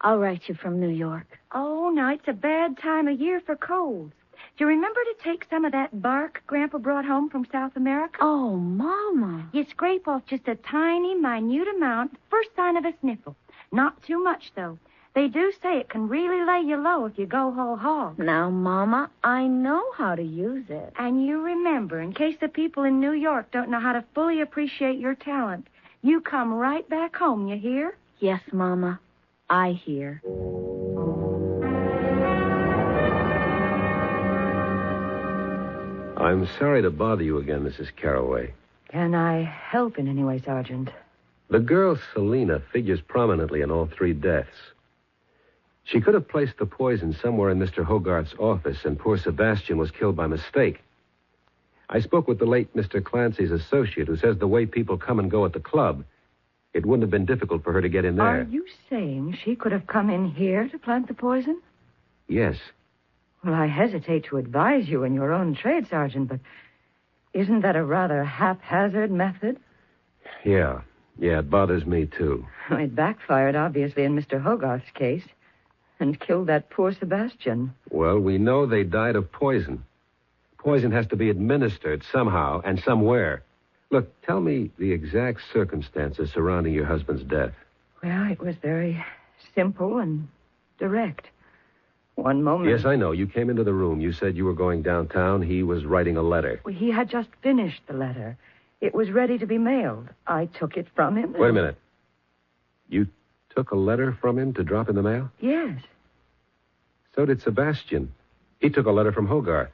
I'll write you from New York. Oh, now it's a bad time of year for colds. Do you remember to take some of that bark Grandpa brought home from South America? Oh, Mama. You scrape off just a tiny, minute amount, first sign of a sniffle. Not too much, though. They do say it can really lay you low if you go whole hog. Now, Mama, I know how to use it. And you remember, in case the people in New York don't know how to fully appreciate your talent, you come right back home, you hear? Yes, Mama. I hear. I'm sorry to bother you again, Mrs. Carroway. Can I help in any way, Sergeant? The girl, Selena, figures prominently in all three deaths. She could have placed the poison somewhere in Mr. Hogarth's office, and poor Sebastian was killed by mistake. I spoke with the late Mr. Clancy's associate, who says the way people come and go at the club, it wouldn't have been difficult for her to get in there. Are you saying she could have come in here to plant the poison? Yes. Well, I hesitate to advise you in your own trade, Sergeant, but isn't that a rather haphazard method? Yeah, it bothers me, too. It backfired, obviously, in Mr. Hogarth's case, and killed that poor Sebastian. Well, we know they died of poison. Poison has to be administered somehow and somewhere. Look, tell me the exact circumstances surrounding your husband's death. Well, it was very simple and direct. One moment... Yes, I know. You came into the room. You said you were going downtown. He was writing a letter. Well, he had just finished the letter. It was ready to be mailed. I took it from him. Wait a minute. You took a letter from him to drop in the mail? Yes. So did Sebastian. He took a letter from Hogarth.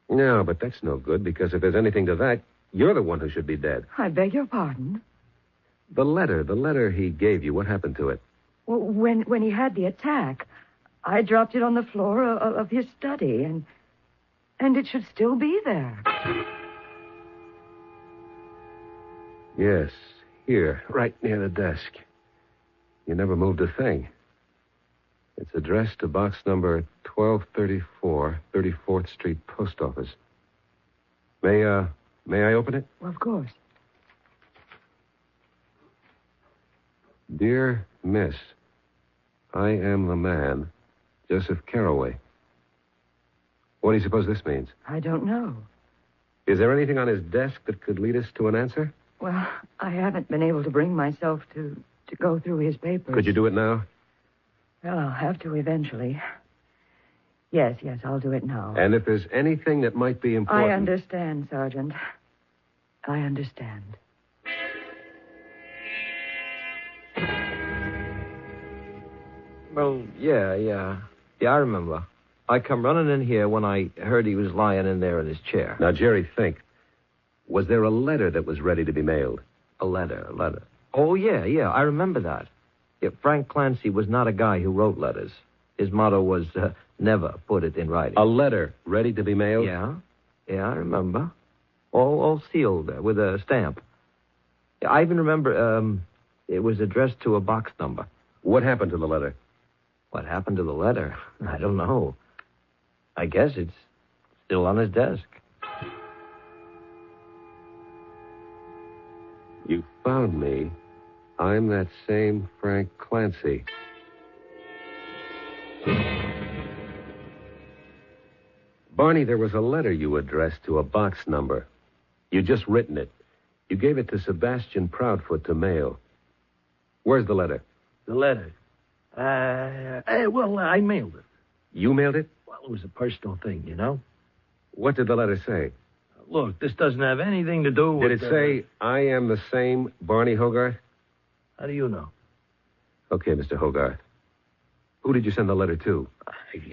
No, but that's no good, because if there's anything to that, you're the one who should be dead. I beg your pardon? The letter he gave you, what happened to it? Well, when he had the attack, I dropped it on the floor of his study, and it should still be there. Yes, here, right near the desk. You never moved a thing. It's addressed to box number 1234, 34th Street Post Office. May I open it? Well, of course. Dear Miss, I am the man, Joseph Carroway. What do you suppose this means? I don't know. Is there anything on his desk that could lead us to an answer? Well, I haven't been able to bring myself to go through his papers. Could you do it now? Well, I'll have to eventually. Yes, I'll do it now. And if there's anything that might be important... I understand, Sergeant. I understand. Well, yeah, I remember. I come running in here when I heard he was lying in there in his chair. Now, Jerry, think. Was there a letter that was ready to be mailed? A letter. Oh, yeah, I remember that. Yeah, Frank Clancy was not a guy who wrote letters. His motto was, never put it in writing. A letter ready to be mailed? Yeah, I remember. All sealed with a stamp. I even remember it was addressed to a box number. What happened to the letter? What happened to the letter? I don't know. I guess it's still on his desk. You found me. I'm that same Frank Clancy. Barney, there was a letter you addressed to a box number. You'd just written it. You gave it to Sebastian Proudfoot to mail. Where's the letter? The letter? Well, I mailed it. You mailed it? Well, it was a personal thing, you know. What did the letter say? Look, this doesn't have anything to do with... Did it say, I am the same Barney Hogarth? How do you know? Okay, Mr. Hogarth. Who did you send the letter to?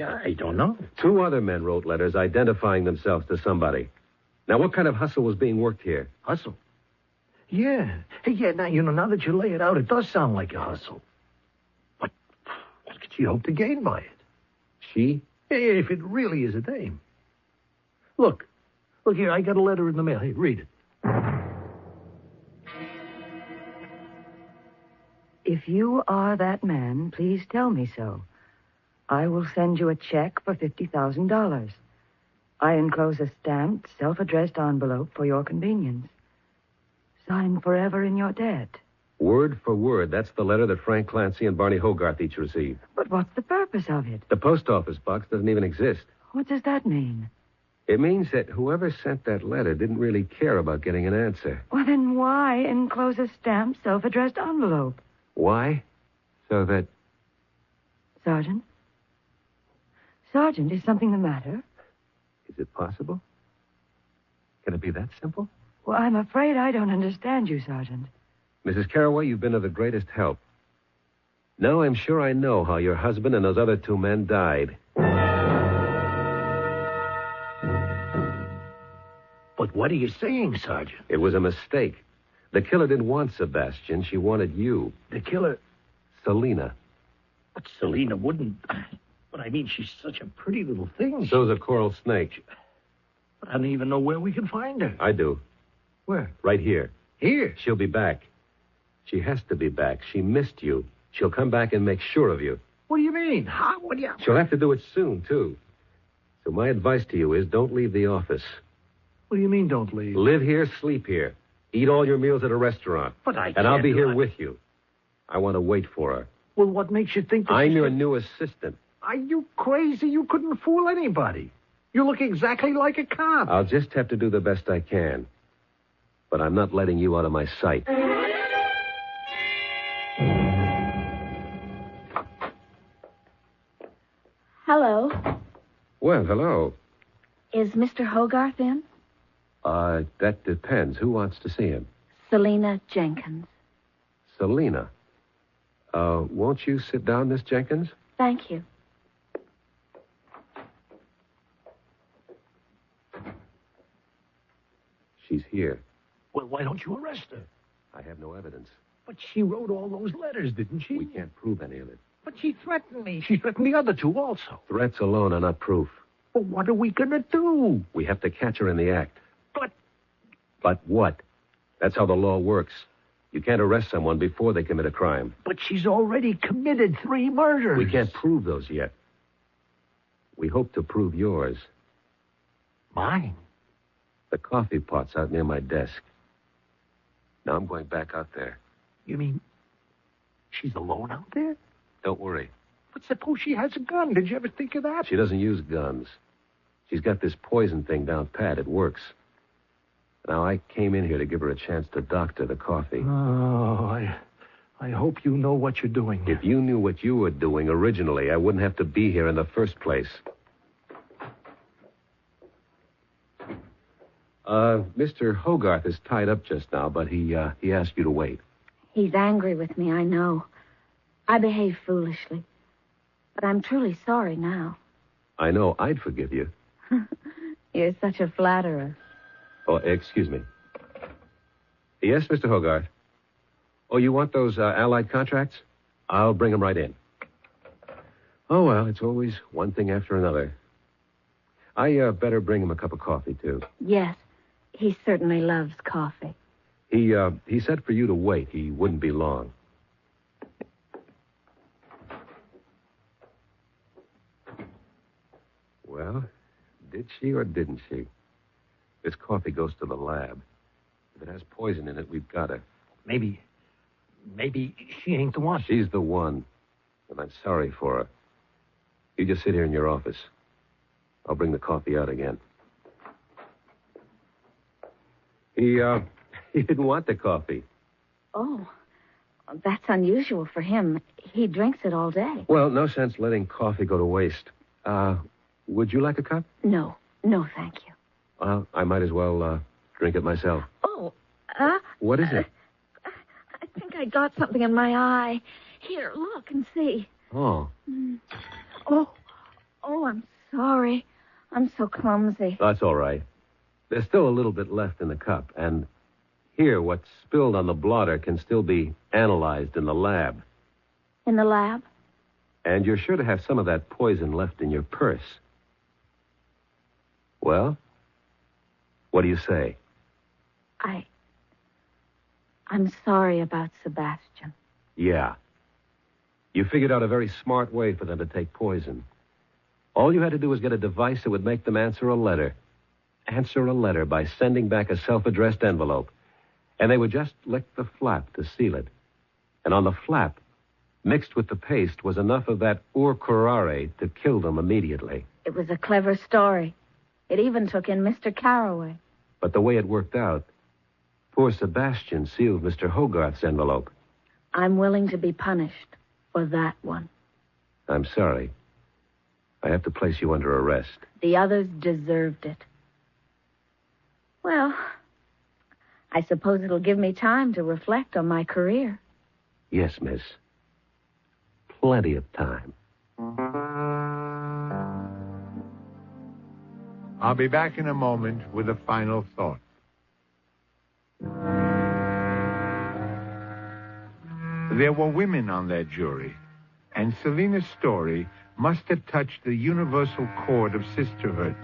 I don't know. 2 other men wrote letters identifying themselves to somebody. Now, what kind of hustle was being worked here? Hustle? Yeah. Hey, now that you lay it out, it does sound like a hustle. What could she hope to gain by it? She? Hey, if it really is a dame. Look here, I got a letter in the mail. Hey, read it. If you are that man, please tell me so. I will send you a check for $50,000. I enclose a stamped, self-addressed envelope for your convenience. Signed forever in your debt. Word for word, that's the letter that Frank Clancy and Barney Hogarth each received. But what's the purpose of it? The post office box doesn't even exist. What does that mean? It means that whoever sent that letter didn't really care about getting an answer. Well, then why enclose a stamped, self-addressed envelope? Why? So that... Sergeant? Sergeant, is something the matter? Is it possible? Can it be that simple? Well, I'm afraid I don't understand you, Sergeant. Mrs. Carraway, you've been of the greatest help. Now I'm sure I know how your husband and those other two men died. But what are you saying, Sergeant? It was a mistake. The killer didn't want Sebastian. She wanted you. The killer? Selena. But Selena wouldn't... But I mean, she's such a pretty little thing. So's a coral snake. But I don't even know where we can find her. I do. Where? Right here. Here? She'll be back. She has to be back. She missed you. She'll come back and make sure of you. What do you mean? How? What do you... She'll have to do it soon, too. So my advice to you is don't leave the office. What do you mean, don't leave? Live here, sleep here. Eat all your meals at a restaurant. But I And I'll can't be do here that. with you. I want to wait for her. Well, what makes you think that... I'm your new assistant. Are you crazy? You couldn't fool anybody. You look exactly like a cop. I'll just have to do the best I can. But I'm not letting you out of my sight. Hello. Well, hello. Is Mr. Hogarth in? That depends. Who wants to see him? Selena Jenkins. Selena. Won't you sit down, Miss Jenkins? Thank you. She's here. Well, why don't you arrest her? I have no evidence. But she wrote all those letters, didn't she? We can't prove any of it. But she threatened me. She threatened the other two also. Threats alone are not proof. Well, what are we going to do? We have to catch her in the act. But... But what? That's how the law works. You can't arrest someone before they commit a crime. But she's already committed 3 murders. We can't prove those yet. We hope to prove yours. Mine? The coffee pot's out near my desk. Now I'm going back out there. You mean she's alone out there? Don't worry. But suppose she has a gun. Did you ever think of that? She doesn't use guns. She's got this poison thing down pat. It works. Now, I came in here to give her a chance to doctor the coffee. Oh, I hope you know what you're doing. If you knew what you were doing originally, I wouldn't have to be here in the first place. Mr. Hogarth is tied up just now, but he asked you to wait. He's angry with me, I know. I behaved foolishly. But I'm truly sorry now. I know. I'd forgive you. You're such a flatterer. Oh, excuse me. Yes, Mr. Hogarth. Oh, you want those Allied contracts? I'll bring them right in. Oh, well, it's always one thing after another. I better bring him a cup of coffee, too. Yes, he certainly loves coffee. He said for you to wait. He wouldn't be long. Well, did she or didn't she? This coffee goes to the lab. If it has poison in it, we've got her. Maybe she ain't the one. She's the one. And I'm sorry for her. You just sit here in your office. I'll bring the coffee out again. He didn't want the coffee. Oh, that's unusual for him. He drinks it all day. Well, no sense letting coffee go to waste. Would you like a cup? No, thank you. Well, I might as well drink it myself. Oh, What is it? I think I got something in my eye. Here, look and see. Oh. Oh, I'm sorry. I'm so clumsy. That's all right. There's still a little bit left in the cup, and here, what's spilled on the blotter can still be analyzed in the lab. In the lab? And you're sure to have some of that poison left in your purse. Well, What do you say? I'm sorry about Sebastian. Yeah. You figured out a very smart way for them to take poison. All you had to do was get a device that would make them answer a letter. Answer a letter by sending back a self-addressed envelope. And they would just lick the flap to seal it. And on the flap, mixed with the paste, was enough of that ur curare to kill them immediately. It was a clever story. It even took in Mr. Carroway. But the way it worked out, poor Sebastian sealed Mr. Hogarth's envelope. I'm willing to be punished for that one. I'm sorry. I have to place you under arrest. The others deserved it. Well, I suppose it'll give me time to reflect on my career. Yes, miss. Plenty of time. I'll be back in a moment with a final thought. There were women on that jury, and Selina's story must have touched the universal chord of sisterhood.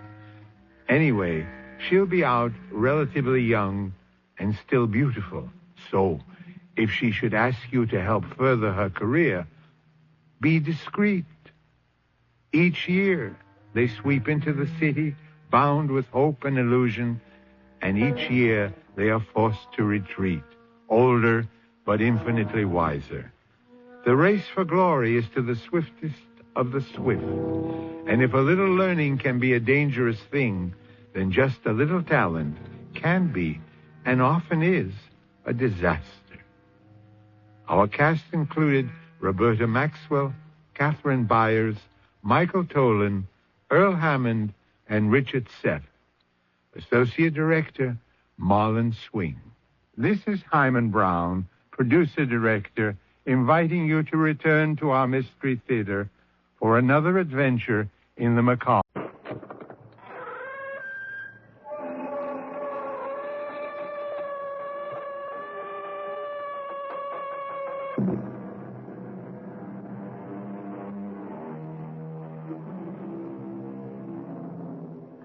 Anyway, she'll be out relatively young and still beautiful. So, if she should ask you to help further her career, be discreet. Each year, they sweep into the city, bound with hope and illusion, and each year they are forced to retreat, older but infinitely wiser. The race for glory is to the swiftest of the swift, and if a little learning can be a dangerous thing, then just a little talent can be, and often is, a disaster. Our cast included Roberta Maxwell, Catherine Byers, Michael Tolan, Earl Hammond, and Richard Seth. Associate Director, Marlon Swing. This is Hyman Brown, producer-director, inviting you to return to our Mystery Theater for another adventure in the macabre.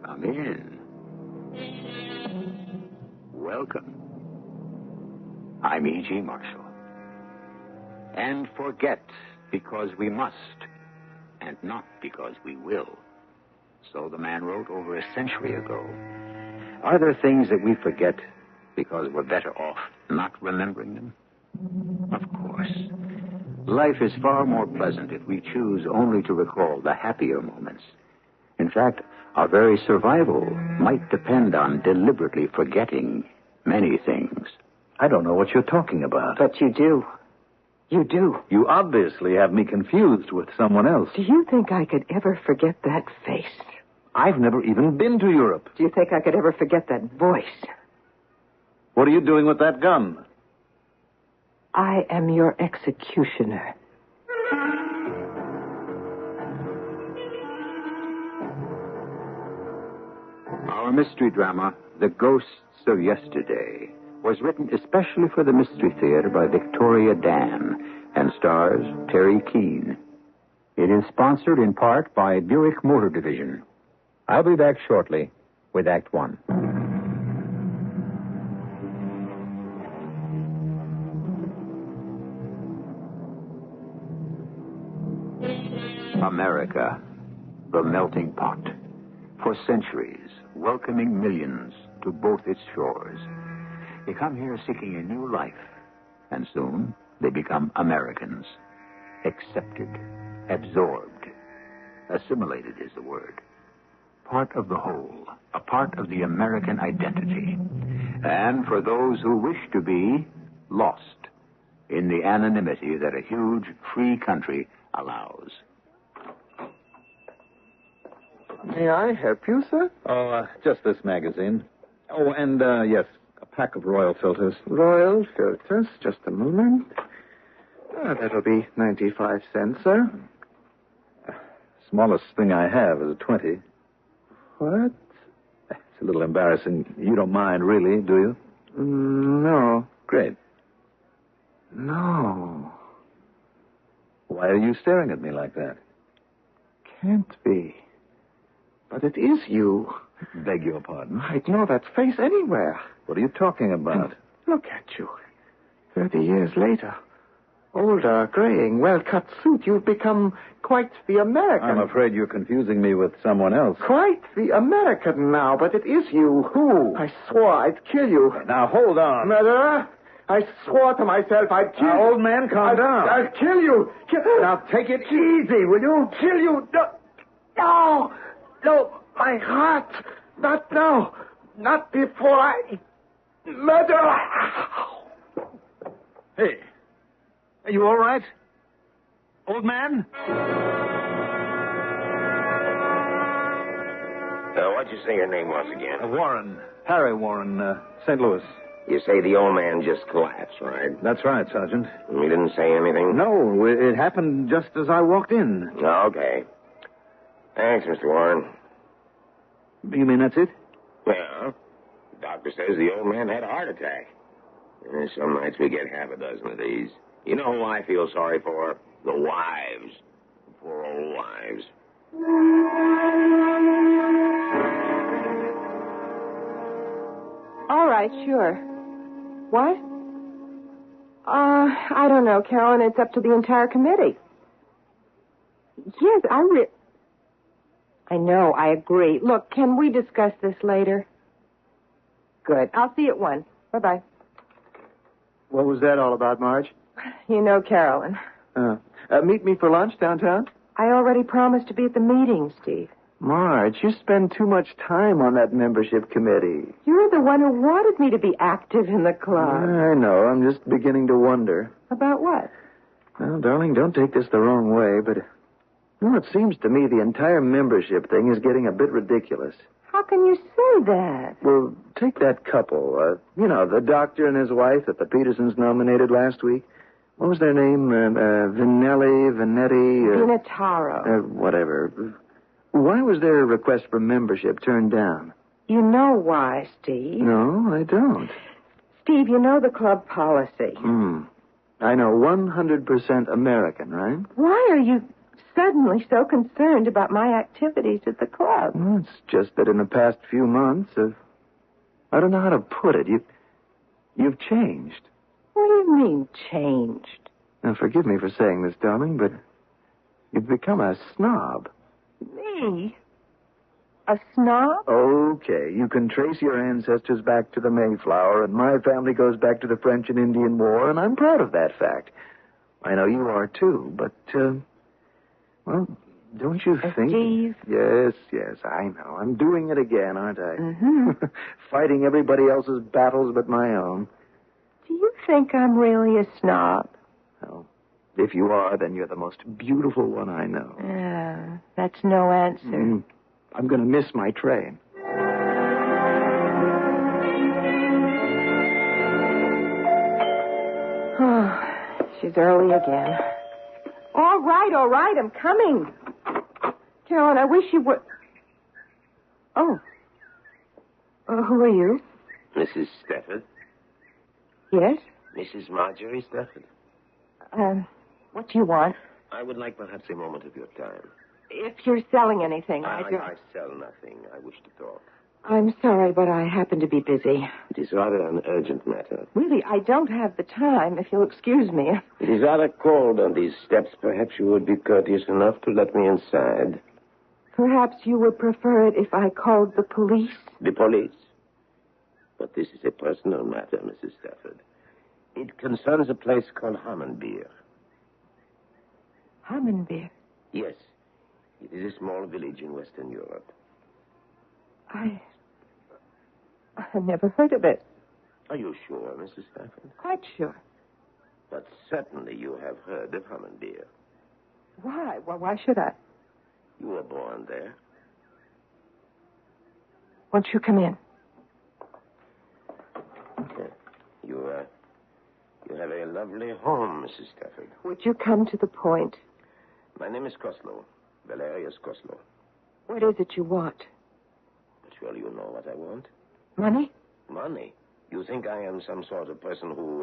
Come in. Welcome. I'm E.G. Marshall. And forget because we must, and not because we will. So the man wrote over a century ago. Are there things that we forget because we're better off not remembering them? Of course. Life is far more pleasant if we choose only to recall the happier moments. In fact, our very survival might depend on deliberately forgetting many things. I don't know what you're talking about. But you do. You do. You obviously have me confused with someone else. Do you think I could ever forget that face? I've never even been to Europe. Do you think I could ever forget that voice? What are you doing with that gun? I am your executioner. Our mystery drama, The Ghosts of Yesterday, was written especially for the Mystery Theater by Victoria Dan and stars Terry Keane. It is sponsored in part by Buick Motor Division. I'll be back shortly with Act One. America, the melting pot, for centuries welcoming millions to both its shores. They come here seeking a new life, and soon they become Americans. Accepted, absorbed, assimilated is the word. Part of the whole, a part of the American identity. And for those who wish to be, lost in the anonymity that a huge, free country allows. May I help you, sir? Oh, just this magazine. Oh, and, yes, a pack of Royal filters. Royal filters, just a moment. That'll be 95 cents, sir. Smallest thing I have is a 20. What? It's a little embarrassing. You don't mind, really, do you? No. Great. No. Why are you staring at me like that? Can't be. But it is you. Beg your pardon? I'd know that face anywhere. What are you talking about? Look at you. 30 years later. Older, graying, well-cut suit. You've become quite the American. I'm afraid you're confusing me with someone else. Quite the American now, but it is you. Who? I swore I'd kill you. Now, hold on. Murderer? I swore to myself I'd kill you. Now, old man, calm down. I'll kill you. Now, take it easy, will you? Kill you. No. No, my heart. Not now. Not before I... Murderer! Hey, are you all right? Old man? What'd you say your name was again? Warren. Harry Warren, St. Louis. You say the old man just collapsed, right? That's right, Sergeant. He didn't say anything? No, it happened just as I walked in. Okay. Thanks, Mr. Warren. You mean that's it? Well, the doctor says the old man had a heart attack. Some nights we get half a dozen of these. You know who I feel sorry for? The wives. The poor old wives. All right, sure. What? I don't know, Carolyn. It's up to the entire committee. Yes, I know, I agree. Look, can we discuss this later? Good. I'll see you at 1. Bye-bye. What was that all about, Marge? You know Carolyn. Meet me for lunch downtown? I already promised to be at the meeting, Steve. Marge, you spend too much time on that membership committee. You're the one who wanted me to be active in the club. I know. I'm just beginning to wonder. About what? Well, darling, don't take this the wrong way, but... Well, it seems to me the entire membership thing is getting a bit ridiculous. How can you say that? Well, take that couple. The doctor and his wife that the Petersons nominated last week. What was their name? Vanetti... Vinataro. Whatever. Why was their request for membership turned down? You know why, Steve. No, I don't. Steve, you know the club policy. I know 100% American, right? Why are you suddenly so concerned about my activities at the club? Well, it's just that in the past few months, I don't know how to put it. You've changed. What do you mean, changed? Now, forgive me for saying this, darling, but you've become a snob. Me? A snob? Okay, you can trace your ancestors back to the Mayflower, and my family goes back to the French and Indian War, and I'm proud of that fact. I know you are, too, but, well, don't you think... Steve? Yes, I know. I'm doing it again, aren't I? Mm-hmm. Fighting everybody else's battles but my own. Do you think I'm really a snob? No. If you are, then you're the most beautiful one I know. That's no answer. I'm going to miss my train. Oh, she's early again. All right, I'm coming. Carolyn, I wish you would... Oh. Who are you? Mrs. Stafford? Yes? Mrs. Marjorie Stafford? What do you want? I would like perhaps a moment of your time. If you're selling anything, I sell nothing. I wish to talk. I'm sorry, but I happen to be busy. It is rather an urgent matter. Really, I don't have the time, if you'll excuse me. It is rather cold on these steps. Perhaps you would be courteous enough to let me inside. Perhaps you would prefer it if I called the police? The police? But this is a personal matter, Mrs. Stafford. It concerns a place called Hammenbeer. Hammenbeer? Yes. It is a small village in Western Europe. I've never heard of it. Are you sure, Mrs. Stafford? Quite sure. But certainly you have heard of Hammenbeer. Why? Well, why should I? You were born there. Won't you come in? You have a lovely home, Mrs. Stafford. Would you come to the point? My name is Koslow. Valerius Koslow. What is it you want? But surely you know what I want. Money? Money? You think I am some sort of person who,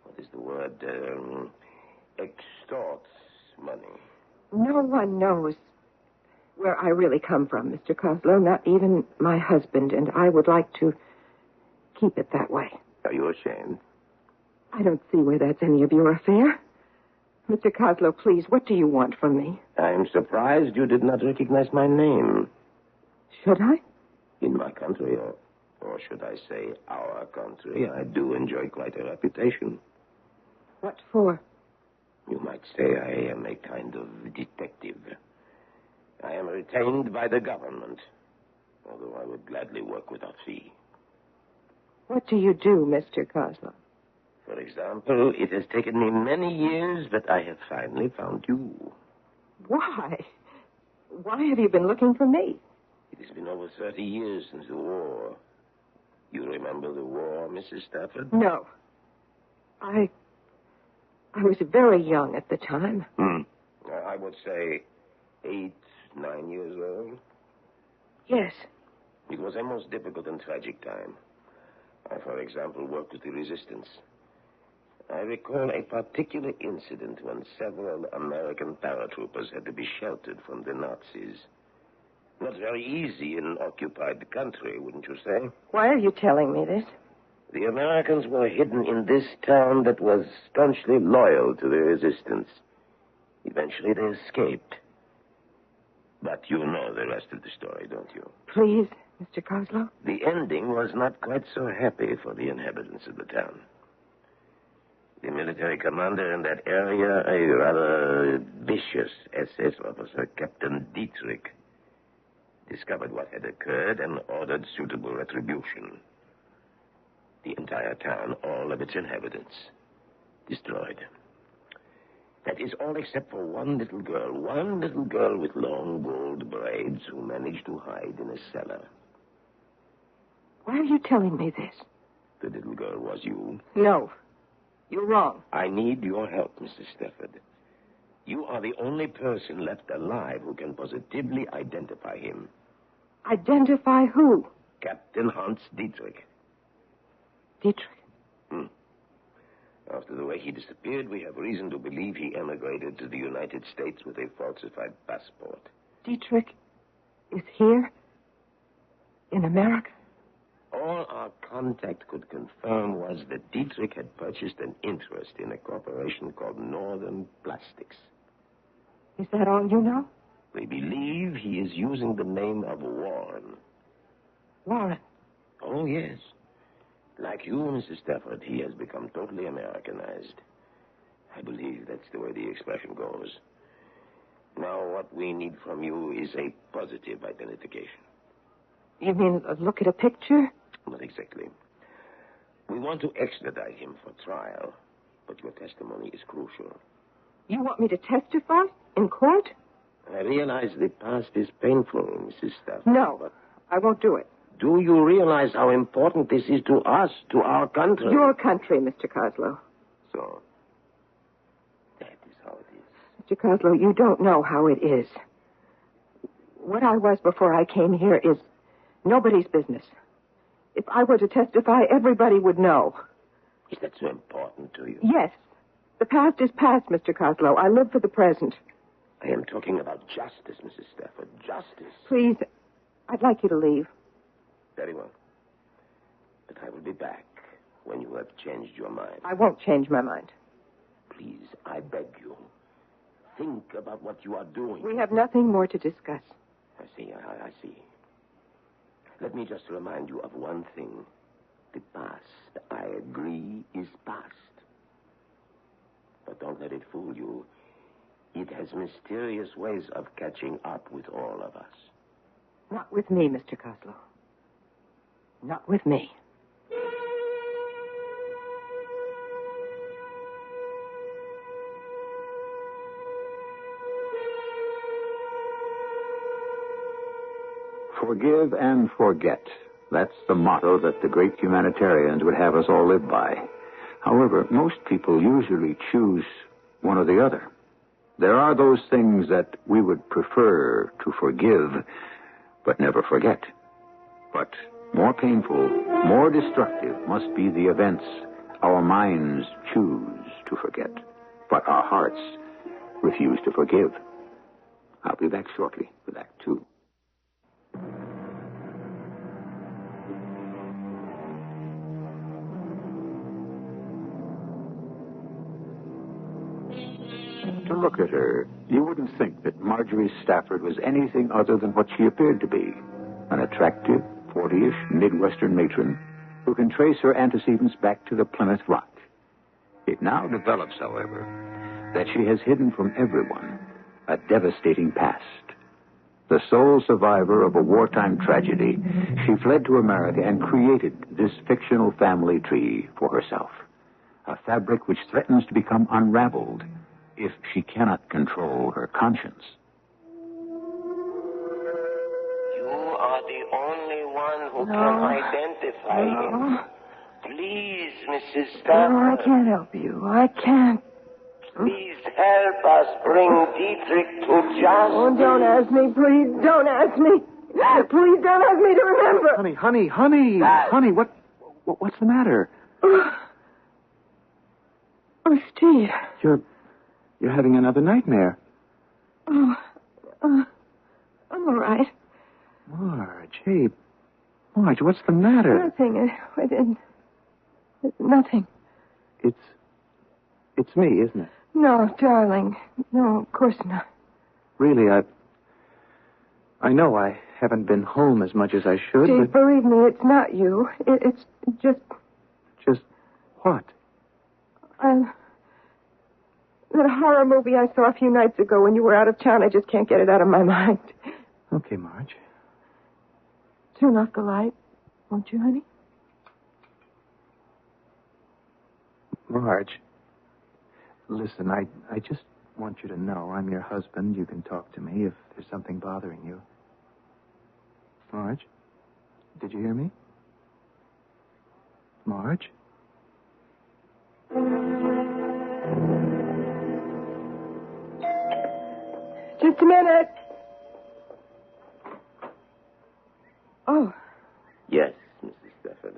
what is the word, extorts money? No one knows. where I really come from, Mr. Coslow, not even my husband, and I would like to keep it that way. Are you ashamed? I don't see where that's any of your affair. Mr. Coslow, please, what do you want from me? I'm surprised you did not recognize my name. Should I? In my country, or should I say our country, I do enjoy quite a reputation. What for? You might say I am a kind of detective. I am retained by the government, although I would gladly work without fee. What do you do, Mr. Coslow? For example, it has taken me many years, but I have finally found you. Why? Why have you been looking for me? It has been over 30 years since the war. You remember the war, Mrs. Stafford? No. I was very young at the time. I would say 8, 9 years old. Yes. It was a most difficult and tragic time. I, for example, worked with the resistance. I recall a particular incident when several American paratroopers had to be sheltered from the Nazis. Not very easy in an occupied country, wouldn't you say? Why are you telling me this? The Americans were hidden in this town that was staunchly loyal to the resistance. Eventually they escaped. But you know the rest of the story, don't you? Please, Mr. Coslow. The ending was not quite so happy for the inhabitants of the town. The military commander in that area, a rather vicious SS officer, Captain Dietrich, discovered what had occurred and ordered suitable retribution. The entire town, all of its inhabitants, destroyed. That is all except for one little girl with long gold braids who managed to hide in a cellar. Why are you telling me this? The little girl was you. No. You're wrong. I need your help, Mrs. Stafford. You are the only person left alive who can positively identify him. Identify who? Captain Hans Dietrich. Dietrich? After the way he disappeared, we have reason to believe he emigrated to the United States with a falsified passport. Dietrich is here? In America? All our contact could confirm was that Dietrich had purchased an interest in a corporation called Northern Plastics. Is that all you know? We believe he is using the name of Warren. Warren? Oh, yes. Like you, Mrs. Stafford, he has become totally Americanized. I believe that's the way the expression goes. Now, what we need from you is a positive identification. You mean look at a picture? Not exactly. We want to extradite him for trial, but your testimony is crucial. You want me to testify? In court? I realize the past is painful, Mrs. Stafford. No, but I won't do it. Do you realize how important this is to us, to our country? Your country, Mr. Coslow. So, that is how it is. Mr. Coslow, you don't know how it is. What I was before I came here is nobody's business. If I were to testify, everybody would know. Is that so important to you? Yes. The past is past, Mr. Coslow. I live for the present. I am talking about justice, Mrs. Stafford. Justice. Please, I'd like you to leave. Very well. But I will be back when you have changed your mind. I won't change my mind. Please, I beg you. Think about what you are doing. We have nothing more to discuss. I see. I see. Let me just remind you of one thing. The past, I agree, is past. But don't let it fool you. It has mysterious ways of catching up with all of us. Not with me, Mr. Coslow. Not with me. Forgive and forget. That's the motto that the great humanitarians would have us all live by. However, most people usually choose one or the other. There are those things that we would prefer to forgive, but never forget. But more painful, more destructive must be the events our minds choose to forget, but our hearts refuse to forgive. I'll be back shortly with Act 2. look at her, you wouldn't think that Marjorie Stafford was anything other than what she appeared to be. An attractive, 40-ish Midwestern matron who can trace her antecedents back to the Plymouth Rock. It now develops, however, that she has hidden from everyone a devastating past. The sole survivor of a wartime tragedy, she fled to America and created this fictional family tree for herself. A fabric which threatens to become unraveled if she cannot control her conscience. You are the only one who can identify him. Please, Mrs. Stafford. No, I can't help you. I can't. Please help us bring Dietrich to justice. Oh, don't ask me, please. Don't ask me. Please don't ask me to remember. Honey, what's the matter? Oh, Steve. You're having another nightmare. Oh, I'm all right. Marge, what's the matter? Nothing. It's nothing. It's me, isn't it? No, darling. No, of course not. Really, I know I haven't been home as much as I should, Steve, believe me, it's not you. It's just... Just what? That horror movie I saw a few nights ago when you were out of town, I just can't get it out of my mind. Okay, Marge. Turn off the light, won't you, honey? Marge, listen, I just want you to know I'm your husband. You can talk to me if there's something bothering you. Marge, did you hear me? Marge? Just a minute. Oh. Yes, Mrs. Stafford.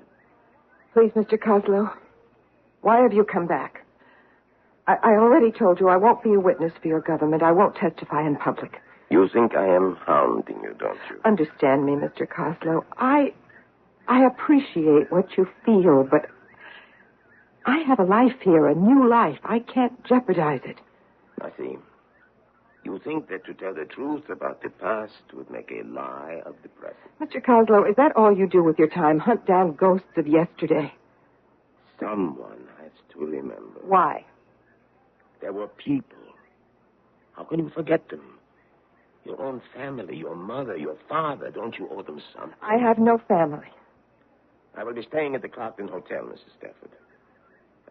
Please, Mr. Coslow. Why have you come back? I already told you I won't be a witness for your government. I won't testify in public. You think I am hounding you, don't you? Understand me, Mr. Coslow. I appreciate what you feel, but I have a life here, a new life. I can't jeopardize it. I see. You think that to tell the truth about the past would make a lie of the present. Mr. Coslow, is that all you do with your time? Hunt down ghosts of yesterday? Someone has to remember. Why? There were people. How can you forget them? Your own family, your mother, your father. Don't you owe them something? I have no family. I will be staying at the Clockton Hotel, Mrs. Stafford.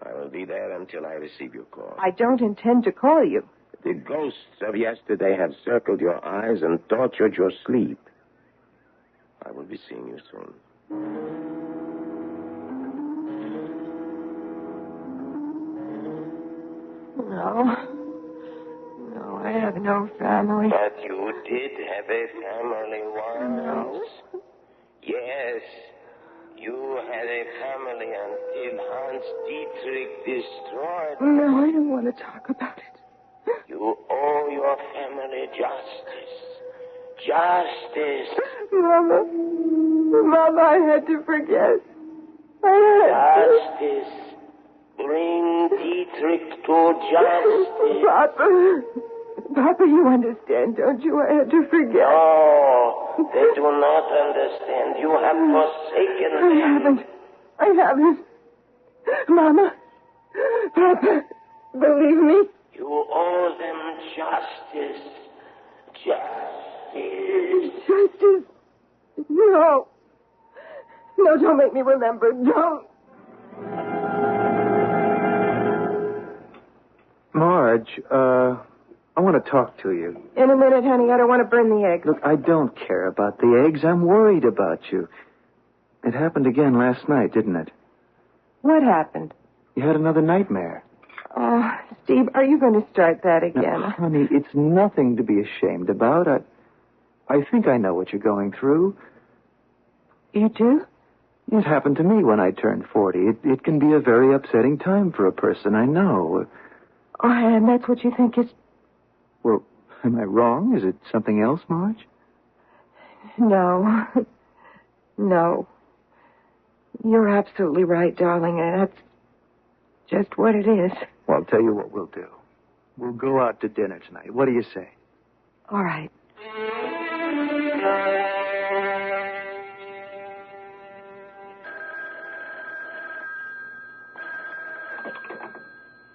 I will be there until I receive your call. I don't intend to call you. The ghosts of yesterday have circled your eyes and tortured your sleep. I will be seeing you soon. No, I have no family. But you did have a family once. No. Yes, you had a family until Hans Dietrich destroyed it. No, I don't want to talk about it. You owe your family justice. Justice. Mama, I had to forget. Justice. Bring Dietrich to justice. Papa, you understand, don't you? I had to forget. No, they do not understand. You have forsaken them. I haven't. Mama, Papa, believe me. You owe them justice. Justice. Justice? No. No, don't make me remember. Don't. Marge, I want to talk to you. In a minute, honey. I don't want to burn the eggs. Look, I don't care about the eggs. I'm worried about you. It happened again last night, didn't it? What happened? You had another nightmare. Oh, Steve, are you going to start that again? Now, honey, it's nothing to be ashamed about. I think I know what you're going through. You do? It happened to me when I turned 40. It can be a very upsetting time for a person, I know. Oh, and that's what you think is... Well, am I wrong? Is it something else, Marge? No. No. You're absolutely right, darling. That's just what it is. Well, I'll tell you what we'll do. We'll go out to dinner tonight. What do you say? All right.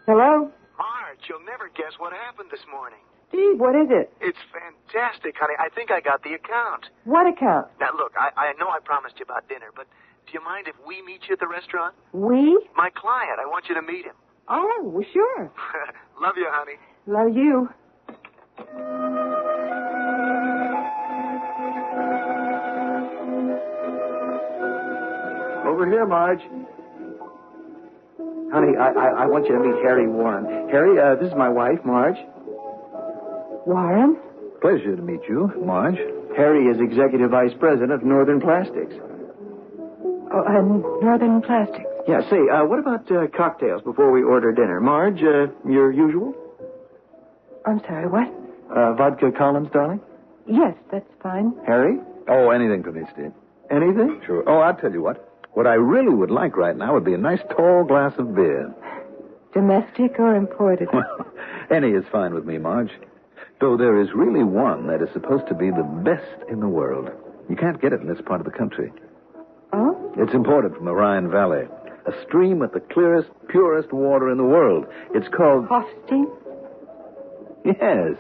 Hello? Marge, you'll never guess what happened this morning. Steve, what is it? It's fantastic, honey. I think I got the account. What account? Now, look, I know I promised you about dinner, but do you mind if we meet you at the restaurant? We? My client. I want you to meet him. Oh, well, sure. Love you, honey. Love you. Over here, Marge. Honey, I want you to meet Harry Warren. Harry, this is my wife, Marge. Warren? Pleasure to meet you, Marge. Harry is Executive Vice President of Northern Plastics. Oh, and Northern Plastics. Yeah, say, what about cocktails before we order dinner? Marge, your usual? I'm sorry, what? Vodka Collins, darling? Yes, that's fine. Harry? Oh, anything for me, Steve. Anything? Sure. Oh, I'll tell you what. What I really would like right now would be a nice tall glass of beer. Domestic or imported? Well, any is fine with me, Marge. Though there is really one that is supposed to be the best in the world. You can't get it in this part of the country. Oh? It's imported from the Rhine Valley. A stream with the clearest, purest water in the world. It's called... Hofstein? Yes.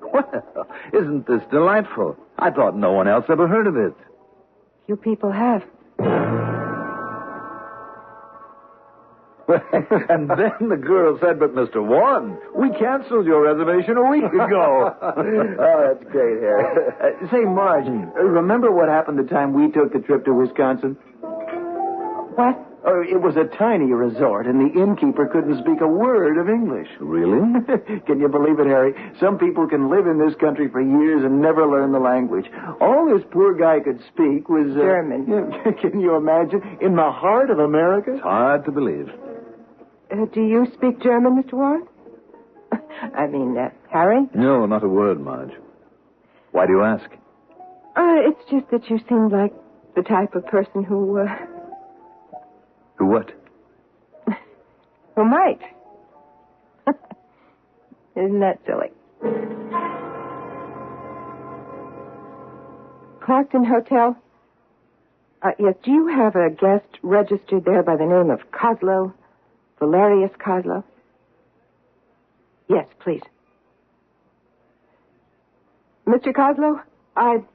Well, isn't this delightful? I thought no one else ever heard of it. You people have. And then the girl said, but Mr. Warren, we canceled your reservation a week ago. Oh, that's great, Harry. Say, Marge, remember what happened the time we took the trip to Wisconsin? What? Oh, it was a tiny resort, and the innkeeper couldn't speak a word of English. Really? Can you believe it, Harry? Some people can live in this country for years and never learn the language. All this poor guy could speak was... German. Can you imagine? In the heart of America? It's hard to believe. Do you speak German, Mr. Warren? I mean, Harry? No, not a word, Marge. Why do you ask? It's just that you seemed like the type of person who... Who what? Who might. Isn't that silly? Clarkton Hotel? Yes, do you have a guest registered there by the name of Kozlow? Valerius Kozlow? Yes, please. Mr. Kozlow, I'd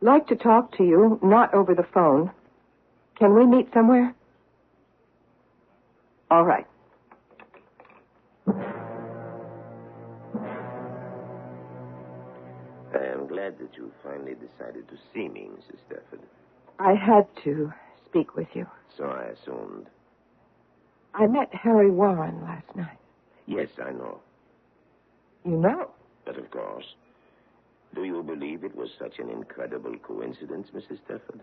like to talk to you, not over the phone. Can we meet somewhere? All right. I am glad that you finally decided to see me, Mrs. Stafford. I had to speak with you. So I assumed. I met Harry Warren last night. Yes, I know. You know? But of course. Do you believe it was such an incredible coincidence, Mrs. Stafford?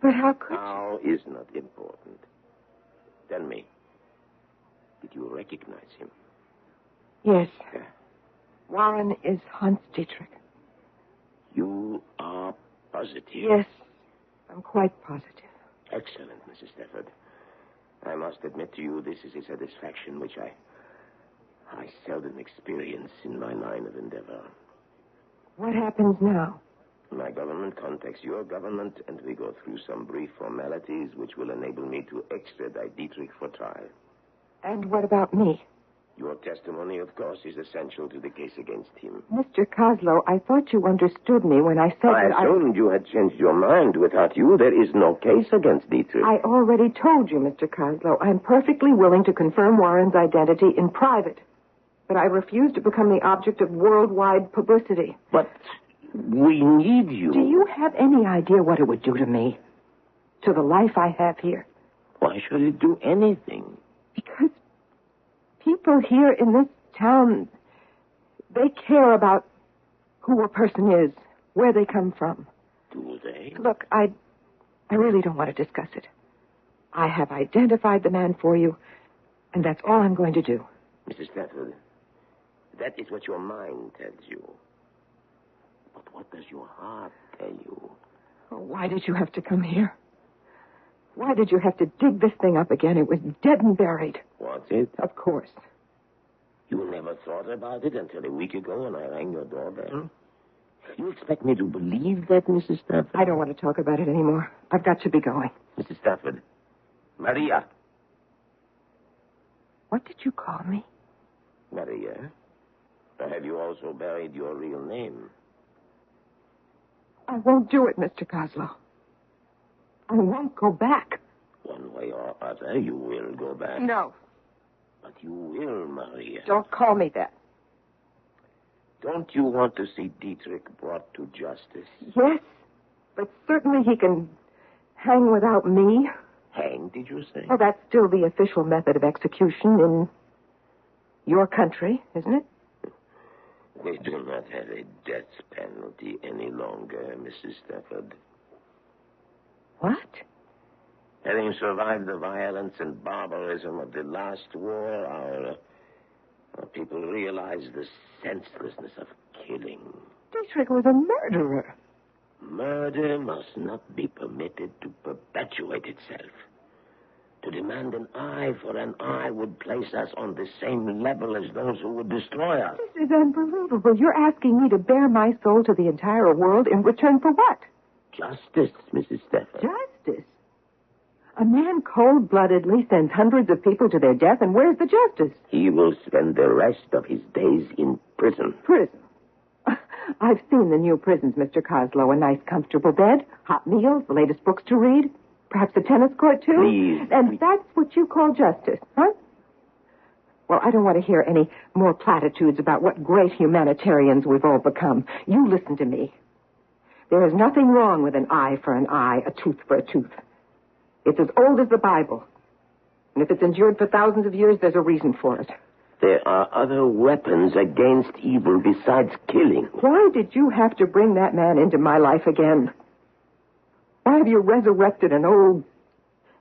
But how could How is not important. Tell me, did you recognize him? Yes. Warren is Hans Dietrich. You are positive? Yes, I'm quite positive. Excellent, Mrs. Stafford. I must admit to you this is a satisfaction which I seldom experience in my line of endeavor. What happens now? My government contacts your government, and we go through some brief formalities which will enable me to extradite Dietrich for trial. And what about me? Your testimony, of course, is essential to the case against him. Mr. Kozlow, I thought you understood me when I said I that assumed you had changed your mind. Without you, there is no case against Dietrich. I already told you, Mr. Kozlow, I'm perfectly willing to confirm Warren's identity in private. But I refuse to become the object of worldwide publicity. But we need you. Do you have any idea what it would do to me? To the life I have here? Why should it do anything? Because people here in this town, they care about who a person is, where they come from. Do they? Look, I really don't want to discuss it. I have identified the man for you, and that's all I'm going to do. Mrs. Stafford, that is what your mind tells you. But what does your heart tell you? Oh, why did you have to come here? Why did you have to dig this thing up again? It was dead and buried. Was it? Of course. You never thought about it until a week ago when I rang your doorbell? You expect me to believe that, Mrs. Stafford? I don't want to talk about it anymore. I've got to be going. Mrs. Stafford. Maria. What did you call me? Maria. Or have you also buried your real name? I won't do it, Mr. Coslow. I won't go back. One way or other, you will go back. No. But you will, Maria. Don't call me that. Don't you want to see Dietrich brought to justice? Yes, but certainly he can hang without me. Hang, did you say? Well, that's still the official method of execution in your country, isn't it? We do not have a death penalty any longer, Mrs. Stafford. What? Having survived the violence and barbarism of the last war, our people realized the senselessness of killing. Dietrich was a murderer. Murder must not be permitted to perpetuate itself. To demand an eye for an eye would place us on the same level as those who would destroy us. This is unbelievable. You're asking me to bare my soul to the entire world in return for what? Justice, Mrs. Stafford. Justice? A man cold-bloodedly sends hundreds of people to their death, and where's the justice? He will spend the rest of his days in prison. Prison? I've seen the new prisons, Mr. Coslow. A nice, comfortable bed, hot meals, the latest books to read, perhaps a tennis court, too. Please. And that's what you call justice, huh? Well, I don't want to hear any more platitudes about what great humanitarians we've all become. You listen to me. There is nothing wrong with an eye for an eye, a tooth for a tooth. It's as old as the Bible. And if it's endured for thousands of years, there's a reason for it. There are other weapons against evil besides killing. Why did you have to bring that man into my life again? Why have you resurrected an old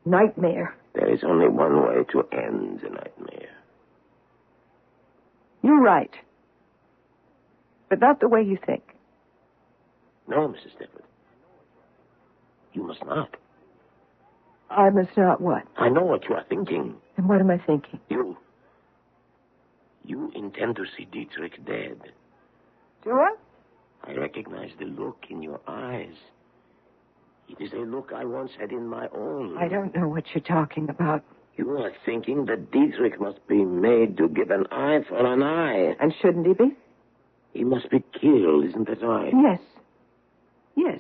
nightmare? There is only one way to end the nightmare. You're right. But not the way you think. No, Mrs. Stafford. You must not. I must not what? I know what you are thinking. And what am I thinking? You intend to see Dietrich dead. Do I? I recognize the look in your eyes. It is a look I once had in my own. I don't know what you're talking about. You are thinking that Dietrich must be made to give an eye for an eye. And shouldn't he be? He must be killed, isn't that right? Yes. Yes.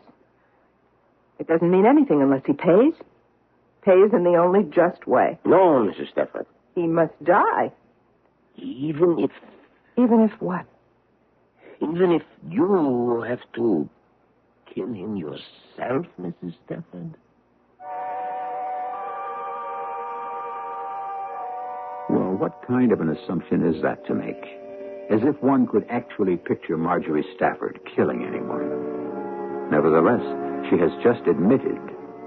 It doesn't mean anything unless he pays. Pays in the only just way. No, Mrs. Stafford. He must die. Even if... Even if what? Even if you have to kill him yourself, Mrs. Stafford. Well, what kind of an assumption is that to make? As if one could actually picture Marjorie Stafford killing anyone. Nevertheless, she has just admitted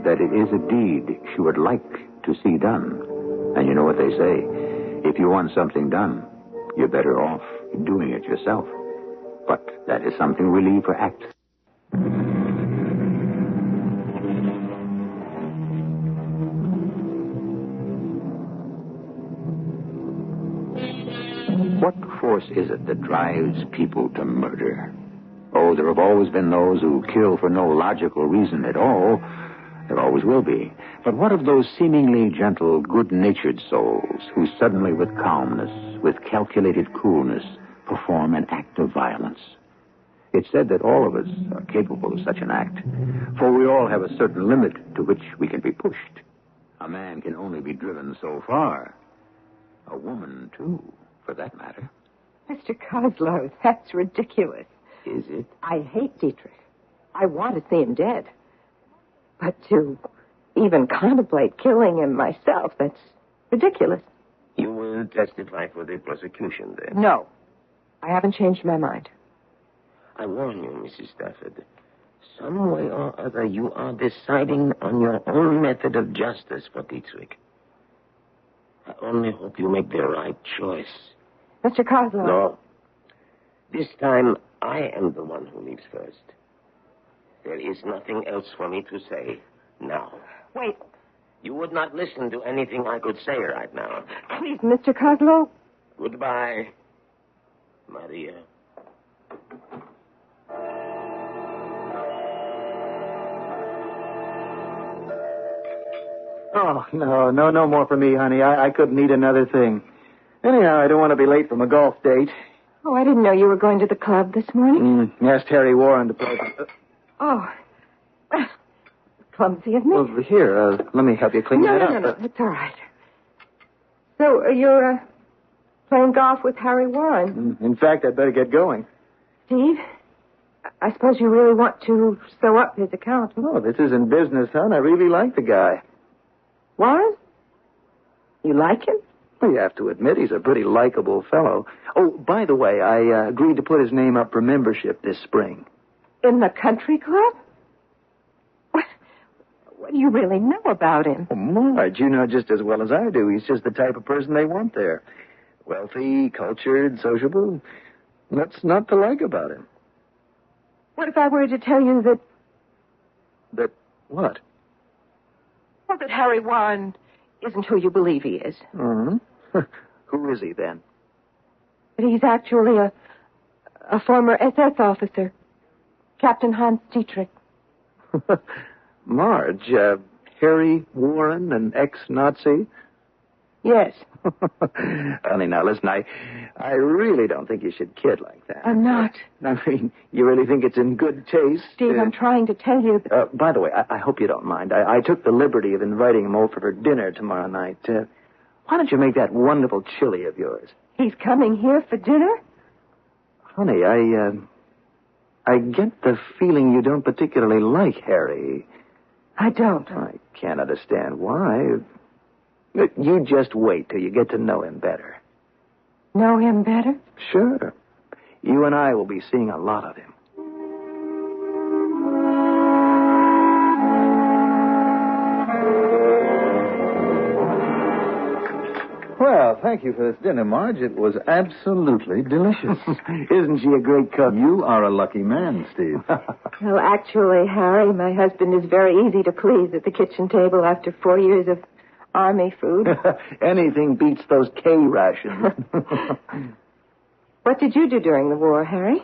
that it is a deed she would like to see done. And you know what they say, if you want something done, you're better off doing it yourself. But that is something we leave for Act. What force is it that drives people to murder? Oh, there have always been those who kill for no logical reason at all. There always will be. But what of those seemingly gentle, good-natured souls who suddenly, with calmness, with calculated coolness, perform an act of violence? It's said that all of us are capable of such an act, for we all have a certain limit to which we can be pushed. A man can only be driven so far. A woman, too, for that matter. Mr. Coslow, that's ridiculous. Is it? I hate Dietrich. I want to see him dead. But to even contemplate killing him myself, that's ridiculous. You will testify for the prosecution, then? No. I haven't changed my mind. I warn you, Mrs. Stafford. Some way or other, you are deciding on your own method of justice for Dietrich. I only hope you make the right choice. Mr. Coslow. No. This time, I am the one who leaves first. There is nothing else for me to say now. Wait. You would not listen to anything I could say right now. Please, Mr. Coslow. Goodbye. Maria. Oh, no more for me, honey. I couldn't eat another thing. Anyhow, I don't want to be late from a golf date. Oh, I didn't know you were going to the club this morning. Asked Harry Warren to play. Oh. Clumsy of me. Well, here, let me help you clean that up. No, it's all right. So, you're playing golf with Harry Warren? In fact, I'd better get going. Steve, I suppose you really want to sew up his account. Oh, this isn't business, hon. I really like the guy. Warren? You like him? Well, you have to admit he's a pretty likable fellow. Oh, by the way, I agreed to put his name up for membership this spring. In the country club? What do you really know about him? Oh, Marge, you know just as well as I do. He's just the type of person they want there. Wealthy, cultured, sociable. What's not to like about him? What if I were to tell you that... That what? Well, that Harry Warren isn't who you believe he is. Mm-hmm. Who is he, then? That he's actually a former SS officer. Captain Hans Dietrich. Marge, Harry Warren, an ex-Nazi? Yes. Honey, now listen, I really don't think you should kid like that. I'm not. I mean, you really think it's in good taste? Steve, I'm trying to tell you that... by the way, I hope you don't mind. I took the liberty of inviting him over for dinner tomorrow night. Why don't you make that wonderful chili of yours? He's coming here for dinner? Honey, I get the feeling you don't particularly like Harry. I don't. I can't understand why. You just wait till you get to know him better. Know him better? Sure. You and I will be seeing a lot of him. Well, thank you for this dinner, Marge. It was absolutely delicious. Isn't she a great cook? You are a lucky man, Steve. Well, actually, Harry, my husband is very easy to please at the kitchen table after 4 years of Army food. Anything beats those K rations. What did you do during the war, Harry?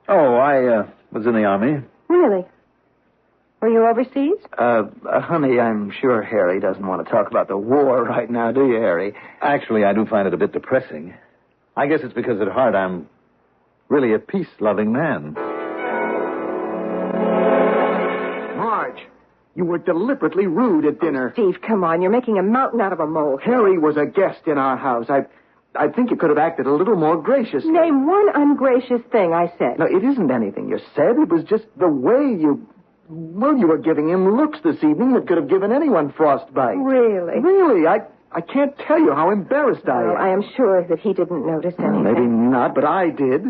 Oh, I was in the Army. Really? Were you overseas? Honey, I'm sure Harry doesn't want to talk about the war right now, do you, Harry? Actually, I do find it a bit depressing. I guess it's because at heart I'm really a peace-loving man. Marge, you were deliberately rude at dinner. Steve, come on. You're making a mountain out of a molehill. Harry was a guest in our house. I think you could have acted a little more graciously. Name one ungracious thing I said. No, it isn't anything you said. It was just the way you... Well, you were giving him looks this evening that could have given anyone frostbite. Really? Really? I can't tell you how embarrassed I am. Well, I am sure that he didn't notice anything. Maybe not, but I did.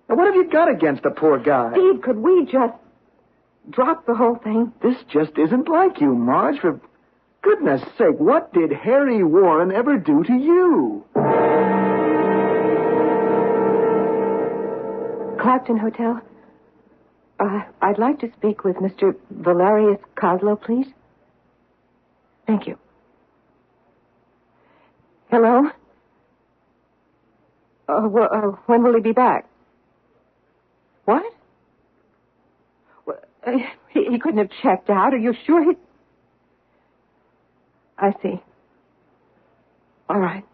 Now, what have you got against the poor guy? Steve, could we just drop the whole thing? This just isn't like you, Marge. For goodness sake, what did Harry Warren ever do to you? Clapton Hotel. I'd like to speak with Mr. Valerius Kozlow, please. Thank you. Hello? When will he be back? What? Well, he couldn't have checked out. Are you sure he... I see. All right.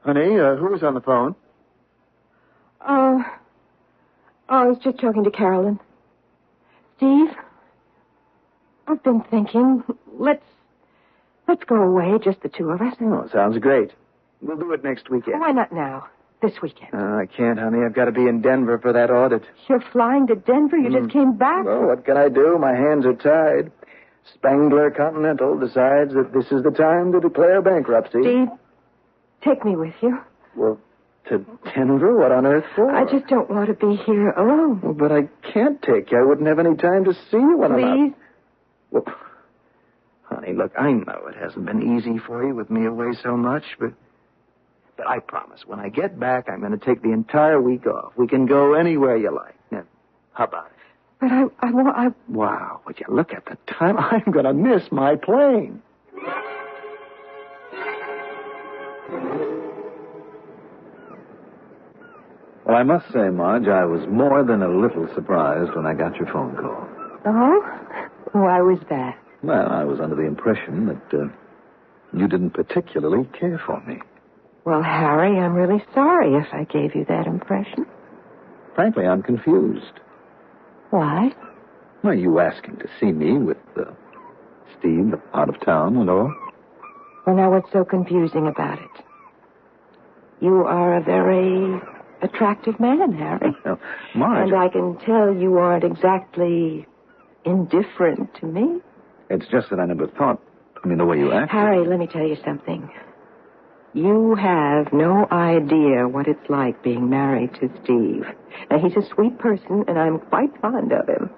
Honey, who's on the phone? I was just talking to Carolyn. Steve, I've been thinking, let's go away, just the two of us. Oh, sounds great. We'll do it next weekend. Why not now? This weekend. I can't, honey. I've got to be in Denver for that audit. You're flying to Denver? You just came back? Well, what can I do? My hands are tied. Spangler Continental decides that this is the time to declare bankruptcy. Steve, take me with you. Well, to Denver? What on earth for? I just don't want to be here alone. Well, but I can't take you. I wouldn't have any time to see you when I'm out. Please? Well, honey, look, I know it hasn't been easy for you with me away so much, but I promise, when I get back, I'm going to take the entire week off. We can go anywhere you like. Now, how about it? But I... Wow, would you look at the time? I'm going to miss my plane. Well, I must say, Marge, I was more than a little surprised when I got your phone call. Oh? Why was that? Well, I was under the impression that you didn't particularly care for me. Well, Harry, I'm really sorry if I gave you that impression. Frankly, I'm confused. Why? Are you asking to see me with Steve out of town and all? Well, now, what's so confusing about it? You are a very attractive man, Harry. Well, Marge... And I can tell you aren't exactly indifferent to me. It's just that I never thought... the way you act... Harry, let me tell you something. You have no idea what it's like being married to Steve. Now, he's a sweet person, and I'm quite fond of him.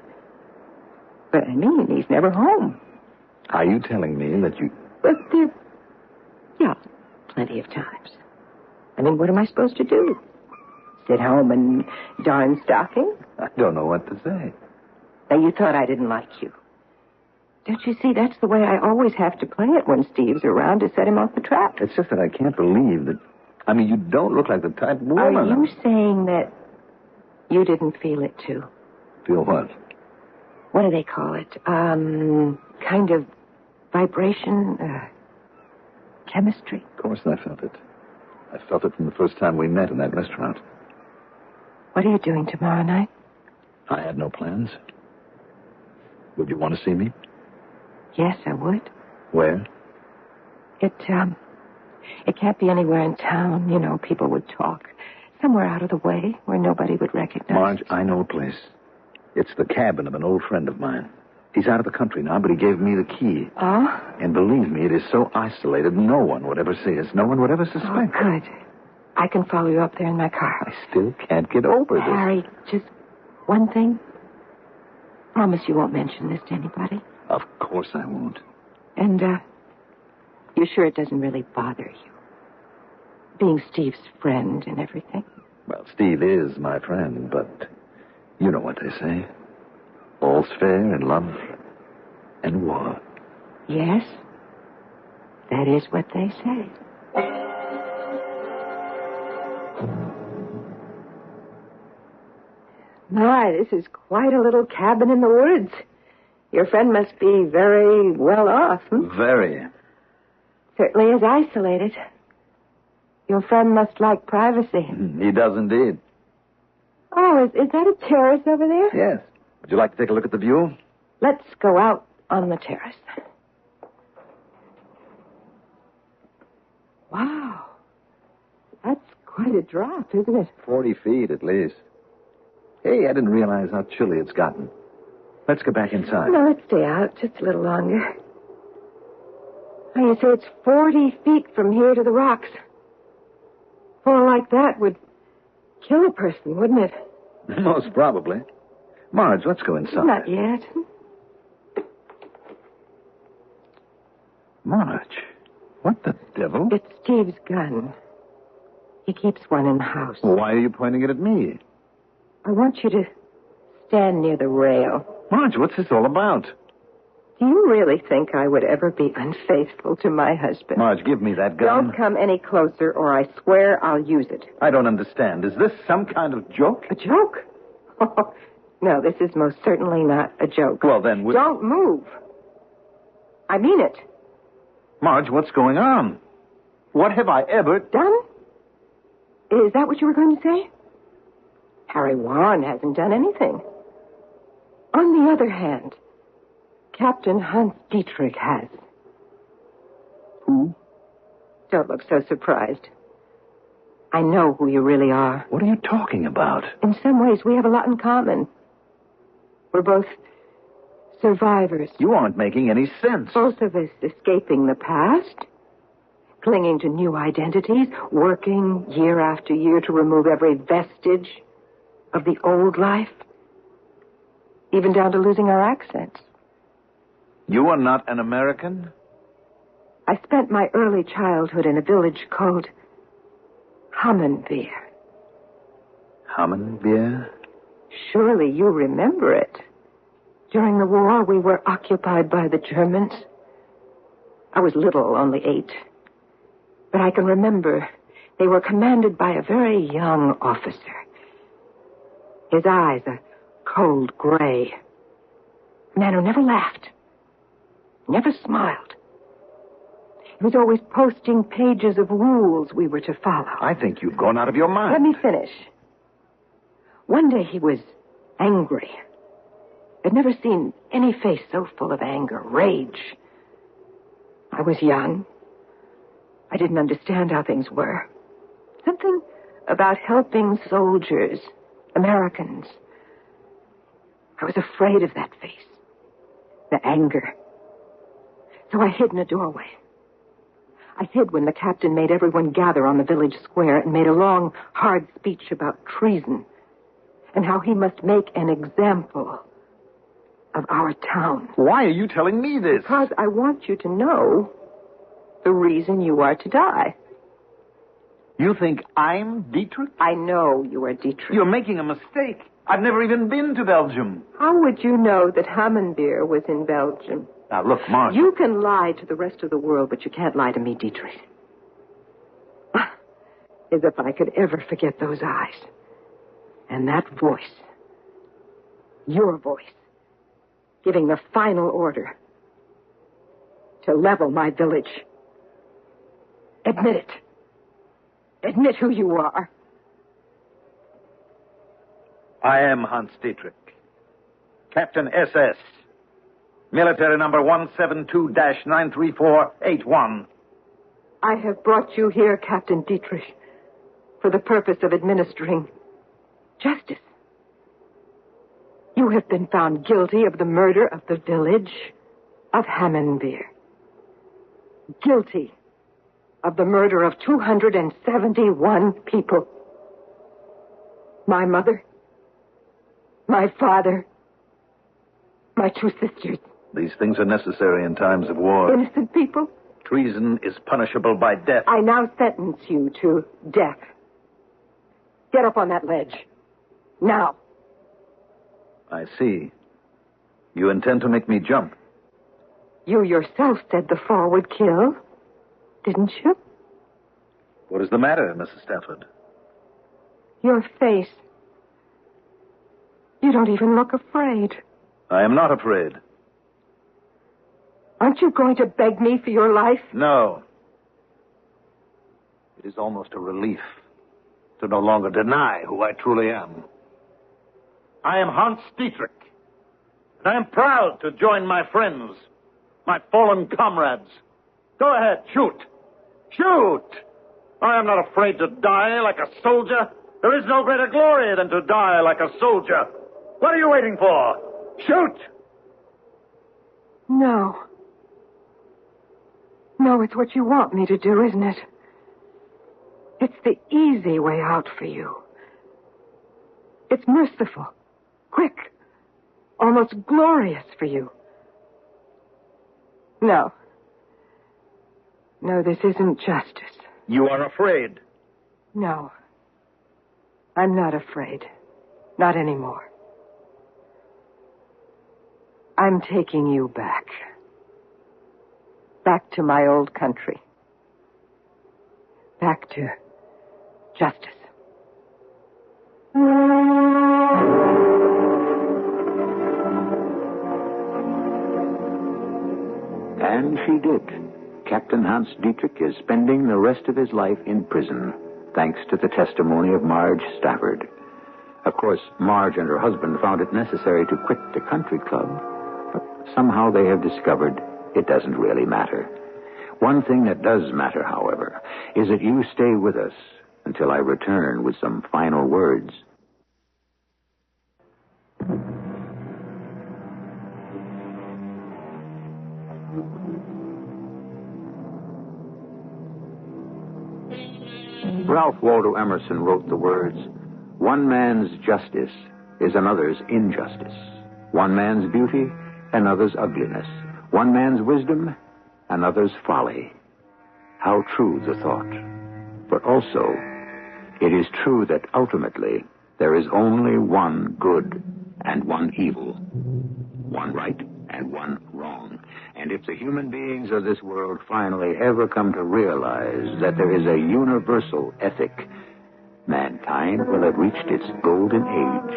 But, he's never home. Are you telling me that you... But yeah, plenty of times. What am I supposed to do? Sit home and darn stockings? I don't know what to say. Now, you thought I didn't like you. Don't you see, that's the way I always have to play it when Steve's around to set him off the trap. It's just that I can't believe that... you don't look like the type of woman... Are you saying that you didn't feel it, too? Feel what? What do they call it? Kind of vibration, chemistry? Of course I felt it. I felt it from the first time we met in that restaurant. What are you doing tomorrow night? I had no plans. Would you want to see me? Yes, I would. Where? It can't be anywhere in town. People would talk. Somewhere out of the way where nobody would recognize Marge, I know a place. It's the cabin of an old friend of mine. He's out of the country now, but he gave me the key. Oh? And believe me, it is so isolated, no one would ever see us. No one would ever suspect. Oh, good. I can follow you up there in my car. I still can't get over this. Harry, just one thing. Promise you won't mention this to anybody. Of course I won't. And, you sure it doesn't really bother you? Being Steve's friend and everything? Well, Steve is my friend, but you know what they say. All's fair in love and war. Yes, that is what they say. My, this is quite a little cabin in the woods. Your friend must be very well off, Very. Certainly is isolated. Your friend must like privacy. He does indeed. Oh, is that a terrace over there? Yes. Would you like to take a look at the view? Let's go out on the terrace. Wow. That's quite a drop, isn't it? 40 feet at least. Hey, I didn't realize how chilly it's gotten. Let's go back inside. No, let's stay out just a little longer. Oh, you say it's 40 feet from here to the rocks. Fall like that would kill a person, wouldn't it? Most probably. Marge, let's go inside. Not yet. Marge, what the devil? It's Steve's gun. He keeps one in the house. Why are you pointing it at me? I want you to stand near the rail. Marge, what's this all about? Do you really think I would ever be unfaithful to my husband? Marge, give me that gun. Don't come any closer, or I swear I'll use it. I don't understand. Is this some kind of joke? A joke? Oh, no, this is most certainly not a joke. Well, then... Don't move. I mean it. Marge, what's going on? What have I ever... Done? Is that what you were going to say? Harry Warren hasn't done anything. On the other hand, Captain Hans Dietrich has. Who? Don't look so surprised. I know who you really are. What are you talking about? In some ways, we have a lot in common. We're both survivors. You aren't making any sense. Both of us escaping the past, clinging to new identities, working year after year to remove every vestige of the old life, even down to losing our accents. You are not an American? I spent my early childhood in a village called Amnesia. Amnesia? Surely you remember it. During the war, we were occupied by the Germans. I was little, only 8. But I can remember they were commanded by a very young officer, His eyes a cold gray. A man who never laughed, never smiled. He was always posting pages of rules we were to follow. I think you've gone out of your mind. Let me finish. One day he was angry. I'd never seen any face so full of anger, rage. I was young. I didn't understand how things were. Something about helping soldiers, Americans. I was afraid of that face, the anger. So I hid in a doorway. I hid when the captain made everyone gather on the village square and made a long, hard speech about treason and how he must make an example of our town. Why are you telling me this? Because I want you to know the reason you are to die. You think I'm Dietrich? I know you are Dietrich. You're making a mistake. I've never even been to Belgium. How would you know that Hammenbeer was in Belgium? Now, look, Martha. You can lie to the rest of the world, but you can't lie to me, Dietrich. As if I could ever forget those eyes. And that voice. Your voice. Giving the final order. To level my village. Admit it. Admit who you are. I am Hans Dietrich. Captain SS. Military number 172-93481. I have brought you here, Captain Dietrich, for the purpose of administering justice. You have been found guilty of the murder of the village of Hammenbeer. Guilty of the murder of 271 people. My mother, my father, my 2 sisters. These things are necessary in times of war. Innocent people. Treason is punishable by death. I now sentence you to death. Get up on that ledge. Now. I see. You intend to make me jump. You yourself said the fall would kill, didn't you? What is the matter, Mrs. Stafford? Your face. You don't even look afraid. I am not afraid. Aren't you going to beg me for your life? No. It is almost a relief to no longer deny who I truly am. I am Hans Dietrich, and I am proud to join my friends, my fallen comrades. Go ahead, shoot. Shoot! I am not afraid to die like a soldier. There is no greater glory than to die like a soldier. What are you waiting for? Shoot! No. No, it's what you want me to do, isn't it? It's the easy way out for you. It's merciful, quick, almost glorious for you. No. No, this isn't justice. You are afraid. No. I'm not afraid. Not anymore. I'm taking you back. Back to my old country. Back to justice. And she did. Captain Hans Dietrich is spending the rest of his life in prison, thanks to the testimony of Marge Stafford. Of course, Marge and her husband found it necessary to quit the country club, but somehow they have discovered it doesn't really matter. One thing that does matter, however, is that you stay with us until I return with some final words. Ralph Waldo Emerson wrote the words, "One man's justice is another's injustice. One man's beauty, another's ugliness. One man's wisdom, another's folly." How true the thought. But also, it is true that ultimately there is only one good and one evil. One right and one wrong. And if the human beings of this world finally ever come to realize that there is a universal ethic, mankind will have reached its golden age,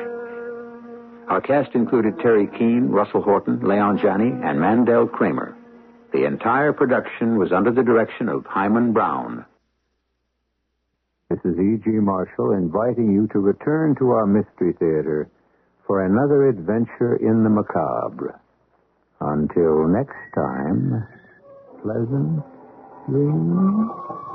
Our cast included Terry Keane, Russell Horton, Leon Janney, and Mandel Kramer. The entire production was under the direction of Hyman Brown. This is E.G. Marshall inviting you to return to our Mystery Theater for another adventure in the macabre. Until next time, pleasant dreams.